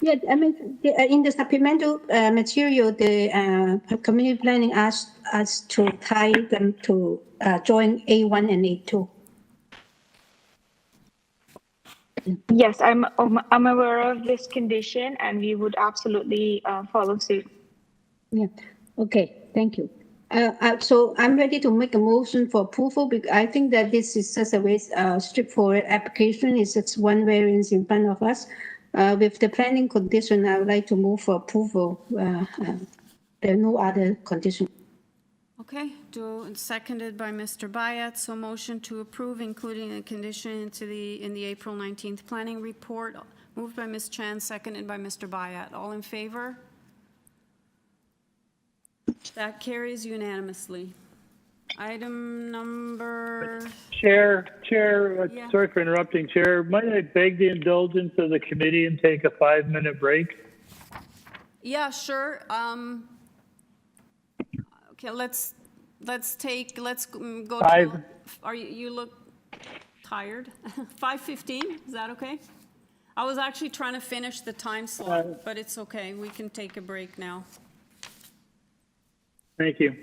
I: yeah, I mean, in the supplemental material, the community planning asked us to tie them to join A1 and A2.
L: Yes, I'm aware of this condition, and we would absolutely follow suit.
I: Yeah, okay, thank you. So I'm ready to make a motion for approval, because I think that this is just a very straightforward application. It's just one variance in front of us. With the planning condition, I would like to move for approval. There are no other conditions.
A: Okay, seconded by Mr. Bayat. So motion to approve, including a condition in the April 19th planning report. Moved by Ms. Chan, seconded by Mr. Bayat. All in favor? That carries unanimously. Item number...
D: Chair,
A: Yeah.
D: sorry for interrupting, Chair. Might I beg the indulgence of the committee and take a 5-minute break?
A: Yeah, sure. Okay, let's go
D: Five.
A: to... You look tired. 5:15, is that okay? I was actually trying to finish the time slot, but it's okay. We can take a break now.
D: Thank you.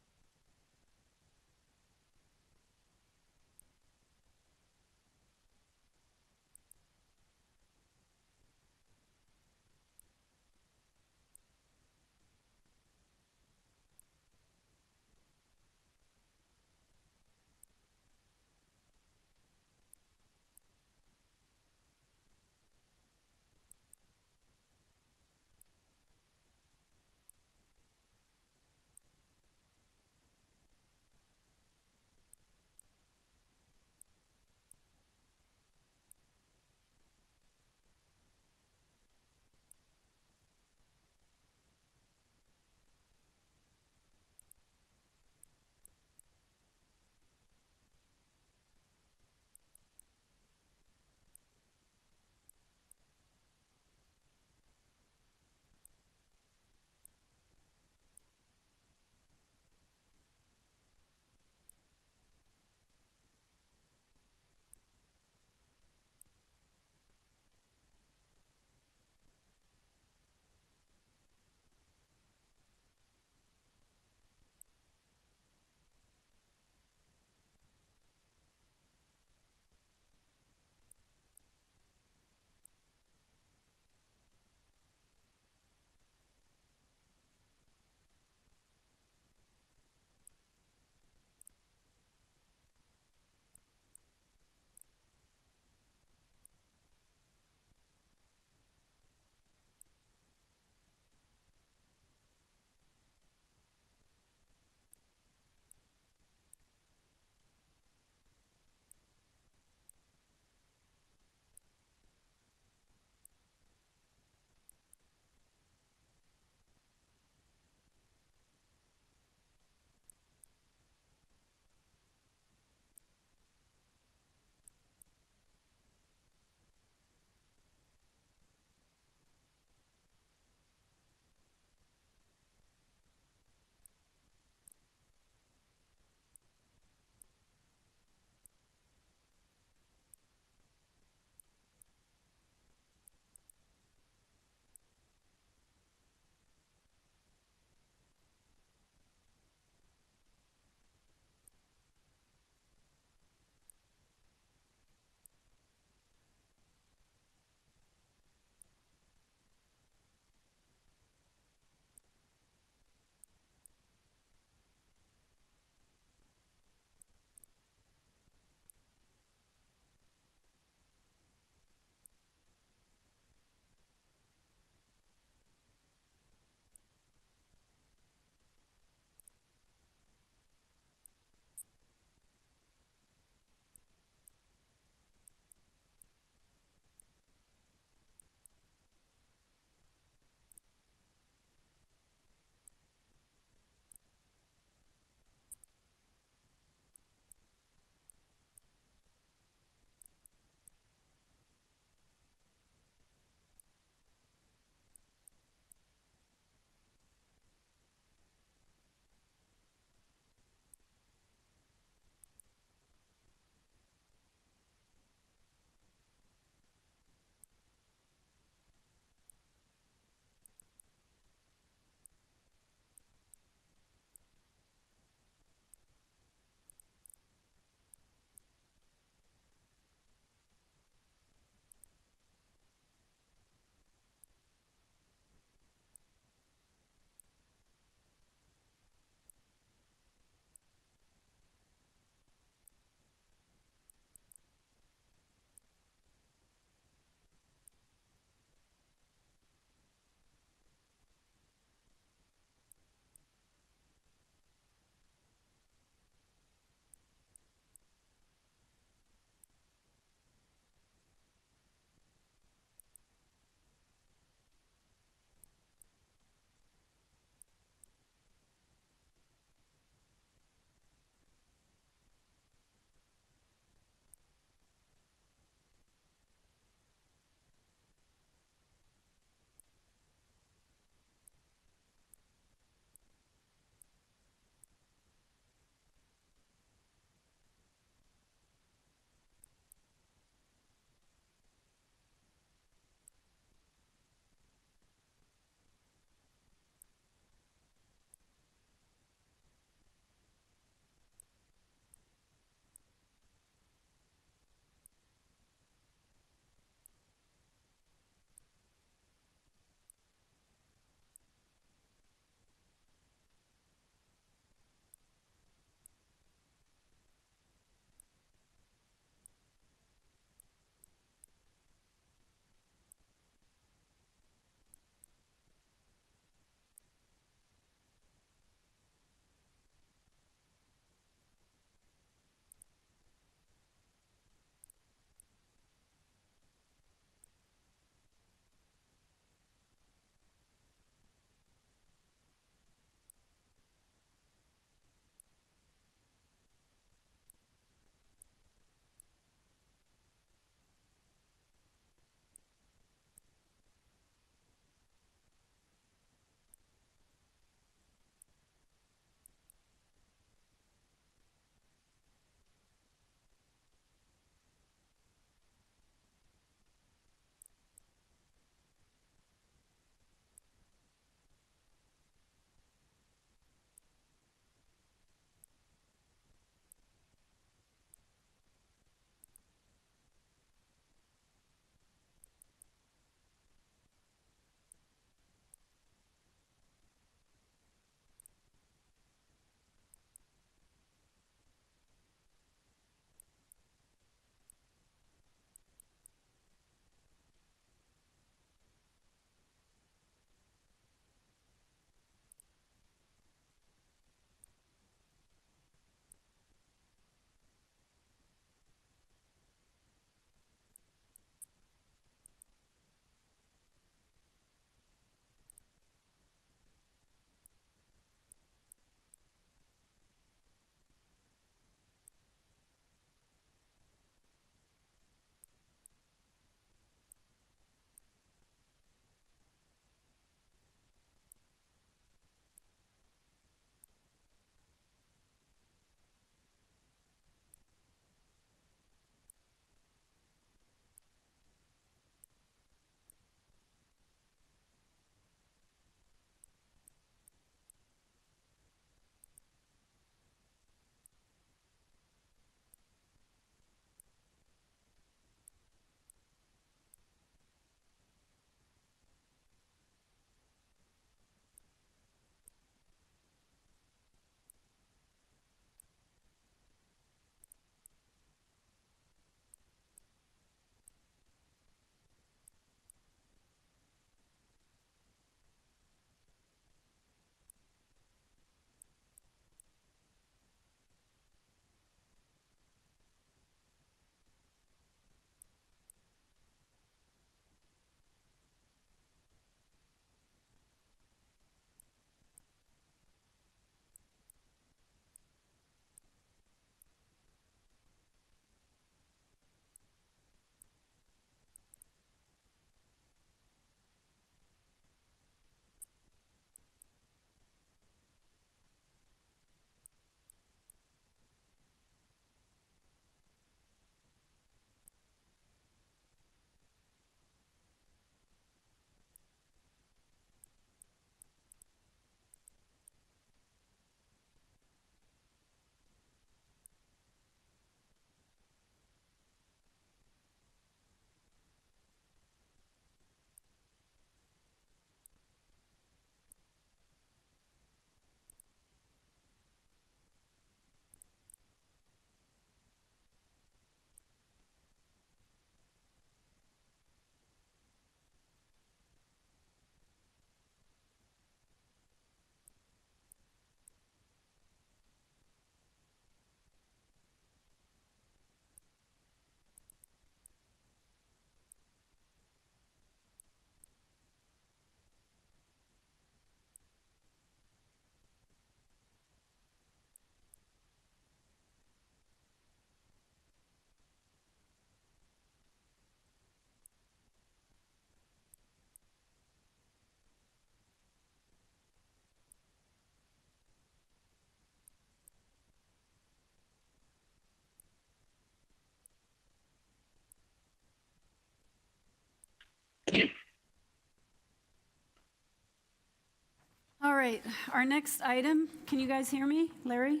A: All right, our next item, can you guys hear me, Larry?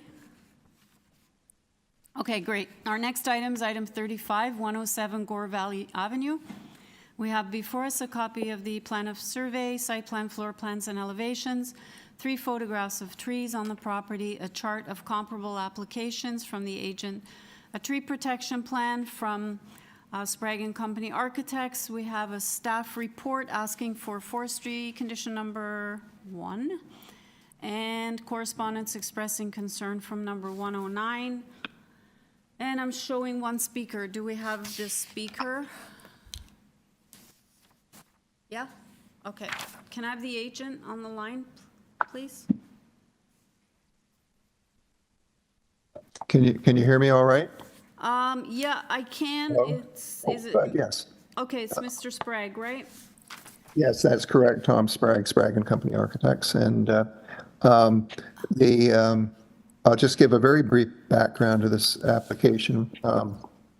A: Okay, great. Our next item is item 35, 107 Gore Avenue. We have before us a copy of the plan of survey, site plan, floor plans, and elevations, 3 photographs of trees on the property, a chart of comparable applications from the agent, a tree protection plan from Sprague & Company Architects. We have a staff report asking for forestry condition number 1, and correspondence expressing concern from number 109. And I'm showing one speaker. Do we have this speaker? Yeah? Okay. Can I have the agent on the line, please?
H: Can you hear me all right?
A: Yeah, I can.
H: Hello?
A: Is it?
H: Yes.
A: Okay, it's Mr. Sprague, right?
H: Yes, that's correct. Tom Sprague, Sprague and Company Architects. And I'll just give a very brief background to this application.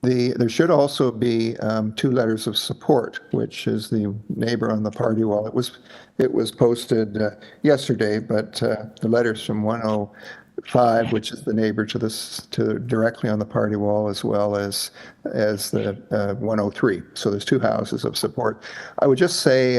H: There should also be 2 letters of support, which is the neighbor on the party wall. It was posted yesterday, but the letters from 105, which is the neighbor to directly on the party wall, as well as the 103. So there's 2 houses of support. I would just say,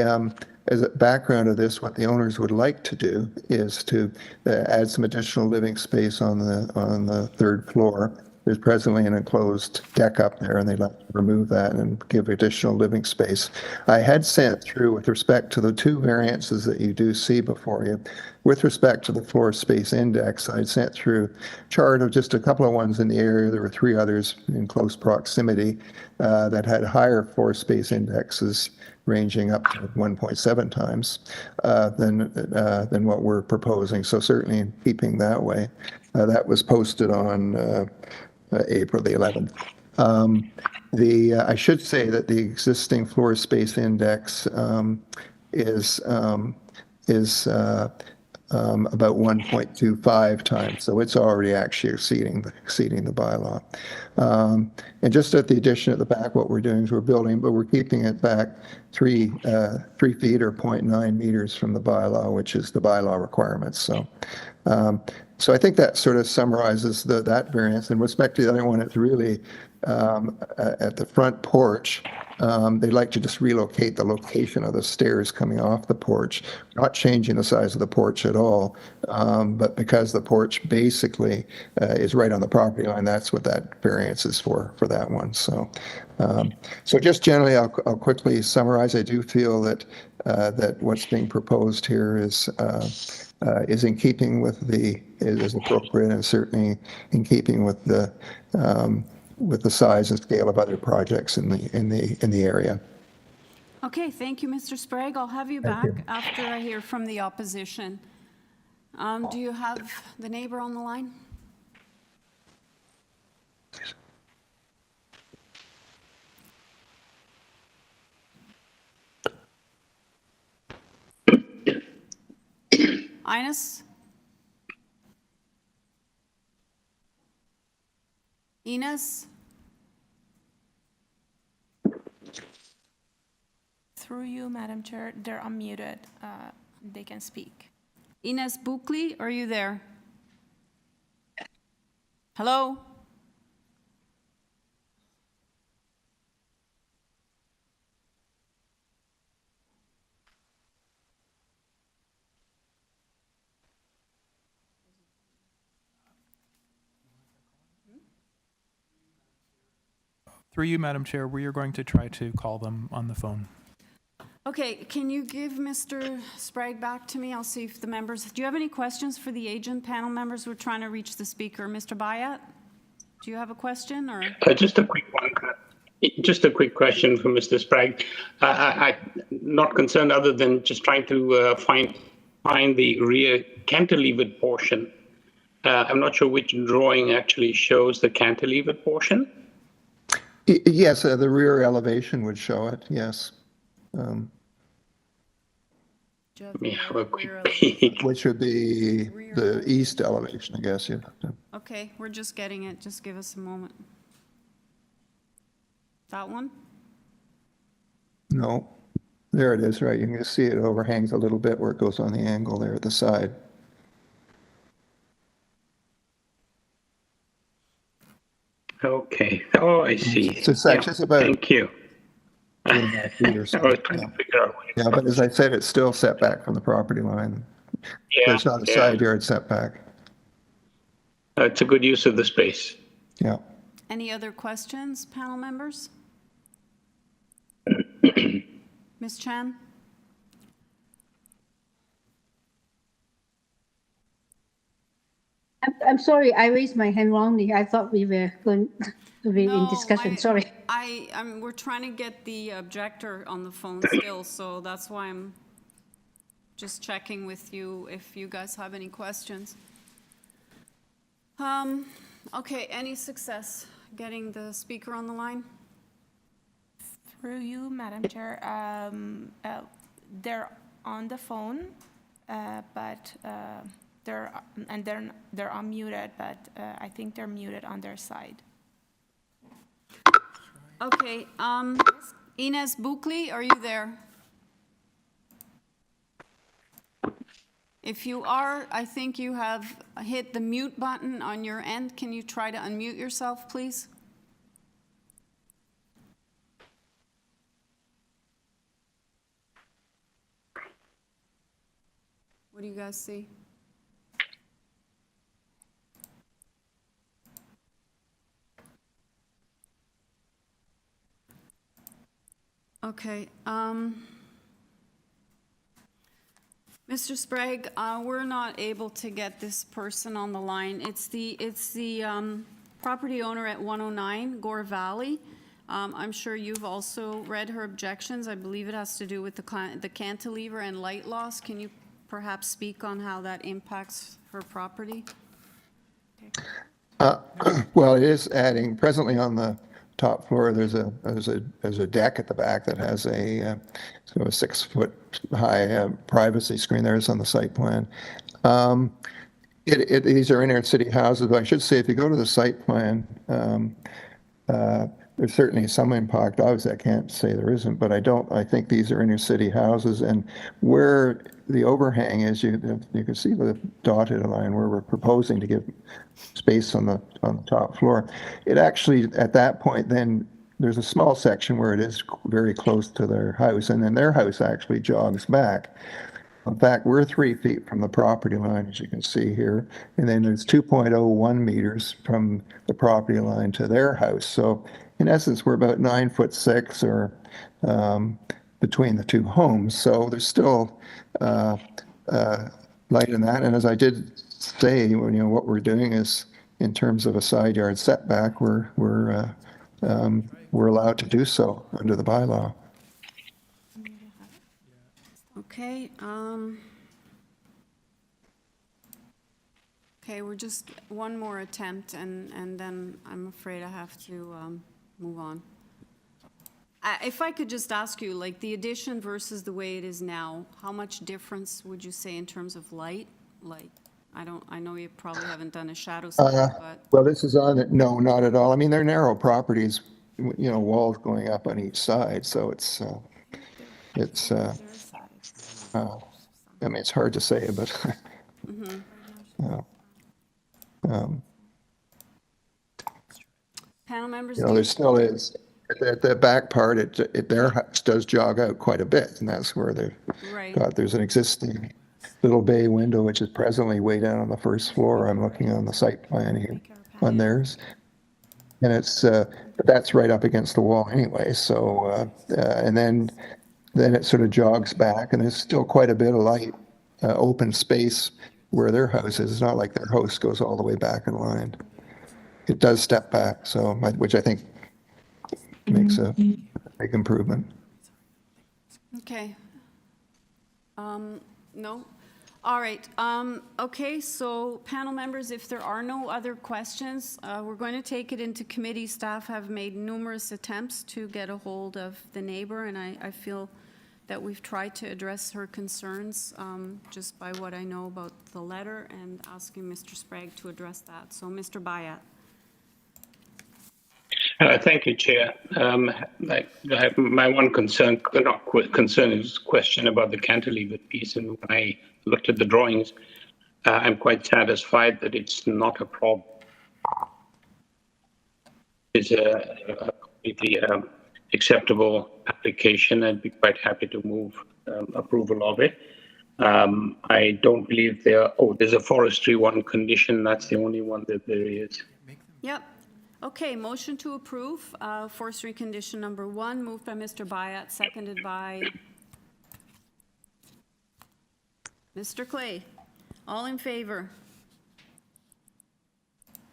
H: as a background of this, what the owners would like to do is to add some additional living space on the 3rd floor. There's presently an enclosed deck up there, and they'd like to remove that and give additional living space. I had sent through, with respect to the 2 variances that you do see before you, with respect to the floor space index, I'd sent through a chart of just a couple of ones in the area. There were 3 others in close proximity that had higher floor space indexes, ranging up to 1.7 times than what we're proposing. So certainly in keeping that way. That was posted on April the 11th. I should say that the existing floor space index is about 1.25 times, so it's already actually exceeding the bylaw. And just at the addition at the back, what we're doing is we're building, but we're keeping it back 3 feet or 0.9 meters from the bylaw, which is the bylaw requirements. So I think that sort of summarizes that variance. In respect to the other one, it's really at the front porch. They'd like to just relocate the location of the stairs coming off the porch, not changing the size of the porch at all. But because the porch basically is right on the property line, that's what that variance is for that one. So just generally, I'll quickly summarize. I do feel that what's being proposed here is in keeping with is appropriate, and certainly in keeping with the size and scale of other projects in the area.
A: Okay, thank you, Mr. Sprague. I'll have you back after I hear from the opposition. Do you have the neighbor on the line? Ines? Ines?
C: Through you, Madam Chair, they're unmuted. They can speak.
A: Ines Buckley, are you there? Hello?
G: Through you, Madam Chair, we are going to try to call them on the phone.
A: Okay, can you give Mr. Sprague back to me? I'll see if the members, do you have any questions for the agent panel members? We're trying to reach the speaker. Mr. Bayat, do you have a question or?
E: Just a quick one. Just a quick question for Mr. Sprague. I'm not concerned other than just trying to find the rear cantilevered portion. I'm not sure which drawing actually shows the cantilevered portion.
H: Yes, the rear elevation would show it, yes.
E: Let me have a quick peek.
H: Which would be the east elevation, I guess.
A: Okay, we're just getting it. Just give us a moment. That one?
H: No, There it is, right? You can just see it overhangs a little bit where it goes on the angle there at the side.
E: Okay. Oh, I see.
H: So it's actually
E: Yeah,
H: about
E: thank you.
H: 2.5 feet or so.
E: I was trying to figure out.
H: Yeah, but as I said, it's still set back from the property line.
E: Yeah,
H: There's not a
E: yeah.
H: side yard setback.
E: It's a good use of the space.
H: Yeah.
A: Any other questions, panel members? Ms. Chan?
I: I'm sorry, I raised my hand wrongly. I thought we were going to be in discussion, sorry.
A: We're trying to get the objector on the phone still, so that's why I'm just checking with you if you guys have any questions. Okay, any success getting the speaker on the line?
C: Through you, Madam Chair, they're on the phone, but they're unmuted, but I think they're muted on their side.
A: Okay, Ines Buckley, are you there? If you are, I think you have hit the mute button on your end. Can you try to unmute yourself, please? What do you guys see? Okay. Mr. Sprague, we're not able to get this person on the line. It's the property owner at 109 Gore Valley. I'm sure you've also read her objections. I believe it has to do with the cantilever and light loss. Can you perhaps speak on how that impacts her property?
H: Well, it is adding, presently on the top floor, there's a deck at the back that has a sort of a 6-foot high privacy screen. There's on the site plan. These are inner city houses, but I should say if you go to the site plan, there's certainly some impact. Obviously, I can't say there isn't, but I think these are inner city houses, and where the overhang is, you can see the dotted line where we're proposing to give space on the top floor. It actually, at that point, then there's a small section where it is very close to their house, and then their house actually jogs back. In fact, we're 3 feet from the property line, as you can see here, and then there's 2.01 meters from the property line to their house. So in essence, we're about 9'6" or between the two homes. So there's still light in that. And as I did say, what we're doing is, in terms of a side yard setback, we're allowed to do so under the bylaw.
A: Okay. Okay, we're just one more attempt, and then I'm afraid I have to move on. If I could just ask you, like the addition versus the way it is now, how much difference would you say in terms of light? Like, I know you probably haven't done a shadow study, but.
H: Well, this is on it. No, not at all. I mean, they're narrow properties, walls going up on each side. So it's hard to say, but
A: panel members,
H: there still is at the back part. Their house does jog out quite a bit, and that's where there's an existing little bay window, which is presently way down on the first floor. I'm looking on the site plan here on theirs, and but that's right up against the wall anyway. So and then it sort of jogs back, and there's still quite a bit of light, open space where their house is. It's not like their house goes all the way back in line. It does step back, so which I think makes a big improvement.
A: okay. No? All right. Okay, so panel members, if there are no other questions, we're going to take it into committee. Staff have made numerous attempts to get a hold of the neighbor, and I feel that we've tried to address her concerns just by what I know about the letter and asking Mr. Sprague to address that. So, Mr. Bayat.
E: Thank you, Chair. I have my one concern, concern is question about the cantilevered piece. And when I looked at the drawings, I'm quite satisfied that it's not a problem. It's a completely acceptable application. I'd be quite happy to move approval of it. I don't believe there's a forestry one condition. That's the only one that there is.
A: Yep. Okay, motion to approve forestry condition number 1, moved by Mr. Bayat, seconded by Mr. Clay. All in favor?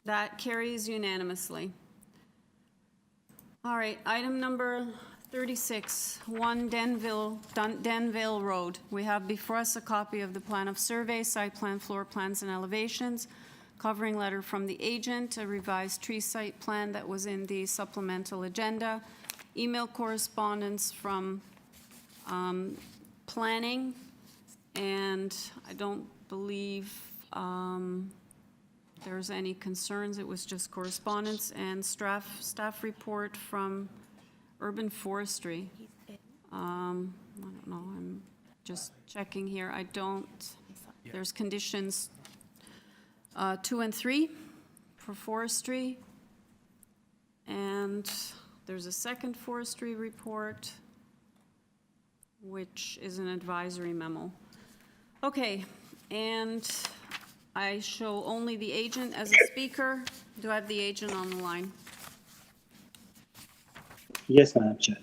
A: That carries unanimously. All right, item number 36, 1 Denville Road. We have before us a copy of the plan of survey, site plan, floor plans, and elevations, covering letter from the agent, a revised tree site plan that was in the supplemental agenda, email correspondence from planning, and I don't believe there's any concerns. It was just correspondence and staff report from urban forestry. I don't know, I'm just checking here. There's conditions 2 and 3 for forestry, and there's a second forestry report, which is an advisory memo. Okay, and I show only the agent as a speaker. Do I have the agent on the line?
M: Yes, Madam Chair.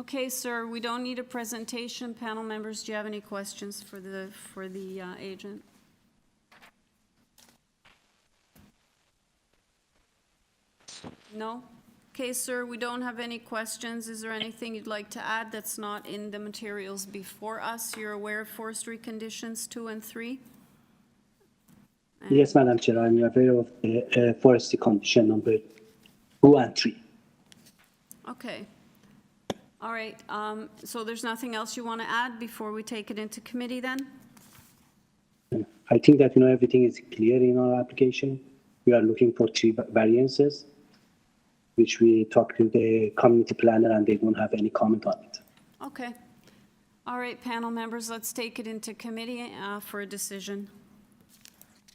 A: Okay, sir, we don't need a presentation. Panel members, do you have any questions for the agent? No? Okay, sir, we don't have any questions. Is there anything you'd like to add that's not in the materials before us? You're aware of forestry conditions 2 and 3?
M: Yes, Madam Chair, I'm aware of the forestry condition number 2 and 3.
A: Okay. All right, so there's nothing else you want to add before we take it into committee then?
M: I think that everything is clear in our application. We are looking for 3 variances, which we talked to the community planner and they don't have any comment on it.
A: Okay. All right, panel members, let's take it into committee for a decision.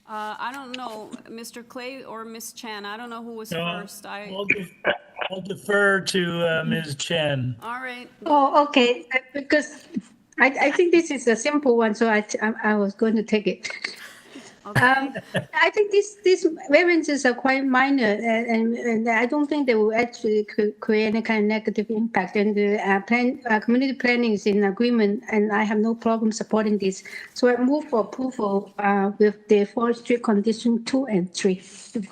A: I don't know, Mr. Clay or Ms. Chan, I don't know who was first.
P: I'll defer to Ms. Chen.
A: All right.
I: Oh, okay, because I think this is a simple one, so I was going to take it.
A: Okay.
I: I think these variances are quite minor, and I don't think they will actually create any kind of negative impact. And the community planning is in agreement, and I have no problem supporting this. So I move for approval with the forestry condition 2 and 3.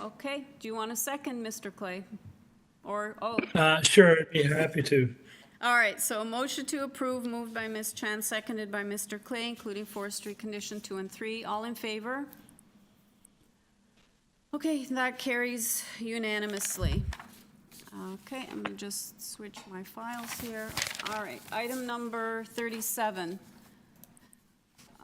A: Okay, do you want a second, Mr. Clay? Or,
P: Sure, I'd be happy to.
A: All right, so a motion to approve moved by Ms. Chan, seconded by Mr. Clay, including forestry condition 2 and 3. All in favor? Okay, that carries unanimously. Okay, I'm gonna just switch my files here. All right, item number 37.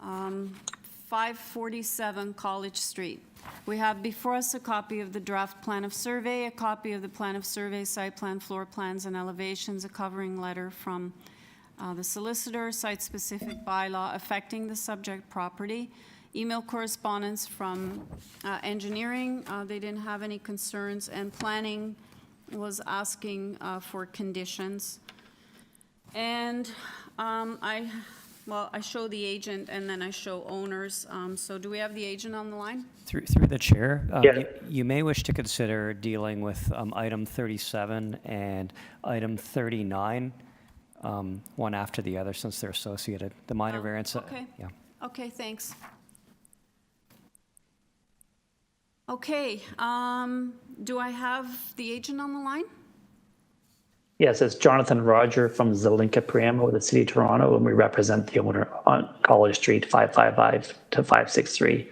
A: 547 College Street. We have before us a copy of the draft plan of survey, a copy of the plan of survey, site plan, floor plans, and elevations, a covering letter from the solicitor, site-specific bylaw affecting the subject property, email correspondence from engineering. They didn't have any concerns, and planning was asking for conditions. And I show the agent and then I show owners. So do we have the agent on the line?
F: Through the chair,
M: Yes.
F: you may wish to consider dealing with item 37 and item 39, one after the other, since they're associated. The minor variance.
A: Okay.
F: Yeah.
A: Okay, thanks. Okay, do I have the agent on the line?
M: Yes, it's Jonathan Roger from Zelinka Priamo with the City of Toronto, and we represent the owner on College Street, 555 to 563.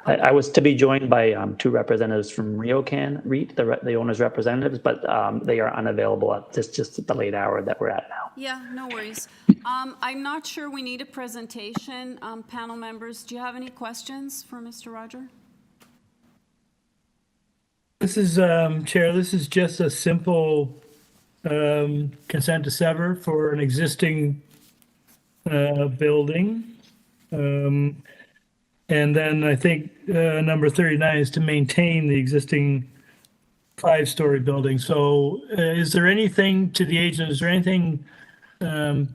M: I was to be joined by 2 representatives from RioCan REIT, the owner's representatives, but they are unavailable at just the late hour that we're at now.
A: Yeah, no worries. I'm not sure we need a presentation. Panel members, do you have any questions for Mr. Roger?
P: This is, Chair, this is just a simple consent to sever for an existing building. And then I think number 39 is to maintain the existing 5-story building. So is there anything to the agent, is there anything that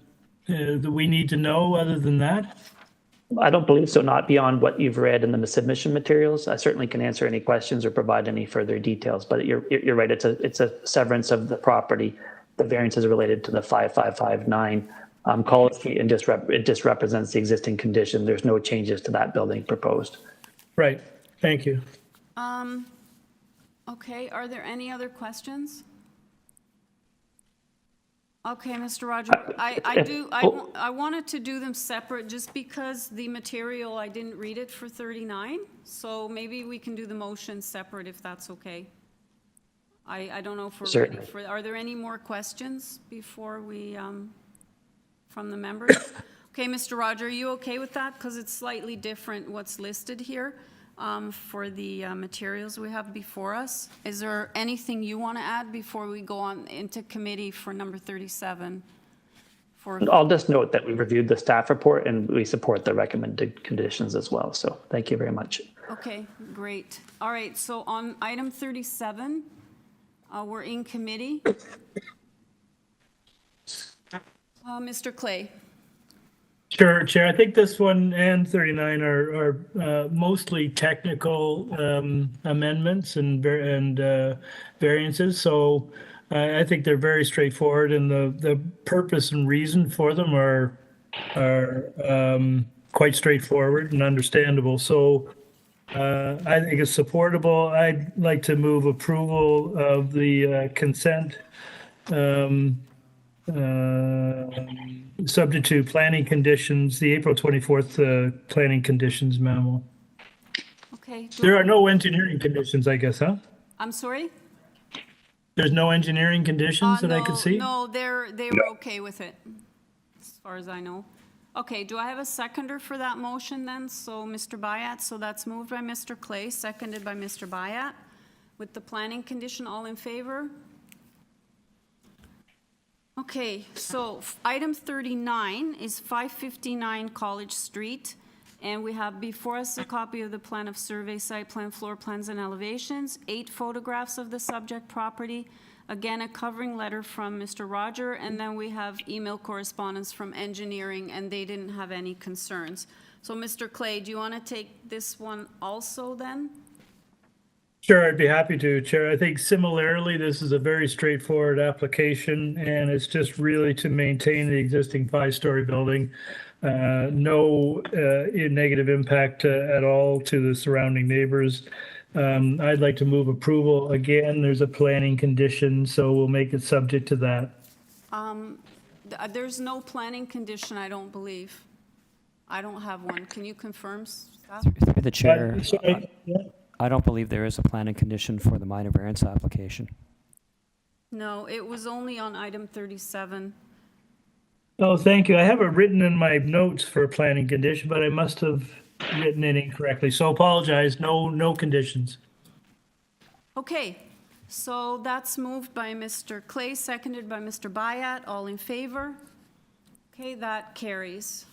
P: we need to know other than that?
M: I don't believe so, not beyond what you've read in the submission materials. I certainly can answer any questions or provide any further details, but you're right, it's a severance of the property. The variance is related to the 5559 College Street, and it just represents the existing condition. There's no changes to that building proposed.
P: Right, thank you.
A: Okay, are there any other questions? Okay, Mr. Roger, I wanted to do them separate just because the material, I didn't read it for 39, so maybe we can do the motion separate if that's okay. I don't know if we're ready for, are there any more questions before we, from the members? Okay, Mr. Roger, are you okay with that? Because it's slightly different what's listed here for the materials we have before us. Is there anything you want to add before we go on into committee for number 37?
M: I'll just note that we reviewed the staff report and we support the recommended conditions as well. So thank you very much.
A: Okay, great. All right, so on item 37, we're in committee. Mr. Clay.
P: Sure, Chair. I think this one and 39 are mostly technical amendments and variances. So I think they're very straightforward, and the purpose and reason for them are quite straightforward and understandable. So I think it's supportable. I'd like to move approval of the consent subject to planning conditions, the April 24th planning conditions memo.
A: Okay.
P: There are no engineering conditions, I guess, huh?
A: I'm sorry?
P: There's no engineering conditions that I could see?
A: No, they were okay with it, as far as I know. Okay, do I have a seconder for that motion then? So Mr. Bayat, so that's moved by Mr. Clay, seconded by Mr. Bayat. With the planning condition, all in favor? Okay, so item 39 is 559 College Street, and we have before us a copy of the plan of survey, site plan, floor plans, and elevations, 8 photographs of the subject property, again, a covering letter from Mr. Roger, and then we have email correspondence from engineering, and they didn't have any concerns. So Mr. Clay, do you want to take this one also then?
P: Sure, I'd be happy to, Chair. I think similarly, this is a very straightforward application, and it's just really to maintain the existing 5-story building. No negative impact at all to the surrounding neighbors. I'd like to move approval. Again, there's a planning condition, so we'll make it subject to that.
A: There's no planning condition, I don't believe. I don't have one. Can you confirm, Scott?
F: Through the chair. I don't believe there is a planning condition for the minor variance application.
A: No, it was only on item 37.
P: Oh, thank you. I have it written in my notes for a planning condition, but I must have written it incorrectly. So apologize. No conditions.
A: Okay, so that's moved by Mr. Clay, seconded by Mr. Bayat. All in favor? Okay, that carries.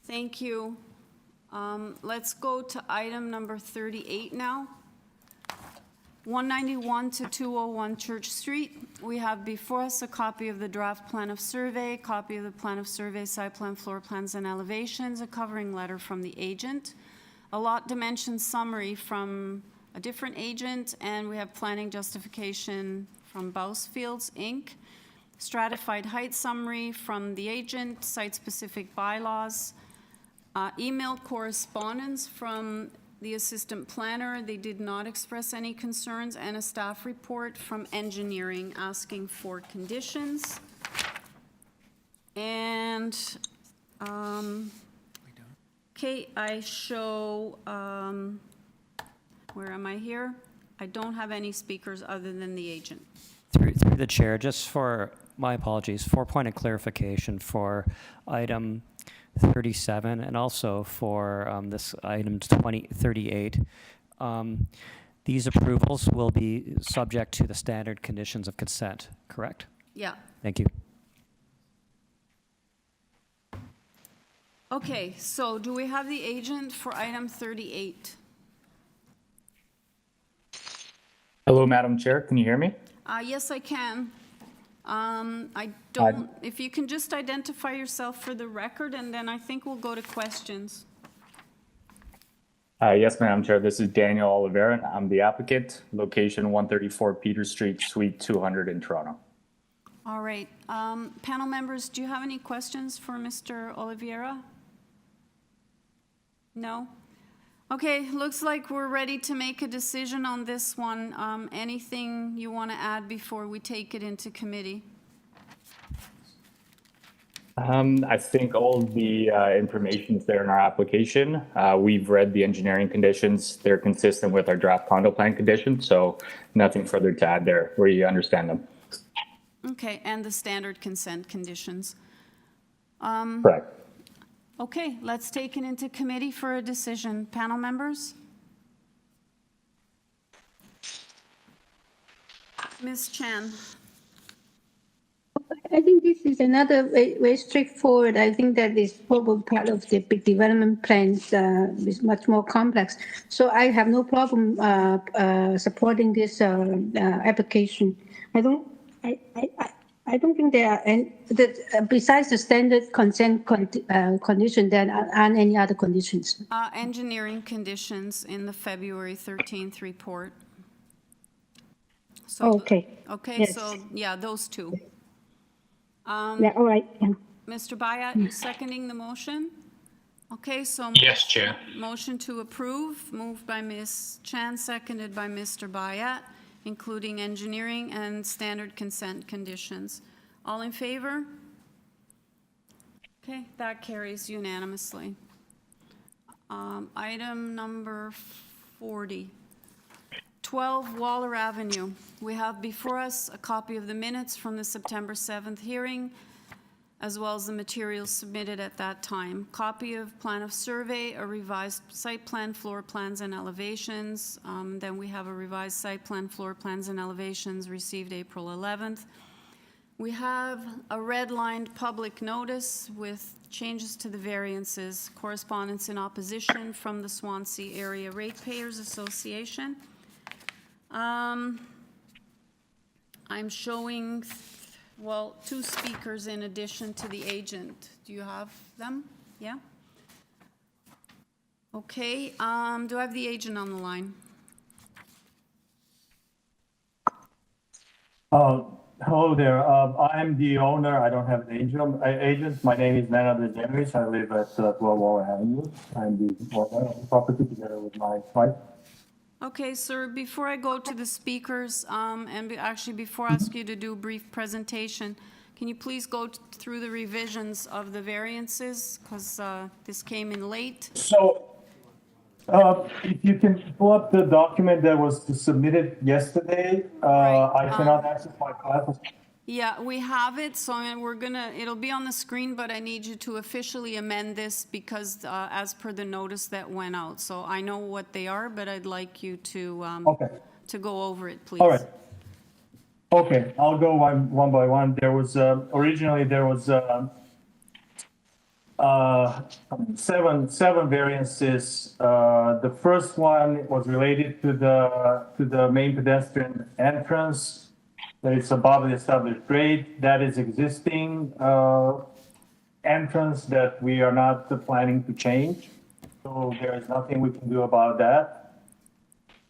A: Thank you. Let's go to item number 38 now. 191 to 201 Church Street. We have before us a copy of the draft plan of survey, copy of the plan of survey, site plan, floor plans, and elevations, a covering letter from the agent, a lot dimension summary from a different agent, and we have planning justification from Bousfields, Inc., stratified height summary from the agent, site-specific bylaws, email correspondence from the assistant planner. They did not express any concerns, and a staff report from engineering asking for conditions. And, okay, I show, where am I here? I don't have any speakers other than the agent.
F: Through the chair, just for, my apologies, for point of clarification for item 37 and also for this item 38. these approvals will be subject to the standard conditions of consent, correct?
A: Yeah.
F: Thank you.
A: Okay, so do we have the agent for item 38?
Q: Hello, Madam Chair. Can you hear me?
A: Yes, I can. I don't, if you can just identify yourself for the record, and then I think we'll go to questions.
Q: Yes, Madam Chair. This is Daniel Oliveira, and I'm the applicant. Location 134 Peter Street, Suite 200 in Toronto.
A: All right. Panel members, do you have any questions for Mr. Oliveira? No? Okay, looks like we're ready to make a decision on this one. Anything you want to add before we take it into committee?
Q: I think all the information is there in our application. We've read the engineering conditions. They're consistent with our draft condo plan conditions, so nothing further to add there where you understand them.
A: Okay, and the standard consent conditions.
Q: Correct.
A: Okay, let's take it into committee for a decision. Panel members? Ms. Chan.
I: I think this is another very straightforward. I think that is probably part of the big development plans. Is much more complex. So I have no problem supporting this application. I don't think there are any, besides the standard consent condition, there aren't any other conditions.
A: Engineering conditions in the February 13th report. So,
I: okay.
A: Okay,
I: yes.
A: So yeah, those two.
I: Yeah, all right. Yeah.
A: Mr. Bayat, you seconding the motion? Okay, so.
E: Yes, Chair.
A: Motion to approve, moved by Ms. Chan, seconded by Mr. Bayat, including engineering and standard consent conditions. All in favor? Okay, that carries unanimously. Item number 40. 12 Waller Avenue. We have before us a copy of the minutes from the September 7th hearing, as well as the materials submitted at that time. Copy of plan of survey, a revised site plan, floor plans, and elevations. Then we have a revised site plan, floor plans, and elevations received April 11th. We have a red-lined public notice with changes to the variances, correspondence in opposition from the Swansea Area Ratepayers Association. I'm showing, well, two speakers in addition to the agent. Do you have them? Yeah? Okay, do I have the agent on the line?
Q: Hello there. I'm the owner. I don't have an agent. My name is Nana Demis. I live at 12 Waller Avenue. I'm the owner of the property together with my wife.
A: Okay, sir, before I go to the speakers, actually before I ask you to do a brief presentation, can you please go through the revisions of the variances? Because this came in late.
Q: So, if you can pull up the document that was submitted yesterday, I cannot access my file.
A: Yeah, we have it, so it'll be on the screen, but I need you to officially amend this because as per the notice that went out. So I know what they are, but I'd like you to go over it, please.
Q: All right. Okay, I'll go one by one. There was, originally there was seven variances. The first one was related to the main pedestrian entrance. That it's above the established grade. That is existing entrance that we are not planning to change. So there is nothing we can do about that.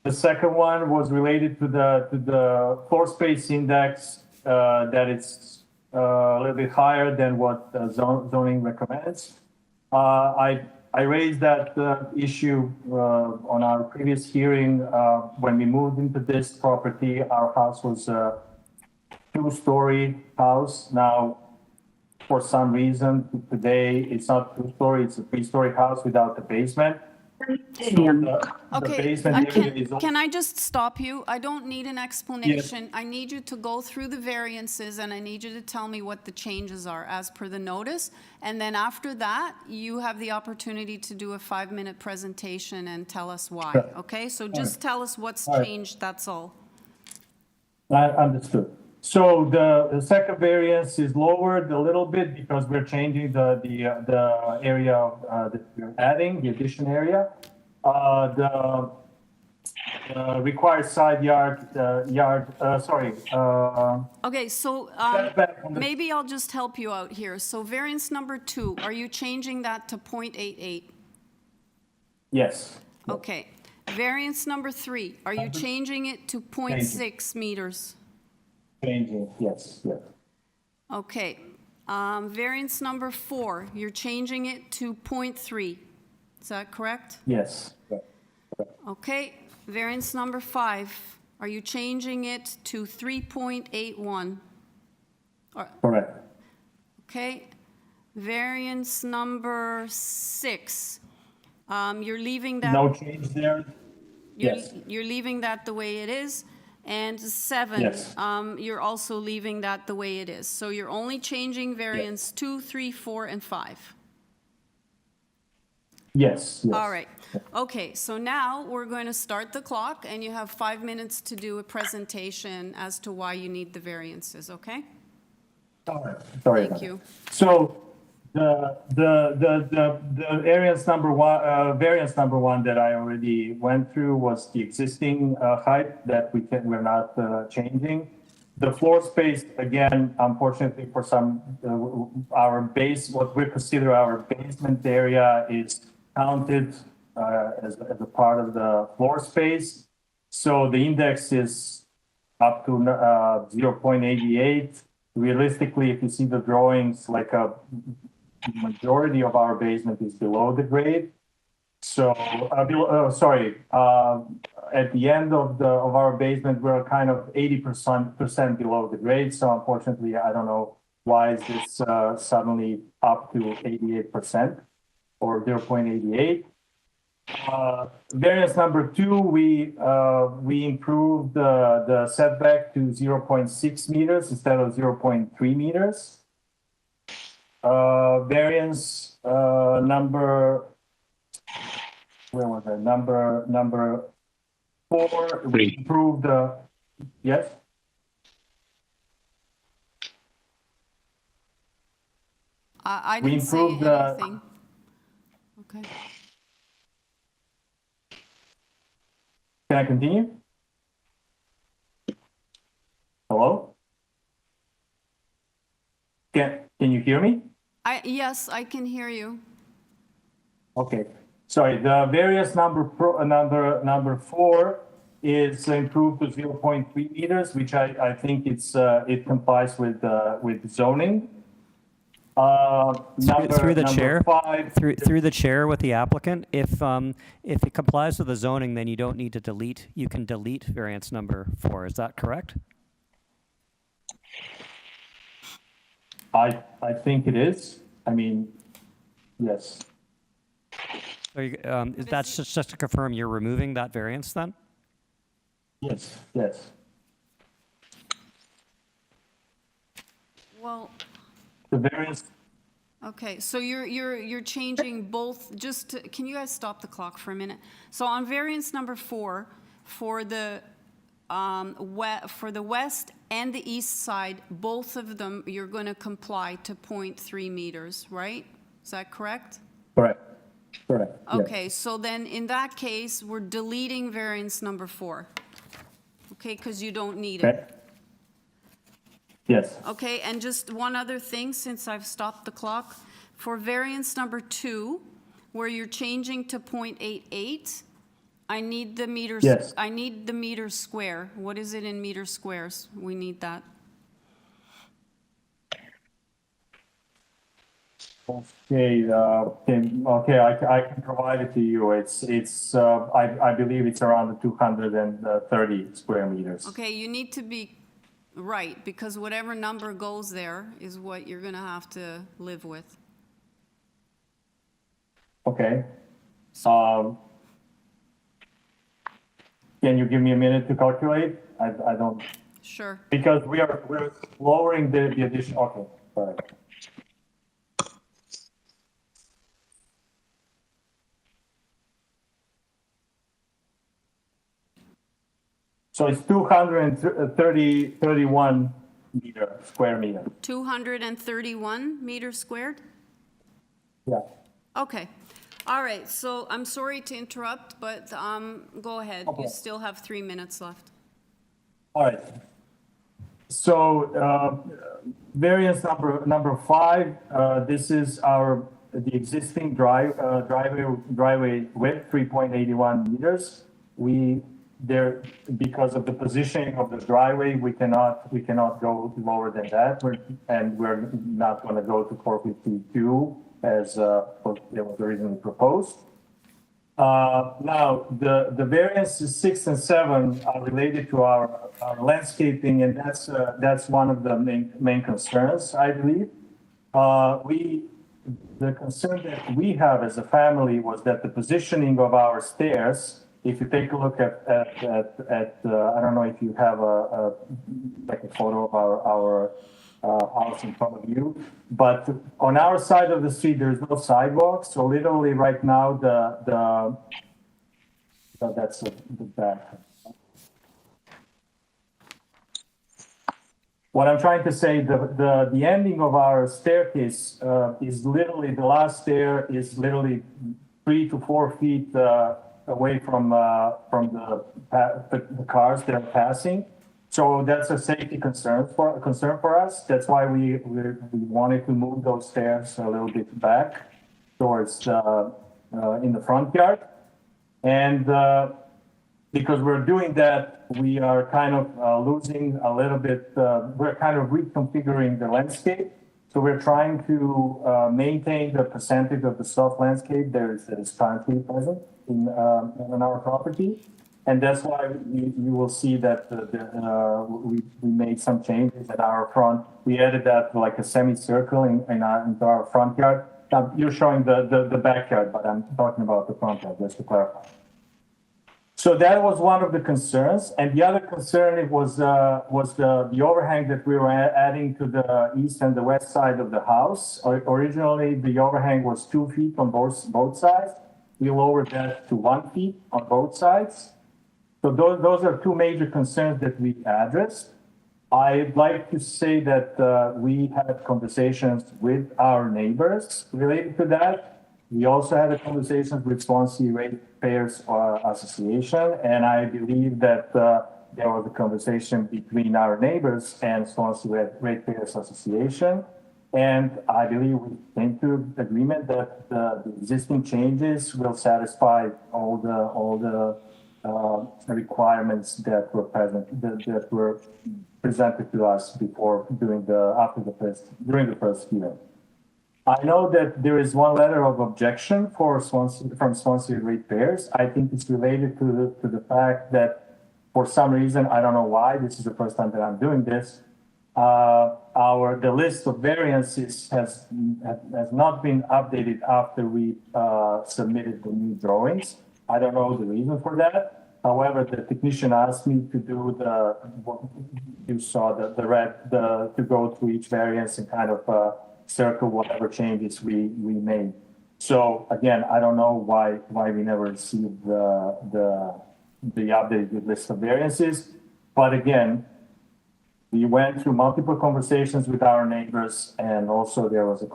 Q: The second one was related to the floor space index that it's a little bit higher than what zoning recommends. I raised that issue on our previous hearing. When we moved into this property, our house was two-story house. Now, for some reason, today it's not two-story, it's a three-story house without the basement.
A: Okay,
Q: basement area is also-
A: can I just stop you? I don't need an explanation. I need you to go through the variances, and I need you to tell me what the changes are as per the notice. And then after that, you have the opportunity to do a 5-minute presentation and tell us why,
Q: Sure.
A: okay? So just tell us what's
Q: All right.
A: changed, that's all.
Q: I understood. So the second variance is lowered a little bit because we're changing the area that we're adding, the addition area. The required side yard,
A: Okay, so
Q: setback on the-
A: maybe I'll just help you out here. So variance number 2, are you changing that to 0.88?
Q: yes,
A: Okay. Variance number 3, are you changing it to 0.6 meters?
Q: changing, yes.
A: Okay. Variance number 4, you're changing it to 0.3. Is that correct?
Q: Yes.
A: Okay. Variance number 5, are you changing it to 3.81?
Q: Correct.
A: Okay. Variance number 6, you're leaving that.
Q: No change there? Yes.
A: You're leaving that the way it is. And 7,
Q: Yes.
A: You're also leaving that the way it is. So you're only changing variance 2, 3, 4, and 5.
Q: Yes.
A: All right. Okay, so now we're going to start the clock, and you have 5 minutes to do a presentation as to why you need the variances, okay?
Q: Sorry.
A: Thank you.
Q: So the variance number one that I already went through was the existing height that we're not changing. The floor space, again, unfortunately for some, what we consider our basement area is counted as a part of the floor space. So the index is up to 0.88. Realistically, if you see the drawings, like a majority of our basement is below the grade. So, at the end of our basement, we're kind of 80% below the grade. So unfortunately, I don't know why is this suddenly up to 88% or 0.88. Variance number 2, we improved the setback to 0.6 meters instead of 0.3 meters. Variance number, where was it? Number 4, we improved yes?
A: I
Q: We
A: didn't say
Q: improved
A: anything. Okay.
Q: Can I continue? Hello? Can you hear me?
A: Yes, I can hear you.
Q: Okay. Sorry, the variance number 4 is improved to 0.3 meters, which I think it complies with zoning.
F: Through the chair,
Q: 5,
F: through the chair with the applicant, if it complies with the zoning, then you don't need to delete, you can delete variance number 4, is that correct?
Q: I think it is. I mean, yes.
F: So that's just to confirm you're removing that variance then?
Q: Yes.
A: Well,
Q: The variance,
A: okay, so you're changing both, can you guys stop the clock for a minute? So on variance number 4, for the west and the east side, both of them, you're going to comply to 0.3 meters, right? Is that correct?
Q: correct. Yes.
A: Okay, so then in that case, we're deleting variance number 4. Okay, because you don't need it.
Q: Okay. Yes.
A: Okay, and just one other thing, since I've stopped the clock. For variance number 2, where you're changing to 0.88, I need the meters.
Q: Yes.
A: I need the meter square. What is it in meter squares? We need that.
Q: Okay, I can provide it to you. I believe it's around 230 square meters.
A: Okay, you need to be right, because whatever number goes there is what you're going to have to live with.
Q: Okay. Can you give me a minute to calculate? I don't,
A: Sure.
Q: because we're lowering the addition, okay, sorry. So it's 231 square meter.
A: 231 meters squared?
Q: Yeah.
A: Okay. All right, so I'm sorry to interrupt, but go ahead.
Q: Okay.
A: You still have 3 minutes left.
Q: All right. So variance number 5, this is the existing driveway width, 3.81 meters. Because of the positioning of the driveway, we cannot go lower than that. We're not going to go to 452 as was originally proposed. Now, the variances 6 and 7 are related to our landscaping, and that's one of the main concerns, I believe. The concern that we have as a family was that the positioning of our stairs, if you take a look at I don't know if you have a photo of our house in front of you, but on our side of the street there's no sidewalk, so literally right now that's the back. What I'm trying to say, the ending of our staircase is literally, the last stair is literally 3 to 4 feet away from the cars that are passing. So that's a safety concern for us. That's why we wanted to move those stairs a little bit back towards in the front yard. And because we're doing that, we are kind of losing a little bit, we're kind of reconfiguring the landscape. So we're trying to maintain the percentage of the soft landscape that is currently present in our property. And that's why you will see that we made some changes at our front. We added that like a semicircle into our front yard. Now, you're showing the backyard, but I'm talking about the front yard, just to clarify. So that was one of the concerns. And the other concern was the overhang that we were adding to the east and the west side of the house. Originally, the overhang was 2 feet on both sides. We lowered that to 1 feet on both sides. So those are two major concerns that we addressed. I'd like to say that we had conversations with our neighbors related to that. We also had a conversation with Swansea Ratepayers Association, and I believe that there was a conversation between our neighbors and Swansea Ratepayers Association. And I believe we came to agreement that the existing changes will satisfy all the requirements that were present, that were presented to us before during the first hearing. I know that there is one letter of objection from Swansea Ratepayers. I think it's related to the fact that for some reason, I don't know why, this is the first time that I'm doing this, the list of variances has not been updated after we submitted the new drawings. I don't know the reason for that. However, the technician asked me to do what you saw, the red, to go through each variance and kind of circle whatever changes we made. So again, I don't know why we never received the updated list of variances. But again, we went through multiple conversations with our neighbors, and also there was a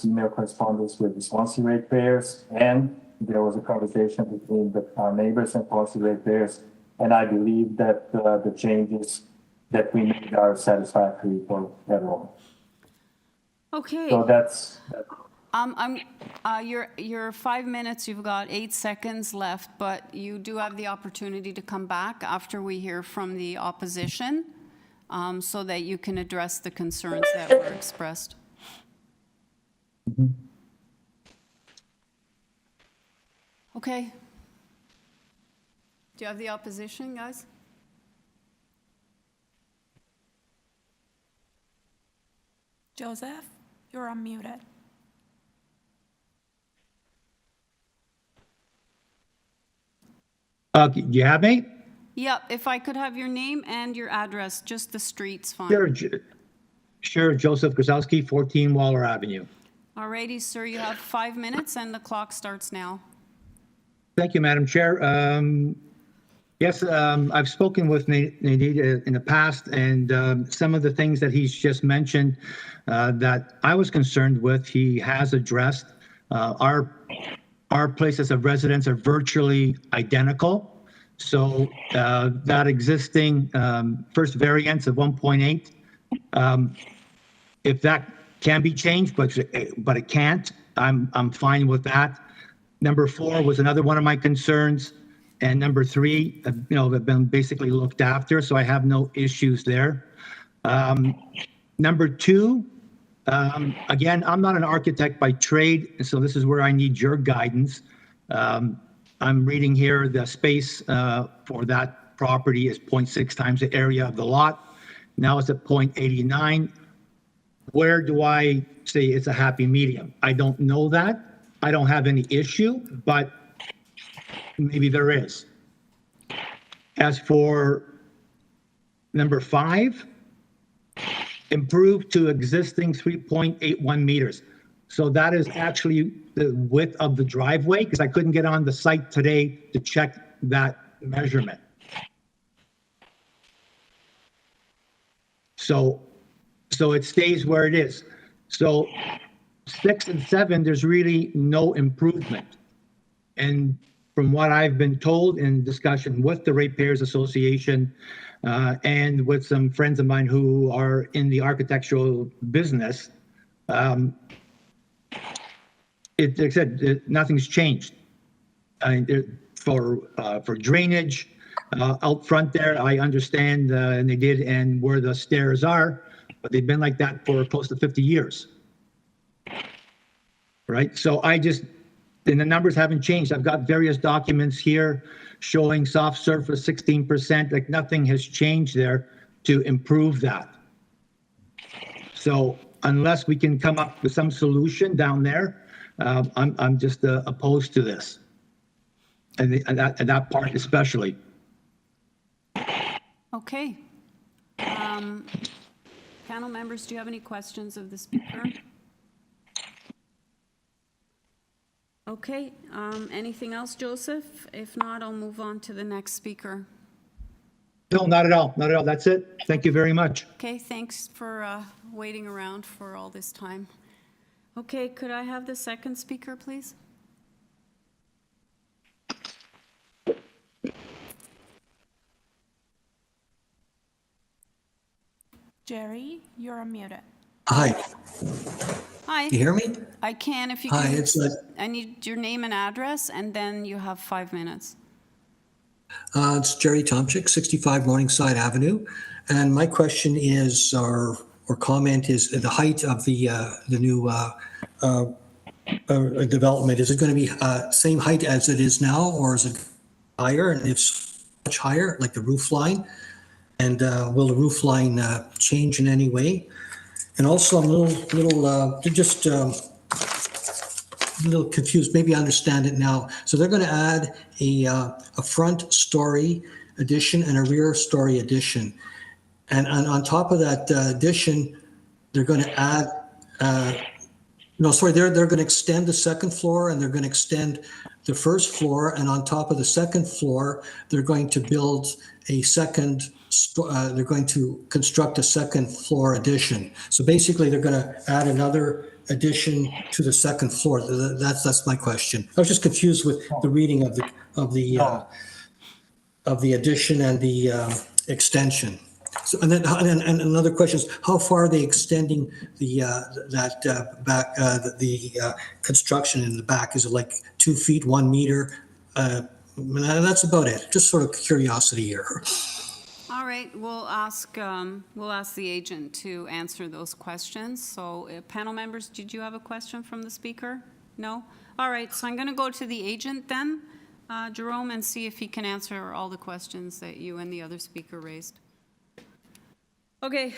Q: email correspondence with the Swansea Ratepayers, and there was a conversation between our neighbors and Swansea Ratepayers, and I believe that the changes that we made are satisfactory for everyone.
A: Okay.
Q: So that's.
A: Your 5 minutes, you've got 8 seconds left, but you do have the opportunity to come back after we hear from the opposition, so that you can address the concerns that were expressed. Okay. Do you have the opposition, guys?
C: Joseph, you're unmuted.
R: Do you have me?
A: Yep, if I could have your name and your address, just the street's fine.
R: Sure, Joseph Grzowski, 14 Waller Avenue.
A: Alrighty, sir, you have 5 minutes and the clock starts now.
R: Thank you, Madam Chair. Yes, I've spoken with Nadine in the past, and some of the things that he's just mentioned that I was concerned with, he has addressed. Our places of residence are virtually identical. So that existing first variance of 1.8, if that can be changed, but it can't, I'm fine with that. Number 4 was another one of my concerns, and number 3, have been basically looked after, so I have no issues there. Number 2, again, I'm not an architect by trade, so this is where I need your guidance. I'm reading here the space for that property is 0.6 times the area of the lot. Now it's at 0.89. Where do I say it's a happy medium? I don't know that. I don't have any issue, but maybe there is. As for number 5, improved to existing 3.81 meters. So that is actually the width of the driveway, because I couldn't get on the site today to check that measurement. So it stays where it is. So 6 and 7, there's really no improvement. And from what I've been told in discussion with the Ratepayers Association and with some friends of mine who are in the architectural business, like I said, nothing's changed. For drainage out front there, I understand, and they did, and where the stairs are, but they've been like that for close to 50 years. Right? So and the numbers haven't changed. I've got various documents here showing soft surface 16%, like nothing has changed there to improve that. So unless we can come up with some solution down there, I'm just opposed to this, and that part especially.
A: Okay. Panel members, do you have any questions of the speaker? Okay, anything else, Joseph? If not, I'll move on to the next speaker.
R: No, not at all. Not at all. That's it. Thank you very much.
A: Okay, thanks for waiting around for all this time. Okay, could I have the second speaker, please?
C: Jerry, you're unmuted.
S: Hi.
A: Hi.
S: You hear me?
A: I can if you
S: Hi,
A: can.
S: it's
A: I need your name and address, and then you have 5 minutes.
S: it's Jerry Tomczyk, 65 Morningside Avenue, and my question is, or comment is, the height of the new development. Is it going to be same height as it is now, or is it higher? And if so, much higher, like the roof line? And will the roof line change in any way? And also, I'm a little confused. Maybe I understand it now. So they're going to add a front story addition and a rear story addition. And on top of that addition, they're going to add, they're going to extend the second floor, and they're going to extend the first floor. And on top of the second floor, they're going to build they're going to construct a second floor addition. So basically, they're going to add another addition to the second floor. That's my question. I was just confused with the reading of the addition and the extension. So, and another question is, how far are they extending the construction in the back? Is it like 2 feet, 1 meter? That's about it. Just sort of curiosity here.
A: All right, we'll ask the agent to answer those questions. So panel members, did you have a question from the speaker? No? All right, so I'm going to go to the agent then, Jerome, and see if he can answer all the questions that you and the other speaker raised. Okay.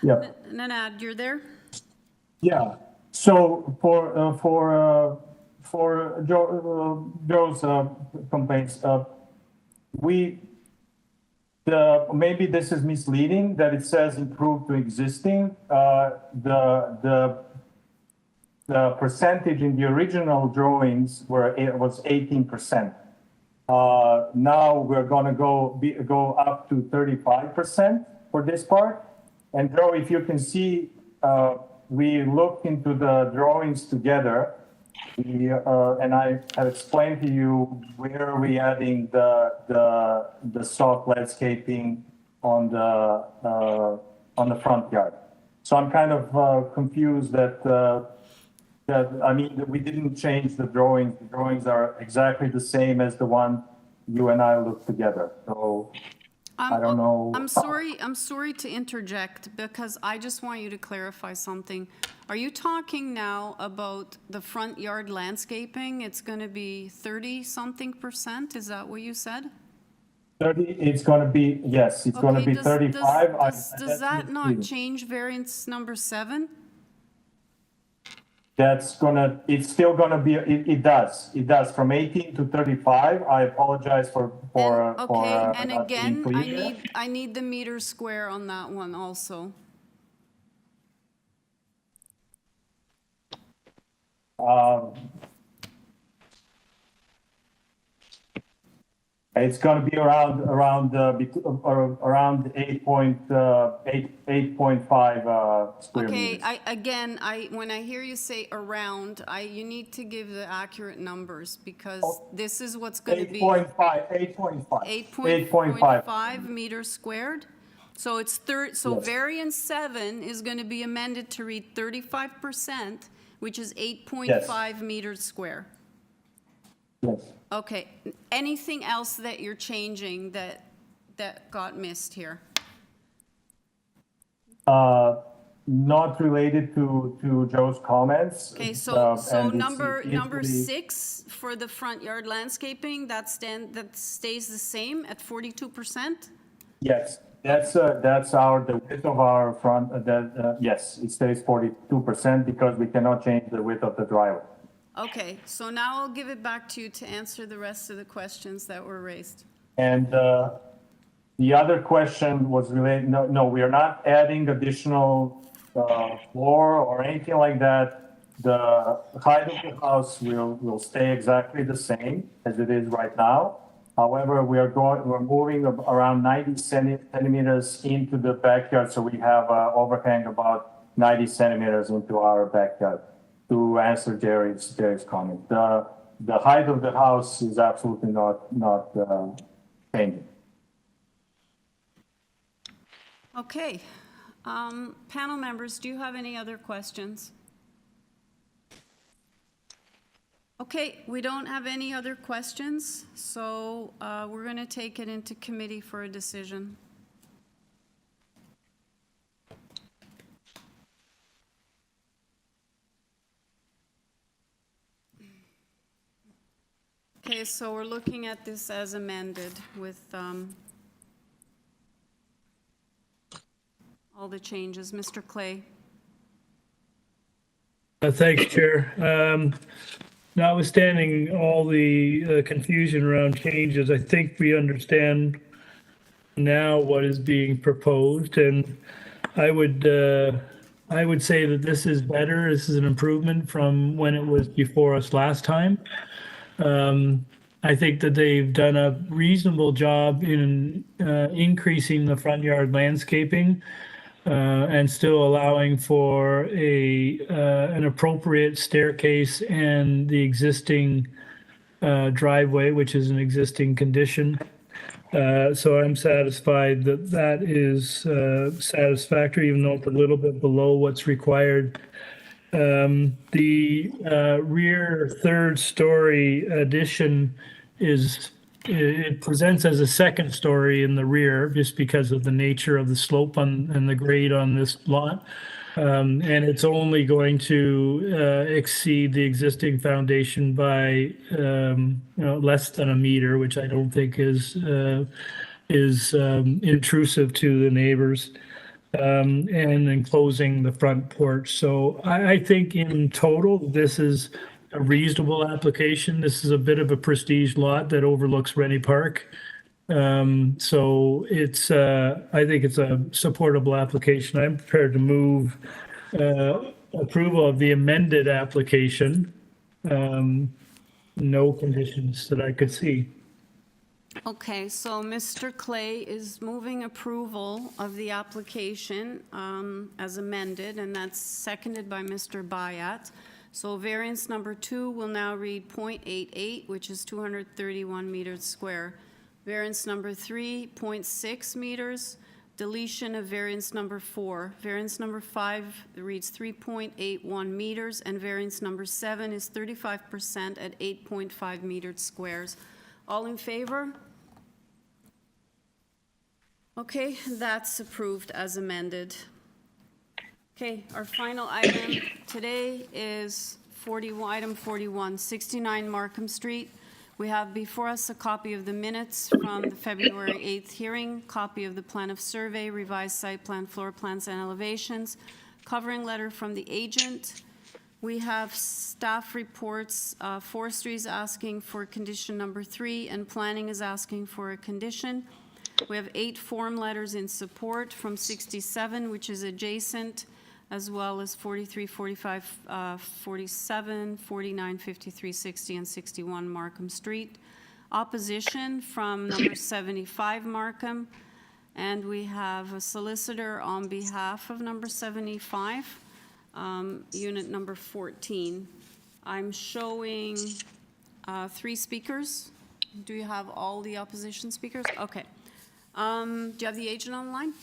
Q: Yeah.
A: Nanad, you're there?
Q: Yeah. So for Joe's complaints, we maybe this is misleading that it says improved to existing. The percentage in the original drawings was 18%. Now we're gonna go up to 35% for this part. And Joe, if you can see, we looked into the drawings together. And I have explained to you where we adding the soft landscaping on the front yard. So I'm kind of confused that I mean, we didn't change the drawings. The drawings are exactly the same as the one you and I looked together. So I don't know.
A: I'm sorry to interject because I just want you to clarify something. Are you talking now about the front yard landscaping? It's going to be 30-something%? Is that what you said?
Q: 30, it's going to be, yes, it's going to be 35.
A: Does that not change variance number 7?
Q: It's still gonna be, it does from 18 to 35. I apologize for
A: Okay, and
Q: not
A: again,
Q: being clear.
A: I need the meter square on that one also.
Q: It's going to be around 8.5 square meters.
A: Okay, when I hear you say around, you need to give the accurate numbers because this is what's going to be 8.5 meters squared. So it's
Q: Yes.
A: variance 7 is going to be amended to read 35%, which is 8.5 meters square.
Q: Yes.
A: Okay, anything else that you're changing that got missed here?
Q: Not related to Joe's comments.
A: Okay, so
Q: and
A: number
Q: it's
A: 6 for the front yard landscaping, that stays the same at 42%?
Q: Yes, that's the width of our front, yes, it stays 42% because we cannot change the width of the driveway.
A: Okay, so now I'll give it back to you to answer the rest of the questions that were raised.
Q: And the other question was related, no, we are not adding additional floor or anything like that. The height of the house will stay exactly the same as it is right now. However, we're moving around 90 centimeters into the backyard, so we have overhang about 90 centimeters into our backyard. To answer Jerry's comment, the height of the house is absolutely not changing.
A: Okay, panel members, do you have any other questions? Okay, we don't have any other questions, so we're going to take it into committee for a decision. Okay, so we're looking at this as amended with all the changes. Mr. Clay.
P: Thanks, Chair. Notwithstanding all the confusion around changes, I think we understand now what is being proposed, and I would say that this is better. This is an improvement from when it was before us last time. I think that they've done a reasonable job in increasing the front yard landscaping and still allowing for an appropriate staircase and the existing driveway, which is an existing condition. So I'm satisfied that that is satisfactory, even though it's a little bit below what's required. The rear third story addition it presents as a second story in the rear just because of the nature of the slope and the grade on this lot. And it's only going to exceed the existing foundation by less than a meter, which I don't think is intrusive to the neighbors. And enclosing the front porch. So I think in total, this is a reasonable application. This is a bit of a prestige lot that overlooks Rennie Park. So it's, I think it's a supportable application. I'm prepared to move approval of the amended application. No conditions that I could see.
A: Okay, so Mr. Clay is moving approval of the application as amended, and that's seconded by Mr. Bayat. So variance number 2 will now read 0.88, which is 231 meters square. Variance number 3, 0.6 meters. Deletion of variance number 4. Variance number 5 reads 3.81 meters, and variance number 7 is 35% at 8.5 meters squares. All in favor? Okay, that's approved as amended. Okay, our final item today is item 41, 69 Markham Street. We have before us a copy of the minutes from the February 8th hearing, copy of the plan of survey, revised site plan, floor plans, and elevations, covering letter from the agent. We have staff reports. Forestry is asking for condition number 3, and planning is asking for a condition. We have 8 form letters in support from 67, which is adjacent, as well as 43, 45, 47, 49, 53, 60, and 61 Markham Street. Opposition from number 75 Markham, and we have a solicitor on behalf of number 75, unit number 14. I'm showing 3 speakers. Do you have all the opposition speakers? Okay. Do you have the agent on the line?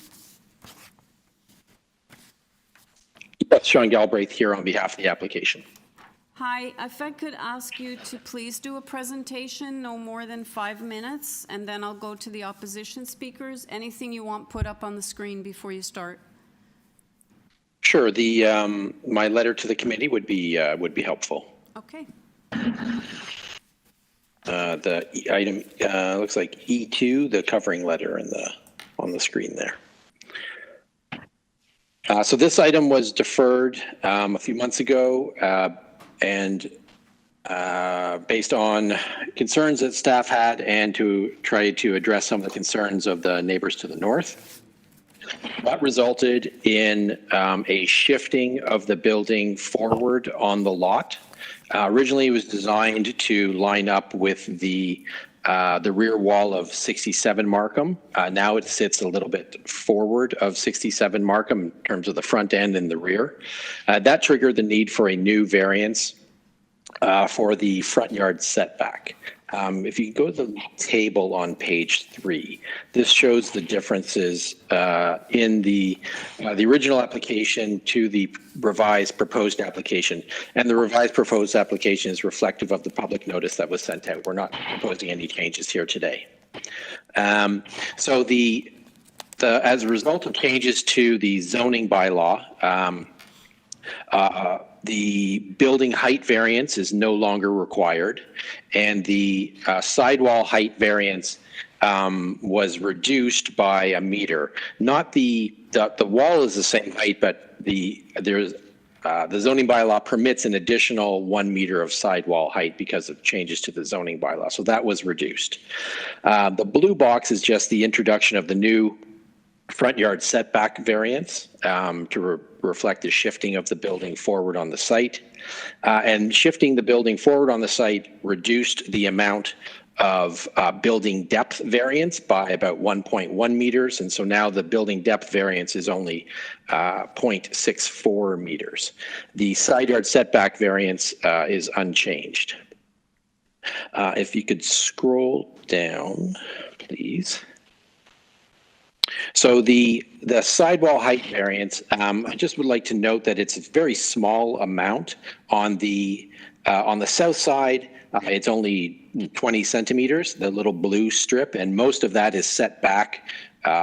O: Yes, Sean Galbraith here on behalf of the application.
A: Hi, if I could ask you to please do a presentation, no more than 5 minutes, and then I'll go to the opposition speakers. Anything you want put up on the screen before you start?
O: Sure. My letter to the committee would be helpful.
A: Okay.
O: The item looks like E2, the covering letter on the screen there. So this item was deferred a few months ago, and based on concerns that staff had and to try to address some of the concerns of the neighbors to the north. That resulted in a shifting of the building forward on the lot. Originally, it was designed to line up with the rear wall of 67 Markham. Now it sits a little bit forward of 67 Markham in terms of the front end and the rear. That triggered the need for a new variance for the front yard setback. If you go to the table on page 3, this shows the differences in the original application to the revised proposed application. And the revised proposed application is reflective of the public notice that was sent out. We're not proposing any changes here today. So as a result of changes to the zoning bylaw, the building height variance is no longer required, and the sidewall height variance was reduced by a meter. Not the wall is the same height, but the zoning bylaw permits an additional 1 meter of sidewall height because of changes to the zoning bylaw. So that was reduced. The blue box is just the introduction of the new front yard setback variance to reflect the shifting of the building forward on the site. And shifting the building forward on the site reduced the amount of building depth variance by about 1.1 meters. And so now the building depth variance is only 0.64 meters. The side yard setback variance is unchanged. If you could scroll down, please. So the sidewall height variance, I just would like to note that it's a very small amount on the south side. It's only 20 centimeters, the little blue strip, and most of that is set back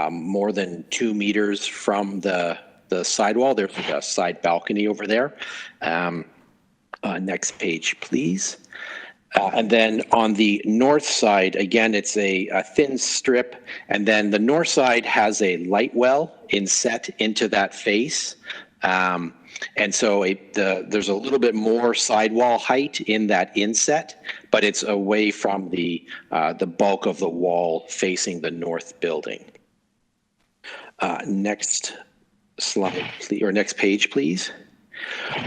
O: more than 2 meters from the sidewall. There's a side balcony over there. Next page, please. And then on the north side, again, it's a thin strip. And then the north side has a light well inset into that face. And so there's a little bit more sidewall height in that inset, but it's away from the bulk of the wall facing the north building. Next slide, please, or next page, please.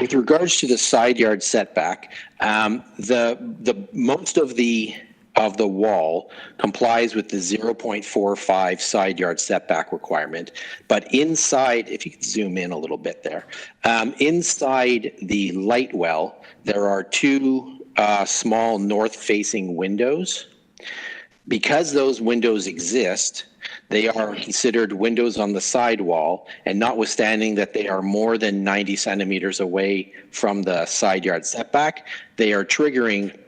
O: With regards to the side yard setback, the most of the wall complies with the 0.45 side yard setback requirement, but inside, if you could zoom in a little bit there, inside the light well, there are two small north-facing windows. Because those windows exist, they are considered windows on the side wall, and notwithstanding that they are more than 90 centimeters away from the side yard setback, they are triggering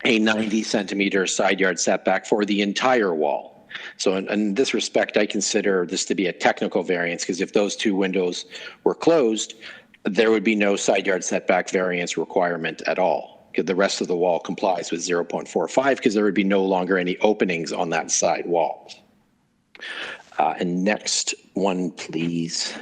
O: a 90 centimeter side yard setback for the entire wall. So in this respect, I consider this to be a technical variance, because if those two windows were closed, there would be no side yard setback variance requirement at all. The rest of the wall complies with 0.45 because there would be no longer any openings on that side wall. And next one, please.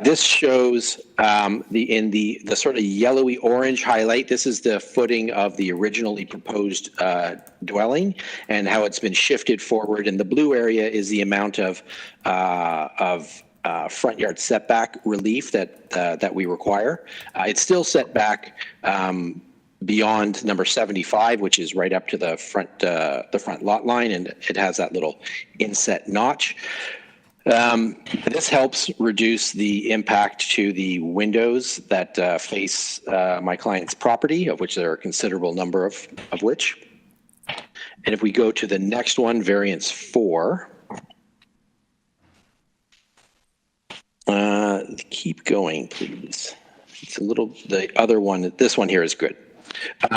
O: This shows in the sort of yellowy orange highlight, this is the footing of the originally proposed dwelling and how it's been shifted forward. And the blue area is the amount of front yard setback relief that we require. It's still set back beyond number 75, which is right up to the front lot line, and it has that little inset notch. This helps reduce the impact to the windows that face my client's property, of which there are a considerable number of which. And if we go to the next one, variance 4. Keep going, please. It's a little, the other one, this one here is good.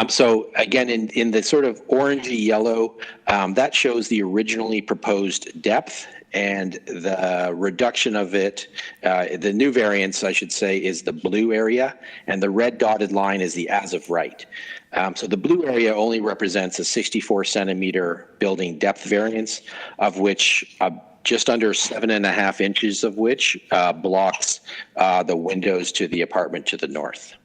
O: So again, in the sort of orangey yellow, that shows the originally proposed depth, and the reduction of it, the new variance, I should say, is the blue area, and the red dotted line is the as of right. So the blue area only represents a 64 centimeter building depth variance, of which just under 7.5 inches of which blocks the windows to the apartment to the north.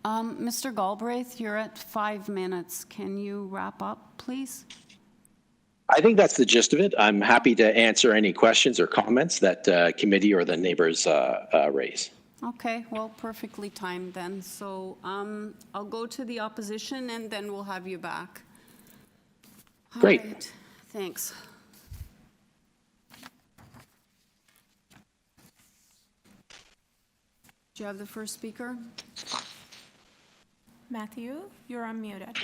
A: Mr. Galbraith, you're at 5 minutes. Can you wrap up, please?
O: I think that's the gist of it. I'm happy to answer any questions or comments that committee or the neighbors raise.
A: Okay, well, perfectly timed then. So I'll go to the opposition and then we'll have you back.
O: Great.
A: All right. Thanks. Do you have the first speaker?
C: Matthew, you're unmuted.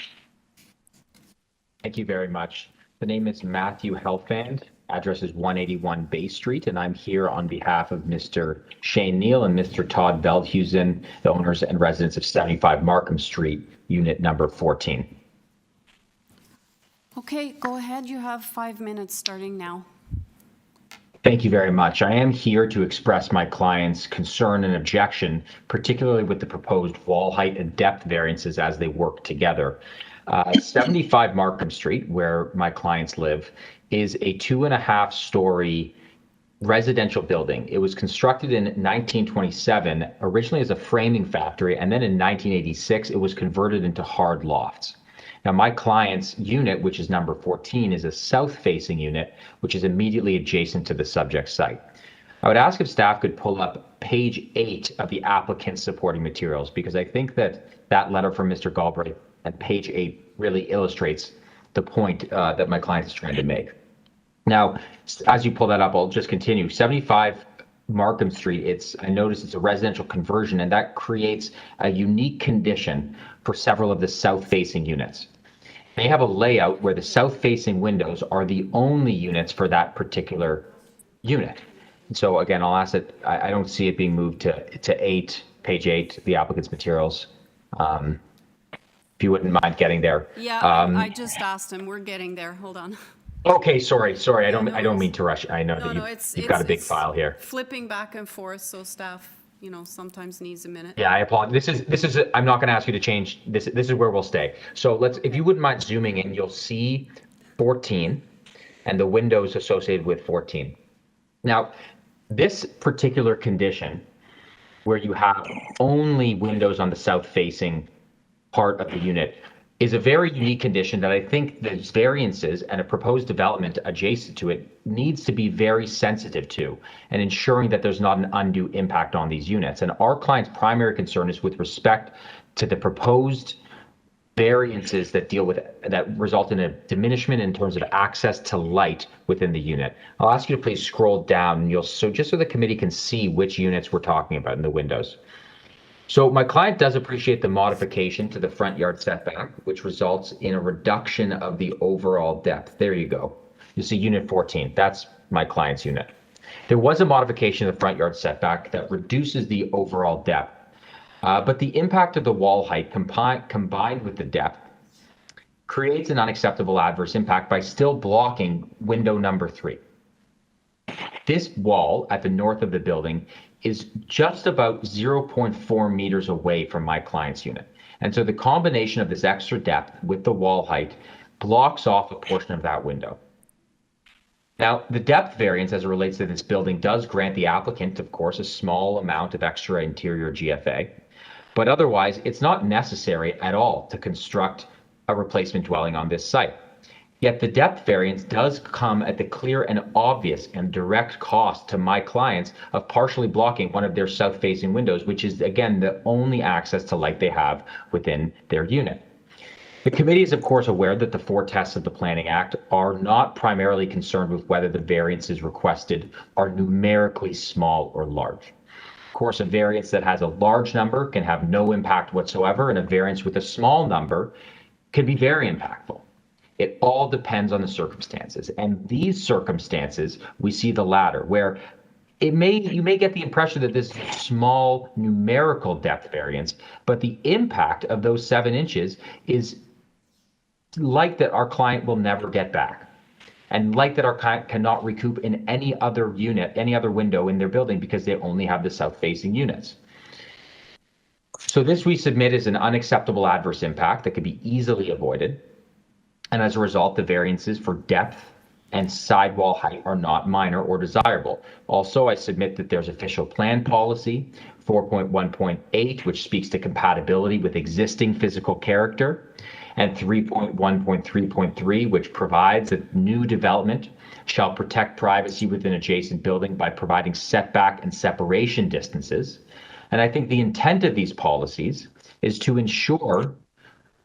T: Thank you very much. The name is Matthew Helfand. Address is 181 Bay Street, and I'm here on behalf of Mr. Shane Neal and Mr. Todd Veldhusen, the owners and residents of 75 Markham Street, unit number 14.
A: Okay, go ahead. You have 5 minutes starting now.
T: Thank you very much. I am here to express my client's concern and objection, particularly with the proposed wall height and depth variances as they work together. 75 Markham Street, where my clients live, is a 2.5-story residential building. It was constructed in 1927, originally as a framing factory, and then in 1986, it was converted into hard lofts. Now, my client's unit, which is number 14, is a south-facing unit, which is immediately adjacent to the subject site. I would ask if staff could pull up page 8 of the applicant's supporting materials, because I think that letter from Mr. Galbraith at page 8 really illustrates the point that my client is trying to make. Now, as you pull that up, I'll just continue. 75 Markham Street, I noticed it's a residential conversion, and that creates a unique condition for several of the south-facing units. They have a layout where the south-facing windows are the only units for that particular unit. And so again, I'll ask that I don't see it being moved to 8, page 8, the applicant's materials. If you wouldn't mind getting there.
A: Yeah, I just asked him. We're getting there. Hold on.
T: Okay, sorry. I don't mean to rush. I know that you've got a big file here.
A: Flipping back and forth, so staff, sometimes needs a minute.
T: Yeah, I apologize. This is. I'm not going to ask you to change. This is where we'll stay. So if you wouldn't mind zooming in, you'll see 14. and the windows associated with 14. Now, this particular condition, where you have only windows on the south-facing part of the unit, is a very unique condition that I think there's variances and a proposed development adjacent to it needs to be very sensitive to, and ensuring that there's not an undue impact on these units. And our client's primary concern is with respect to the proposed variances that result in a diminishment in terms of access to light within the unit. I'll ask you to please scroll down, and just so the committee can see which units we're talking about in the windows. So my client does appreciate the modification to the front yard setback, which results in a reduction of the overall depth. There you go. You see unit 14, that's my client's unit. There was a modification of the front yard setback that reduces the overall depth, but the impact of the wall height combined with the depth creates an unacceptable adverse impact by still blocking window number 3. This wall at the north of the building is just about 0.4 meters away from my client's unit. And so the combination of this extra depth with the wall height blocks off a portion of that window. Now, the depth variance as it relates to this building does grant the applicant, of course, a small amount of extra interior GFA, but otherwise it's not necessary at all to construct a replacement dwelling on this site. Yet the depth variance does come at the clear and obvious and direct cost to my clients of partially blocking one of their south-facing windows, which is, again, the only access to light they have within their unit. The committee is, of course, aware that the 4 tests of the Planning Act are not primarily concerned with whether the variances requested are numerically small or large. Of course, a variance that has a large number can have no impact whatsoever, and a variance with a small number can be very impactful. It all depends on the circumstances. And these circumstances, we see the latter, where you may get the impression that this is a small numerical depth variance, but the impact of those 7 inches is light that our client will never get back, and light that our client cannot recoup in any other unit, any other window in their building, because they only have the south-facing units. So this we submit as an unacceptable adverse impact that could be easily avoided. And as a result, the variances for depth and sidewall height are not minor or desirable. Also, I submit that there's official plan policy 4.1.8, which speaks to compatibility with existing physical character, and 3.1.3.3, which provides that new development shall protect privacy within adjacent building by providing setback and separation distances. And I think the intent of these policies is to ensure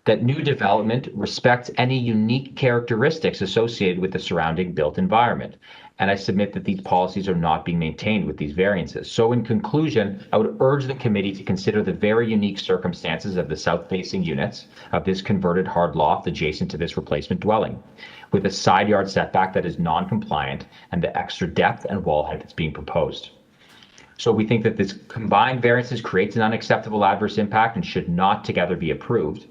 T: that new development respects any unique characteristics associated with the surrounding built environment. And I submit that these policies are not being maintained with these variances. So in conclusion, I would urge the committee to consider the very unique circumstances of the south-facing units of this converted hard loft adjacent to this replacement dwelling, with a side yard setback that is non-compliant and the extra depth and wall height that's being proposed. So we think that this combined variances creates an unacceptable adverse impact and should not together be approved.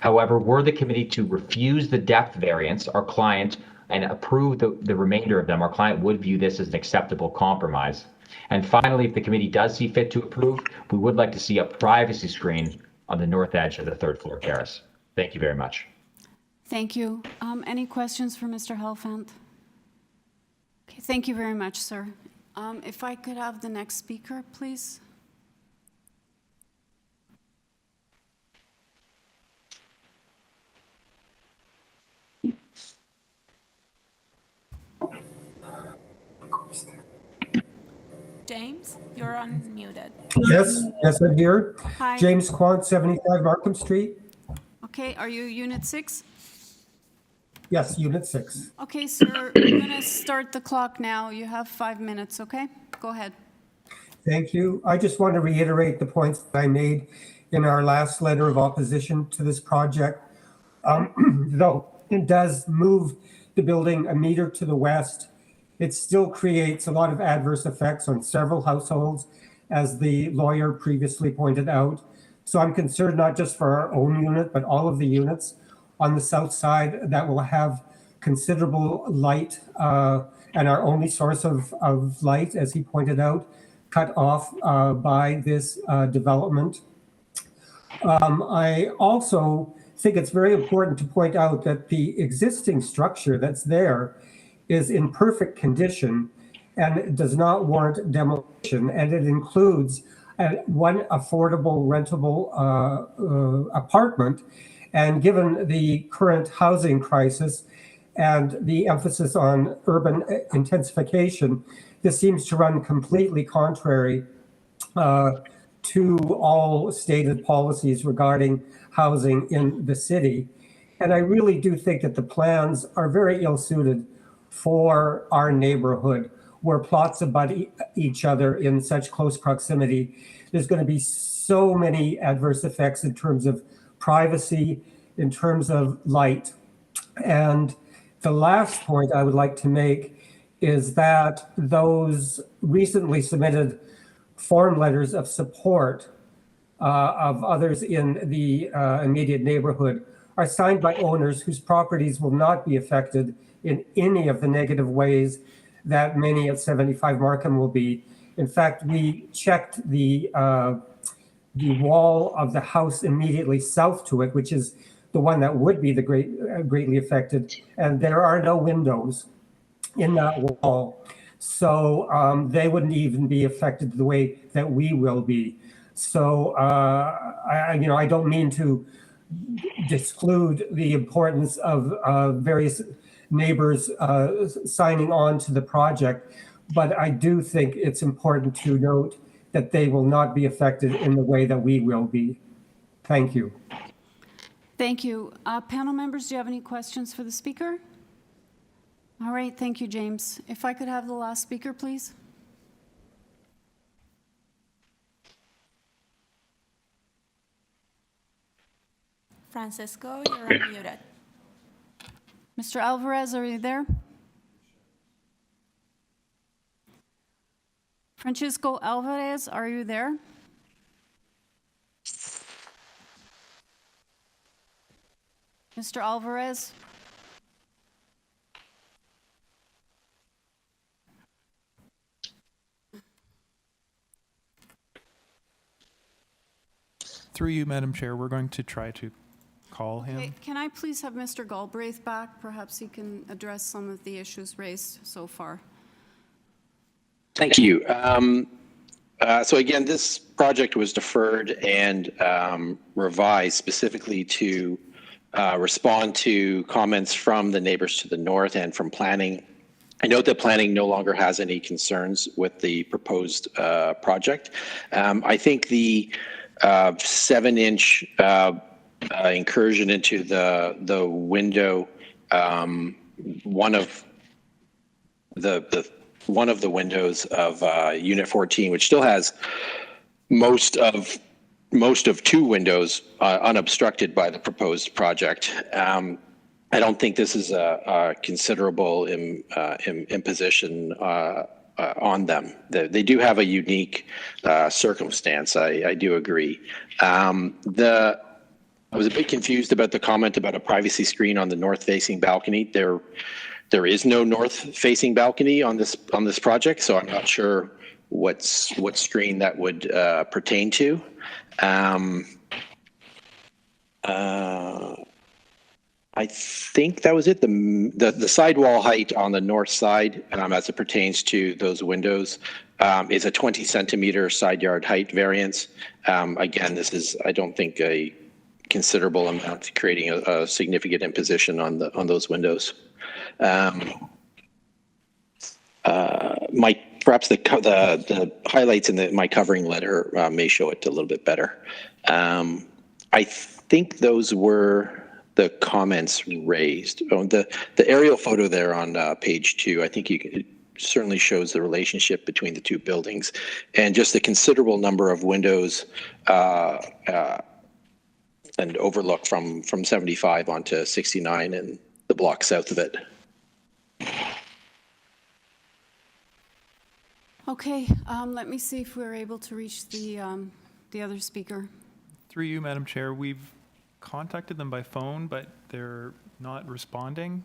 T: However, were the committee to refuse the depth variance, our client, and approve the remainder of them, our client would view this as an acceptable compromise. And finally, if the committee does see fit to approve, we would like to see a privacy screen on the north edge of the 3rd floor terrace. Thank you very much.
A: Thank you. Any questions for Mr. Helfand? Okay, thank you very much, sir. If I could have the next speaker, please.
C: James, you're unmuted.
B: Yes, I'm here.
A: Hi.
B: James Quant, 75 Markham Street.
A: Okay, are you Unit 6?
B: Yes, Unit 6.
A: Okay, sir, we're going to start the clock now. You have 5 minutes, okay? Go ahead.
B: Thank you. I just want to reiterate the points that I made in our last letter of opposition to this project. Though it does move the building a meter to the west, it still creates a lot of adverse effects on several households, as the lawyer previously pointed out. So I'm concerned not just for our own unit, but all of the units on the south side that will have considerable light and our only source of light, as he pointed out, cut off by this development. I also think it's very important to point out that the existing structure that's there is in perfect condition and does not warrant demolition, and it includes one affordable rentable apartment. And given the current housing crisis and the emphasis on urban intensification, this seems to run completely contrary to all stated policies regarding housing in the city. And I really do think that the plans are very ill-suited for our neighborhood, where plots abut each other in such close proximity. There's going to be so many adverse effects in terms of privacy, in terms of light. And the last point I would like to make is that those recently submitted form letters of support of others in the immediate neighborhood are signed by owners whose properties will not be affected in any of the negative ways that many at 75 Markham will be. In fact, we checked the wall of the house immediately south to it, which is the one that would be the greatly affected, and there are no windows in that wall. So they wouldn't even be affected the way that we will be. So I don't mean to disclude the importance of various neighbors signing on to the project, but I do think it's important to note that they will not be affected in the way that we will be. Thank you.
A: Thank you. Panel members, do you have any questions for the speaker? All right, thank you, James. If I could have the last speaker, please.
C: Francisco, you're unmuted.
A: Mr. Alvarez, are you there? Francisco Alvarez, are you there? Mr. Alvarez?
G: Through you, Madam Chair, we're going to try to call him.
A: Okay, can I please have Mr. Galbraith back? Perhaps he can address some of the issues raised so far.
O: Thank you. So again, this project was deferred and revised specifically to respond to comments from the neighbors to the north and from planning. I note that planning no longer has any concerns with the proposed project. I think the 7-inch incursion into the window, one of the windows of Unit 14, which still has most of 2 windows unobstructed by the proposed project. I don't think this is a considerable imposition on them. They do have a unique circumstance. I do agree. I was a bit confused about the comment about a privacy screen on the north-facing balcony. There is no north-facing balcony on this project, so I'm not sure what screen that would pertain to. I think that was it. The sidewall height on the north side, as it pertains to those windows, is a 20 centimeter side yard height variance. Again, this is, I don't think, a considerable amount, creating a significant imposition on those windows. Perhaps the highlights in my covering letter may show it a little bit better. I think those were the comments raised. Oh, the aerial photo there on page 2, I think it certainly shows the relationship between the 2 buildings and just the considerable number of windows and overlook from 75 onto 69 and the block south of it.
A: Okay, let me see if we're able to reach the other speaker.
G: Through you, Madam Chair, we've contacted them by phone, but they're not responding.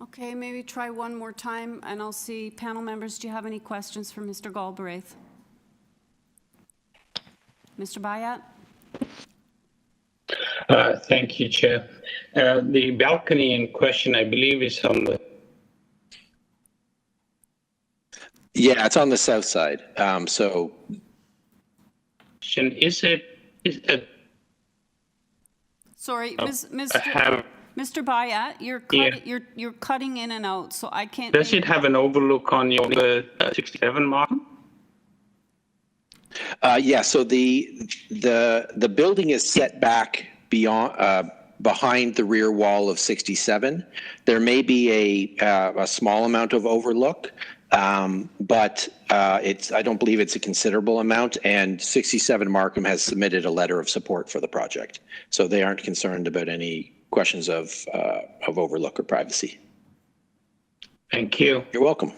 A: Okay, maybe try one more time, and I'll see. Panel members, do you have any questions for Mr. Galbraith? Mr. Bayat?
E: Thank you, Chair. The balcony in question, I believe, is on the
O: Yeah, it's on the south side. So
E: Is it
A: Sorry,
E: Oh,
A: Mr. Bayat, you're cutting in and out, so I can't.
E: does it have an overlook on your 67 Markham?
O: yeah, so the building is set back beyond behind the rear wall of 67. There may be a small amount of overlook, but I don't believe it's a considerable amount. And 67 Markham has submitted a letter of support for the project, so they aren't concerned about any questions of overlook or privacy.
E: Thank you.
O: You're welcome.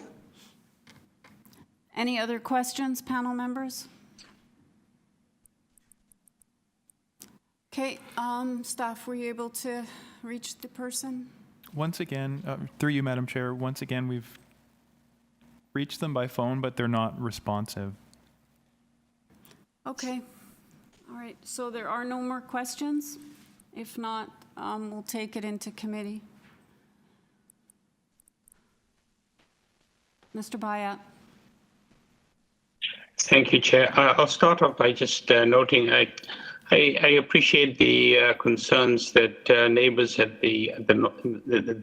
A: Any other questions, panel members? Okay, staff, were you able to reach the person?
G: Once again, through you, Madam Chair, once again, we've reached them by phone, but they're not responsive.
A: Okay, all right, so there are no more questions? If not, we'll take it into committee. Mr. Bayat.
E: Thank you, Chair. I'll start off by just noting I appreciate the concerns that neighbors at the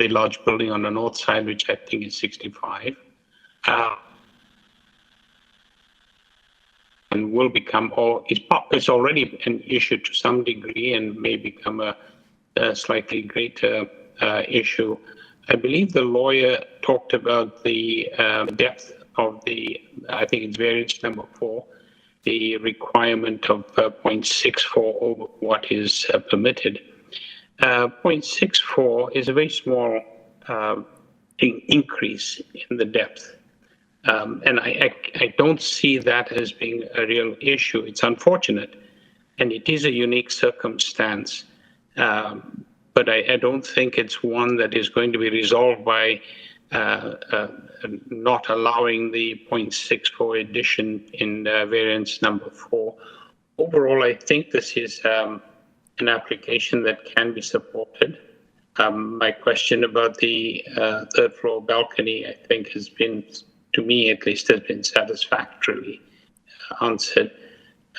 E: large building on the north side, which I think is 65, and will become, or it's already an issue to some degree and may become a slightly greater issue. I believe the lawyer talked about the depth of I think it's variance number 4, the requirement of 0.64 over what is permitted. 0.64 is a very small increase in the depth. And I don't see that as being a real issue. It's unfortunate, and it is a unique circumstance. But I don't think it's one that is going to be resolved by not allowing the 0.64 addition in variance number 4. Overall, I think this is an application that can be supported. My question about the third floor balcony, I think, has been, to me at least, has been satisfactorily answered.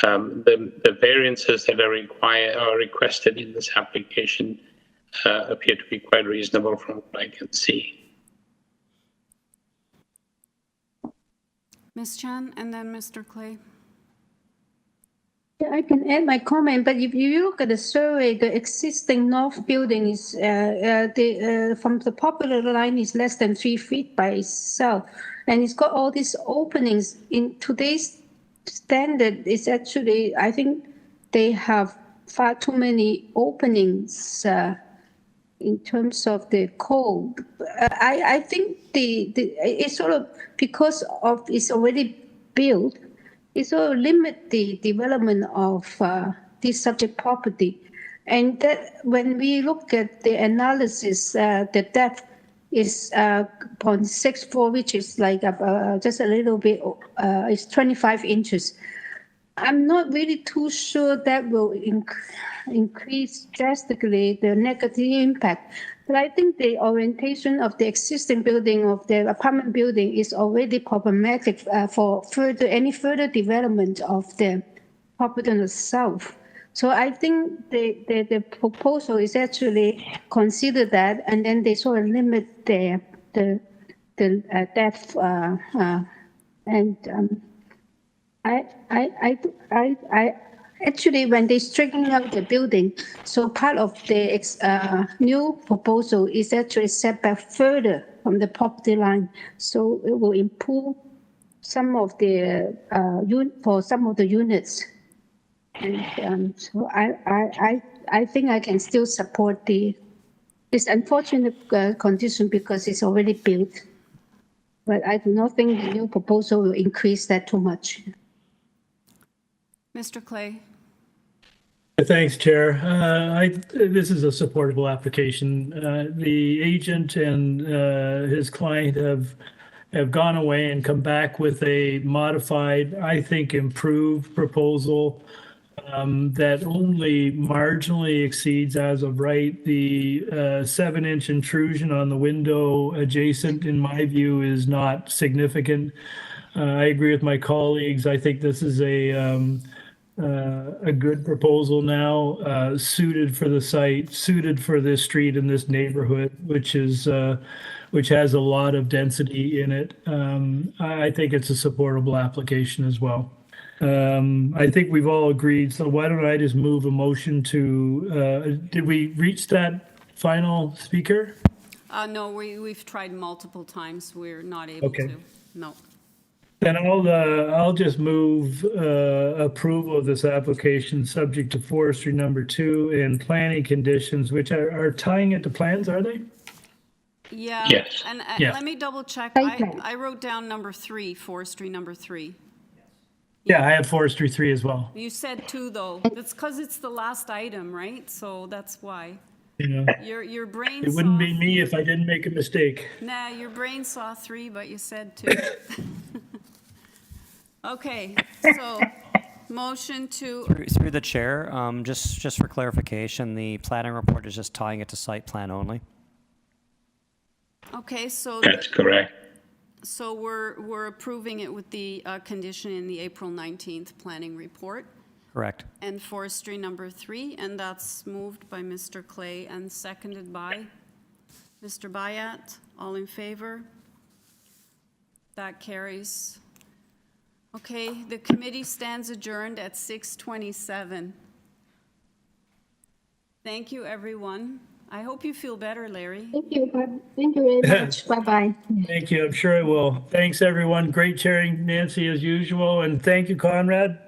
E: The variances that are requested in this application appear to be quite reasonable from what I can see.
A: Ms. Chan, and then Mr. Clay.
I: Yeah, I can add my comment, but if you look at the survey, the existing north building is from the popular line is less than 3 feet by itself, and it's got all these openings. In today's standard, it's actually, I think they have far too many openings in terms of the code. I think it's sort of, because of it's already built, it sort of limit the development of this subject property. And that when we look at the analysis, the depth is 0.64, which is like just a little bit, it's 25 inches. I'm not really too sure that will increase drastically the negative impact. But I think the orientation of the existing building, of the apartment building, is already problematic for any further development of the property on the south. So I think the proposal is actually consider that, and then they sort of limit the depth I actually, when they straighten out the building, so part of the new proposal is actually set back further from the property line, so it will improve some of the for some of the units. And so I think I can still support this unfortunate condition because it's already built, but I do not think the new proposal will increase that too much.
A: Mr. Clay.
P: Thanks, Chair. This is a supportable application. The agent and his client have gone away and come back with a modified, I think, improved proposal that only marginally exceeds, as of right, the 7-inch intrusion on the window adjacent, in my view, is not significant. I agree with my colleagues. I think this is a good proposal now, suited for the site, suited for this street and this neighborhood, which has a lot of density in it. I think it's a supportable application as well. I think we've all agreed, so why don't I just move a motion to, did we reach that final speaker?
A: No, we've tried multiple times. We're not able
P: Okay.
A: to. No.
P: Then I'll just move approval of this application subject to forestry number 2 and planning conditions, which are tying it to plans, are they?
A: Yeah.
E: Yes.
A: And
P: Yeah.
A: let me double check.
I: Okay.
A: I wrote down number 3, forestry number 3.
P: Yeah, I have forestry 3 as well.
A: You said 2 though. That's because it's the last item, right? So that's why.
P: You know,
A: Your brain
P: it wouldn't
A: saw,
P: be me if I didn't make a mistake.
A: Nah, your brain saw 3, but you said 2. Okay, so motion to,
F: Through the chair, just for clarification, the planning report is just tying it to site plan only.
A: okay, so.
E: That's correct.
A: So we're approving it with the condition in the April 19th planning report.
F: Correct.
A: And forestry number 3, and that's moved by Mr. Clay and seconded by Mr. Bayat. All in favor? That carries. Okay, the committee stands adjourned at 6:27. Thank you, everyone. I hope you feel better, Larry.
I: Thank you. Thank you very much. Bye-bye.
P: Thank you. I'm sure I will. Thanks, everyone. Great chairing, Nancy, as usual. And thank you, Conrad.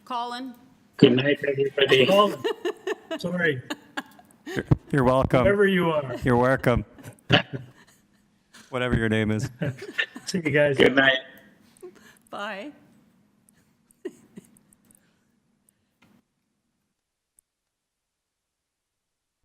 A: Colin?
E: Good night, everybody.
P: Colin. Sorry.
F: You're welcome.
P: Wherever you are.
F: You're welcome. Whatever your name is.
P: See you guys.
E: Good night.
A: Bye.